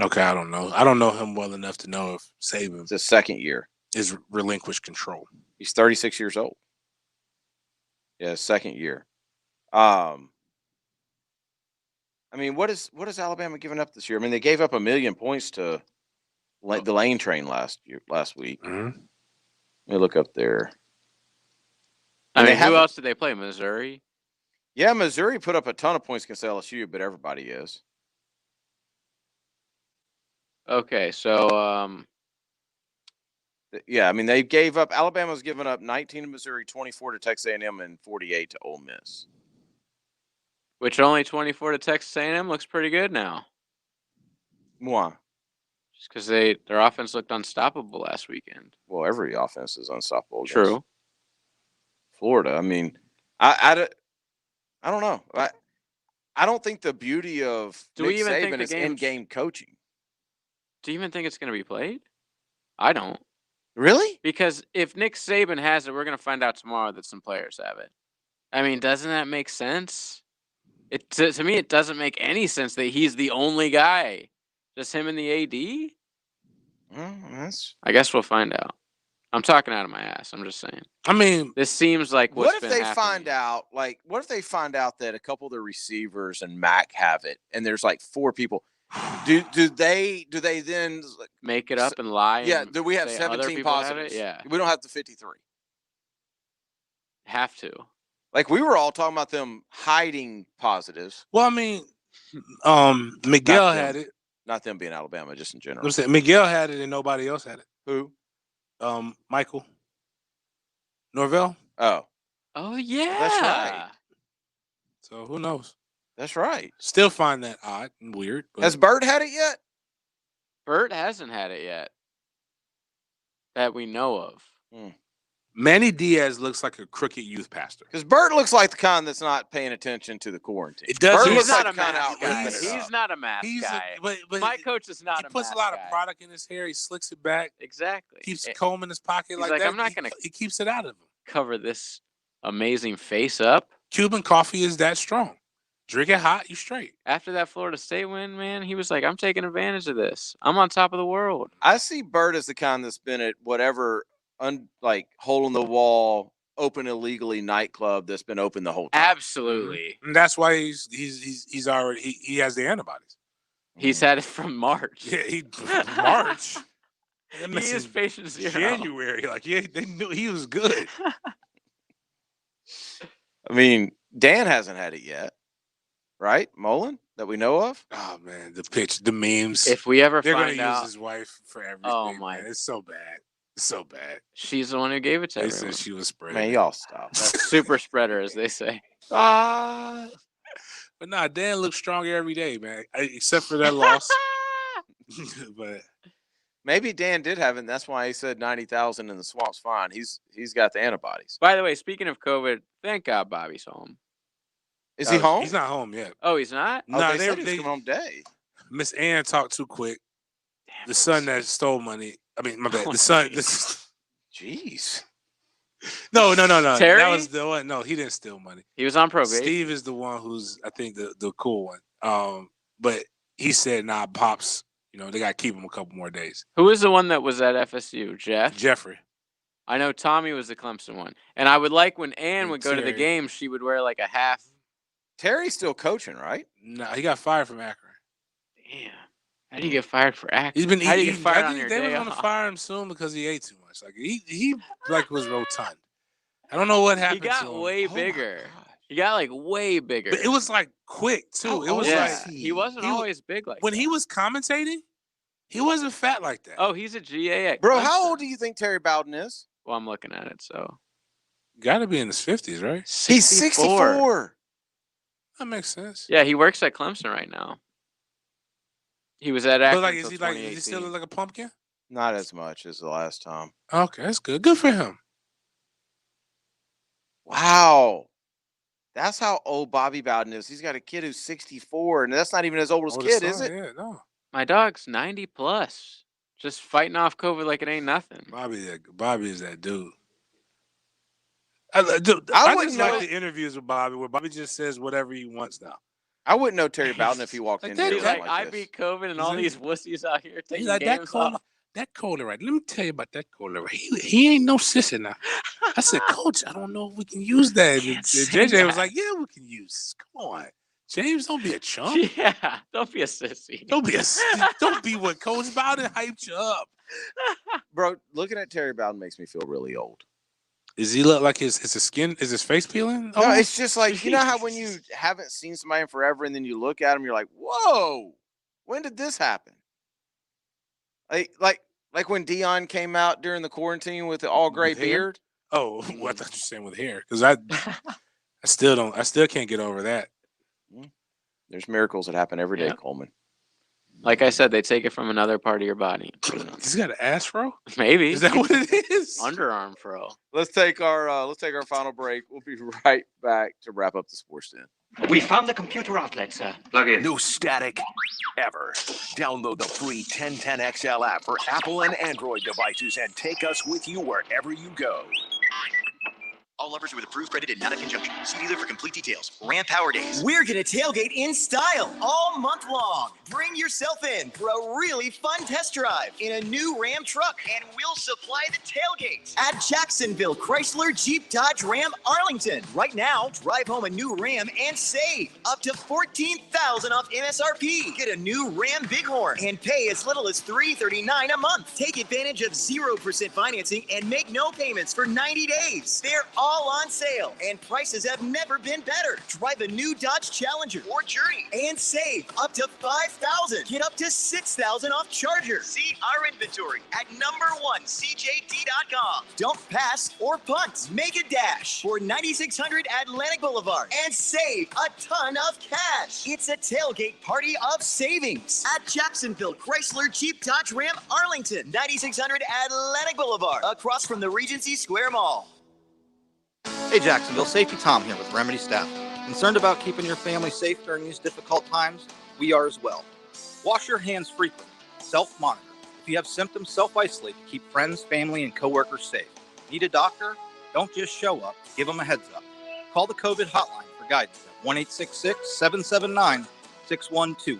Speaker 3: Okay, I don't know. I don't know him well enough to know if Saban
Speaker 2: It's his second year.
Speaker 3: is relinquished control.
Speaker 2: He's 36 years old. Yeah, second year. I mean, what is Alabama giving up this year? I mean, they gave up 1 million points to the Lane Train last week. Let me look up there.
Speaker 4: I
Speaker 2: And
Speaker 4: mean,
Speaker 2: they
Speaker 4: who
Speaker 2: haven't-
Speaker 4: else did they play? Missouri?
Speaker 2: Yeah, Missouri put up a ton of points against LSU, but everybody is.
Speaker 4: Okay, so
Speaker 2: Yeah, I mean, they gave up. Alabama's given up 19 to Missouri, 24 to Texas A&M, and 48 to Ole Miss.
Speaker 4: which only 24 to Texas A&M looks pretty good now.
Speaker 2: Why?
Speaker 4: Just because their offense looked unstoppable last weekend.
Speaker 2: Well, every offense is unstoppable. against
Speaker 4: True.
Speaker 2: Florida. I mean, I don't know. I don't think the beauty of
Speaker 4: Do
Speaker 2: Nick
Speaker 4: we even think
Speaker 2: Saban
Speaker 4: the
Speaker 2: is
Speaker 4: game's-
Speaker 2: in-game coaching.
Speaker 4: Do you even think it's going to be played? I don't.
Speaker 2: Really?
Speaker 4: Because if Nick Saban has it, we're going to find out tomorrow that some players have it. I mean, doesn't that make sense? To me, it doesn't make any sense that he's the only guy. Just him and the AD?
Speaker 2: Well, that's
Speaker 4: I guess we'll find out. I'm talking out of my ass. I'm just saying.
Speaker 3: I mean,
Speaker 4: this seems like what's
Speaker 2: What if
Speaker 4: been
Speaker 2: they
Speaker 4: happening.
Speaker 2: find out? Like, what if they find out that a couple of the receivers and Mac have it, and there's like 4 people? Do they then
Speaker 4: make it up and lie?
Speaker 2: Yeah.
Speaker 4: And
Speaker 2: do we have
Speaker 4: say other
Speaker 2: 17
Speaker 4: people had
Speaker 2: positives?
Speaker 4: it? Yeah.
Speaker 2: We don't have the 53.
Speaker 4: Have to.
Speaker 2: Like we were all talking about them hiding positives.
Speaker 3: Well, I mean, Miguel had it.
Speaker 2: Not them being Alabama, just in general.
Speaker 3: I'm saying Miguel had it and nobody else had it.
Speaker 2: Who?
Speaker 3: Michael Norvell.
Speaker 2: Oh.
Speaker 4: Oh yeah.
Speaker 2: That's right.
Speaker 3: So who knows?
Speaker 2: That's right.
Speaker 3: Still find that odd and weird. But
Speaker 2: Has Bert had it yet?
Speaker 4: Bert hasn't had it yet. That we know of.
Speaker 3: Manny Diaz looks like a crooked youth pastor.
Speaker 2: Because Bert looks like the kind that's not paying attention to the quarantine.
Speaker 3: It does.
Speaker 2: Bert
Speaker 4: He's
Speaker 2: looks
Speaker 4: not
Speaker 2: like
Speaker 4: a
Speaker 2: the kind
Speaker 4: mask
Speaker 2: out
Speaker 4: guy.
Speaker 2: ripping it
Speaker 4: He's
Speaker 2: up.
Speaker 4: not a mask guy.
Speaker 3: But
Speaker 4: my coach is not.
Speaker 3: He puts a lot of product in his hair. He slicks it back.
Speaker 4: Exactly.
Speaker 3: Keeps a comb in his pocket
Speaker 4: He's
Speaker 3: like
Speaker 4: like,
Speaker 3: that.
Speaker 4: I'm not going to.
Speaker 3: He keeps it out of him.
Speaker 4: Cover this amazing face up.
Speaker 3: Cuban coffee is that strong. Drink it hot, you straight.
Speaker 4: After that Florida State win, man, he was like, I'm taking advantage of this. I'm on top of the world.
Speaker 2: I see Bert as the kind that's been at whatever like hole in the wall, open illegally nightclub that's been open the whole time.
Speaker 4: Absolutely.
Speaker 3: And that's why he's already he has the antibodies.
Speaker 4: He's had it from March.
Speaker 3: Yeah, March.
Speaker 4: He is patient zero.
Speaker 3: January, like they knew he was good.
Speaker 2: I mean, Dan hasn't had it yet, right? Mullen, that we know of.
Speaker 3: Oh man, the memes.
Speaker 4: If we ever
Speaker 3: they're
Speaker 4: find
Speaker 3: gonna
Speaker 4: out,
Speaker 3: use his wife for everything.
Speaker 4: Oh my,
Speaker 3: man. It's so bad. It's so bad.
Speaker 4: She's the one who gave it to
Speaker 3: They
Speaker 4: everyone.
Speaker 3: said she was spreading.
Speaker 2: Man, y'all stop.
Speaker 4: Super spreader, as they say.
Speaker 3: But nah, Dan looks stronger every day, man. Except for that loss. But
Speaker 2: maybe Dan did have it, and that's why he said 90,000 in the swamp's fine. He's got the antibodies.
Speaker 4: By the way, speaking of COVID, thank God Bobby's home.
Speaker 2: Is he home?
Speaker 3: He's not home yet.
Speaker 4: Oh, he's not?
Speaker 2: Oh,
Speaker 3: No,
Speaker 2: they said he was
Speaker 3: they
Speaker 2: coming home today.
Speaker 3: Miss Ann talked too quick. The son that stole money. I mean, my bad. The son.
Speaker 2: Jeez.
Speaker 3: No.
Speaker 4: Terry?
Speaker 3: That was the one. No, he didn't steal money.
Speaker 4: He was on probation.
Speaker 3: Steve is the one who's, I think, the cool one. But he said, nah, Pops, they got to keep him a couple more days.
Speaker 4: Who was the one that was at FSU?
Speaker 3: Jeffrey.
Speaker 4: I know Tommy was the Clemson one. And I would like when Ann would go to the
Speaker 3: Terry.
Speaker 4: game, she would wear like a half.
Speaker 2: Terry's still coaching, right?
Speaker 3: No, he got fired from Akron.
Speaker 4: Damn. How do you get fired for acting?
Speaker 3: He's been
Speaker 4: How do you
Speaker 3: eating.
Speaker 4: get fired
Speaker 3: I
Speaker 4: on
Speaker 3: think
Speaker 4: your
Speaker 3: they were
Speaker 4: day
Speaker 3: going to
Speaker 4: off?
Speaker 3: fire him soon because he ate too much. Like he like was rotund. I don't know what
Speaker 4: He
Speaker 3: happened.
Speaker 4: got
Speaker 3: to him.
Speaker 4: way bigger. He got like way bigger.
Speaker 3: But it was like quick too. It was
Speaker 4: Yeah,
Speaker 3: like
Speaker 4: he wasn't always big like
Speaker 3: when
Speaker 4: that.
Speaker 3: he was commentating, he wasn't fat like that.
Speaker 4: Oh, he's a GA at
Speaker 2: Bro,
Speaker 4: Clemson.
Speaker 2: how old do you think Terry Bowden is?
Speaker 4: Well, I'm looking at it, so.
Speaker 3: Got to be in his 50s, right?
Speaker 2: He's 64.
Speaker 3: That makes sense.
Speaker 4: Yeah, he works at Clemson right now. He was at Akron
Speaker 3: But like,
Speaker 4: until
Speaker 3: is he like? Does he still
Speaker 4: 2018.
Speaker 3: look like a pumpkin?
Speaker 2: Not as much as the last time.
Speaker 3: Okay, that's good. Good for him.
Speaker 2: Wow. That's how old Bobby Bowden is. He's got a kid who's 64, and that's not even as old as
Speaker 3: Oldest
Speaker 2: kid, is
Speaker 3: son,
Speaker 2: it?
Speaker 3: Yeah, no.
Speaker 4: My dog's 90 plus, just fighting off COVID like it ain't nothing.
Speaker 3: Bobby is that dude.
Speaker 2: I
Speaker 3: I
Speaker 2: wouldn't
Speaker 3: just
Speaker 2: know-
Speaker 3: like the interviews with Bobby where Bobby just says whatever he wants now.
Speaker 2: I wouldn't know Terry Bowden if he walked
Speaker 3: Like
Speaker 2: in
Speaker 3: that
Speaker 2: here
Speaker 4: He's like,
Speaker 2: like
Speaker 4: I
Speaker 2: this.
Speaker 4: beat COVID and
Speaker 3: He's
Speaker 4: all
Speaker 3: like-
Speaker 4: these wussies out here
Speaker 3: He's
Speaker 4: taking
Speaker 3: like
Speaker 4: games off.
Speaker 3: that Kohler, right? Let me tell you about that Kohler. Right? He ain't no sissy now. I said, Coach, I don't know if we can use that. And
Speaker 4: say
Speaker 3: JJ was
Speaker 4: that.
Speaker 3: like, yeah, we can use this. Come on. James, don't be a chump.
Speaker 4: Yeah, don't be a sissy.
Speaker 3: Don't be what Coach Bowden hyped you up.
Speaker 2: Bro, looking at Terry Bowden makes me feel really old.
Speaker 3: Does he look like his skin? Is his face peeling?
Speaker 2: No, it's just like, you know how when you haven't seen somebody in forever and then you look at him, you're like, whoa, when did this happen? Like when Dion came out during the quarantine with the all gray
Speaker 3: With hair?
Speaker 2: beard.
Speaker 3: Oh, well, I thought you were saying with hair. Because I still can't get over that.
Speaker 2: There's miracles that happen every day,
Speaker 4: Yeah.
Speaker 2: Coleman.
Speaker 4: Like I said, they take it from another part of your body.
Speaker 3: He's got an ass fro?
Speaker 4: Maybe.
Speaker 3: Is that what it is?
Speaker 4: Underarm fro.
Speaker 2: Let's take our final break. We'll be right back to wrap up the sports den.
Speaker 16: We found the computer outlet, sir.
Speaker 1: Plug in. No static ever. Download the free 1010XL app for Apple and Android devices and take us with you wherever you go.
Speaker 19: All lovers with approved credit and not a conjunction. See dealer for complete details. Ram Power Days.
Speaker 20: We're going to tailgate in style all month long. Bring yourself in for a really fun test drive in a new Ram truck, and we'll supply the tailgate at Jacksonville Chrysler Jeep Dodge Ram Arlington. Right now, drive home a new Ram and save up to $14,000 off MSRP. Get a new Ram Bighorn and pay as little as $339 a month. Take advantage of 0% financing and make no payments for 90 days. They're all on sale, and prices have never been better. Drive a new Dodge Challenger or Journey and save up to $5,000. Get up to $6,000 off Charger. See our inventory at #1cjd.com. Don't pass or punt. Make a dash for 9600 Atlantic Boulevard and save a ton of cash. It's a tailgate party of savings at Jacksonville Chrysler Jeep Dodge Ram Arlington, 9600 Atlantic Boulevard, across from the Regency Square Mall.
Speaker 21: Hey Jacksonville, Safety Tom here with Remedy Staff. Concerned about keeping your family safe during these difficult times? We are as well. Wash your hands frequently. Self-monitor. If you have symptoms, self-isolate to keep friends, family, and coworkers safe. Need a doctor? Don't just show up. Give them a heads up. Call the COVID hotline for guidance at 1-866-779-6121.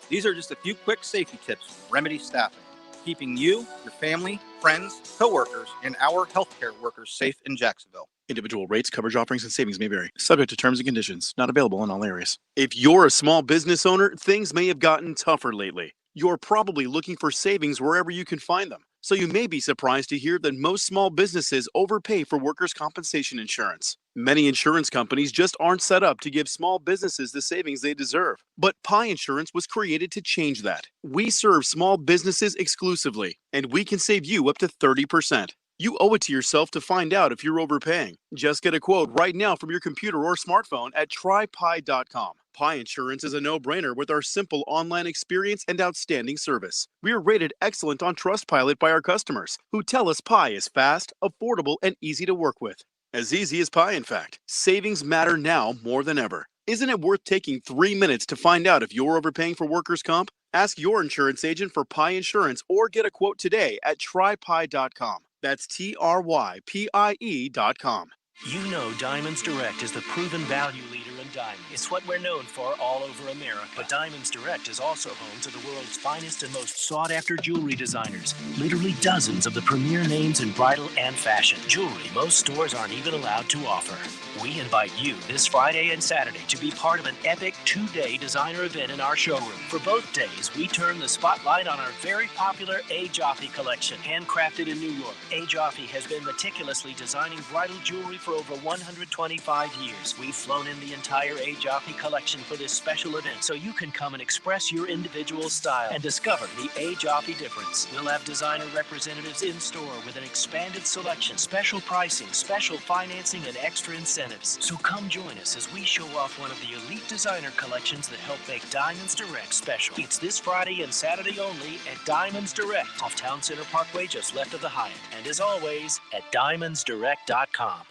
Speaker 21: These are just a few quick safety tips from Remedy Staffing, keeping you, your family, friends, coworkers, and our healthcare workers safe in Jacksonville.
Speaker 22: Individual rates, coverage offerings, and savings may vary. Subject to terms and conditions. Not available in all areas. If you're a small business owner, things may have gotten tougher lately. You're probably looking for savings wherever you can find them. So you may be surprised to hear that most small businesses overpay for workers' compensation insurance. Many insurance companies just aren't set up to give small businesses the savings they deserve. But Pi Insurance was created to change that. We serve small businesses exclusively, and we can save you up to 30%. You owe it to yourself to find out if you're overpaying. Just get a quote right now from your computer or smartphone at trypi.com. Pi Insurance is a no-brainer with our simple online experience and outstanding service. We are rated excellent on Trustpilot by our customers, who tell us Pi is fast, affordable, and easy to work with. As easy as pie, in fact. Savings matter now more than ever. Isn't it worth taking 3 minutes to find out if you're overpaying for workers' comp? Ask your insurance agent for Pi Insurance or get a quote today at trypi.com. That's TRYPIE.com.
Speaker 24: You know Diamonds Direct is the proven value leader in diamonds. It's what we're known for all over America. But Diamonds Direct is also home to the world's finest and most sought-after jewelry designers. Literally dozens of the premier names in bridal and fashion. Jewelry most stores aren't even allowed to offer. We invite you this Friday and Saturday to be part of an epic 2-day designer event in our showroom. For both days, we turn the spotlight on our very popular A. Jaffe collection, handcrafted in New York. A. Jaffe has been meticulously designing bridal jewelry for over 125 years. We've flown in the entire A. Jaffe collection for this special event, so you can come and express your individual style and discover the A. Jaffe difference. We'll have designer representatives in store with an expanded selection, special pricing, special financing, and extra incentives. So come join us as we show off one of the elite designer collections that help make Diamonds Direct special. It's this Friday and Saturday only at Diamonds Direct off Town Center Parkway, just left of the Hyatt. And as always, at diamondsdirect.com.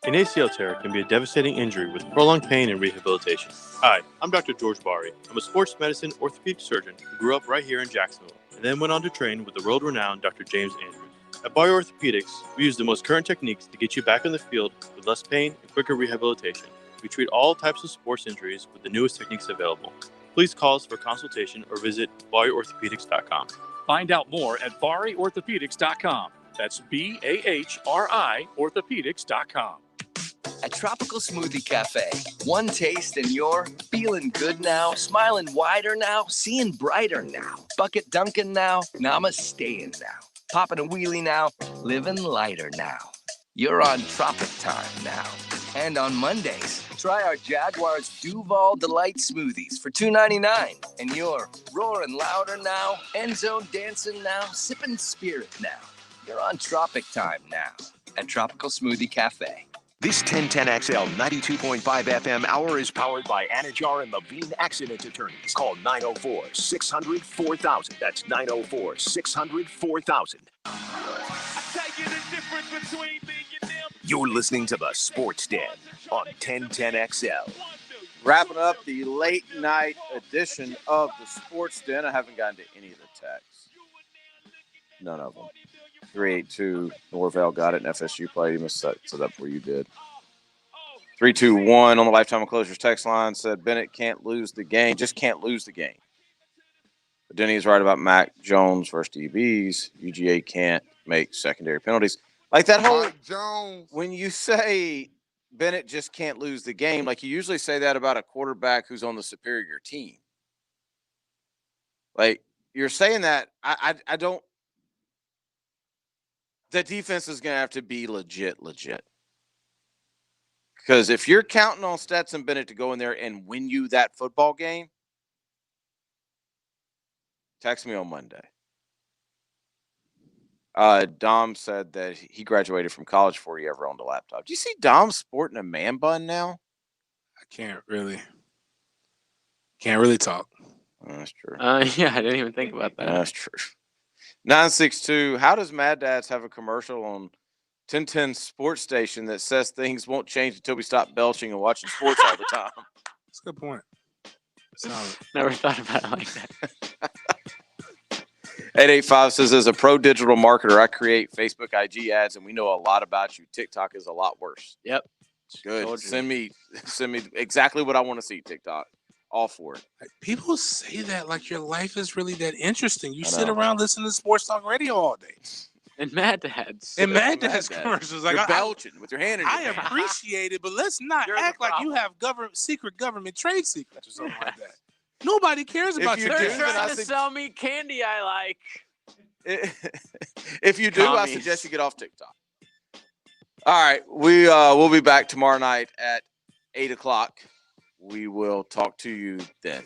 Speaker 26: An ACL tear can be a devastating injury with prolonged pain and rehabilitation. Hi, I'm Dr. George Bari. I'm a sports medicine orthopedic surgeon who grew up right here in Jacksonville and then went on to train with the world-renowned Dr. James Andrews. At Bari Orthopedics, we use the most current techniques to get you back on the field with less pain and quicker rehabilitation. We treat all types of sports injuries with the newest techniques available. Please call us for consultation or visit bariorthopedics.com.
Speaker 15: Find out more at bariorthopedics.com. That's BAHRI orthopedics.com.
Speaker 27: At Tropical Smoothie Cafe, one taste and you're feeling good now, smiling wider now, seeing brighter now, bucket dunking now, namasteing now, popping a wheelie now, living lighter now. You're on Tropic Time now. And on Mondays, try our Jaguar's Duval Delight Smoothies for $2.99. And you're roaring louder now, end zone dancing now, sipping spirit now. You're on Tropic Time now at Tropical Smoothie Cafe.
Speaker 1: This 1010XL 92.5 FM hour is powered by Anajar and Levine Accident Attorneys. Call 904-600-4000. That's 904-600-4000. You're listening to the Sports Den on 1010XL.
Speaker 2: Wrapping up the late night edition of the Sports Den. I haven't gotten to any of the texts. None of them. 382 Norvell got it in FSU played. He must set it up where you did. 321 on the Lifetime Enclosures text line said Bennett can't lose the game, just can't lose the game. But Denny's right about Mac Jones versus DBs. UGA can't make secondary penalties. Like that whole when you say Bennett just can't lose the game, like you usually say that about a quarterback who's on the superior team. Like you're saying that I don't. The defense is going to have to be legit. Because if you're counting on Stetson Bennett to go in there and win you that football game, text me on Monday. Dom said that he graduated from college before he ever owned a laptop. Do you see Dom sporting a man bun now?
Speaker 3: I can't really talk.
Speaker 2: That's true.
Speaker 4: Yeah, I didn't even think about that.
Speaker 2: That's true. 962. How does Mad Dads have a commercial on 1010 Sports Station that says things won't change until we stop belching and watching sports all the time?
Speaker 3: That's a good point.
Speaker 4: Never thought about it like that.
Speaker 2: 885 says, as a pro digital marketer, I create Facebook IG ads, and we know a lot about you. TikTok is a lot worse.
Speaker 4: Yep.
Speaker 2: Good. Send me exactly what I want to see, TikTok. All for it.
Speaker 3: People say that like your life is really that interesting. You sit around listening to sports talk radio all day.
Speaker 4: And Mad Dads.
Speaker 3: And Mad Dads commercials. Like
Speaker 2: you're belching with your hand in your hand.
Speaker 3: I appreciate it, but let's not act like you have secret government trade secrets or something like that. Nobody cares about your
Speaker 4: They're trying to sell me candy I like.
Speaker 2: If you do, I suggest you get off TikTok. All right. We'll be back tomorrow night at 8 o'clock. We will talk to you then.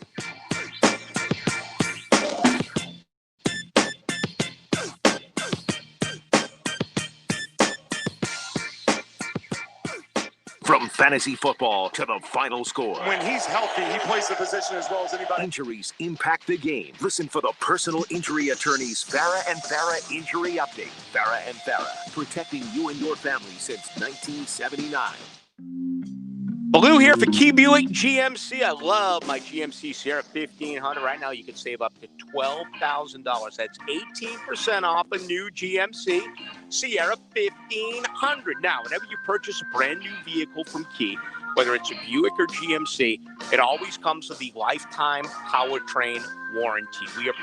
Speaker 1: From fantasy football to the final score.
Speaker 5: When he's healthy, he plays the position as well as anybody.
Speaker 1: Injuries impact the game. Listen for the personal injury attorneys Farah and Farah Injury Update. Farah and Farah, protecting you and your family since 1979.
Speaker 12: Blue here for Key Buick GMC. I love my GMC Sierra 1500. Right now, you can save up to $12,000. That's 18% off a new GMC Sierra 1500. Now, whenever you purchase a brand new vehicle from Key, whether it's a Buick or GMC, it always comes with the lifetime powertrain warranty. We are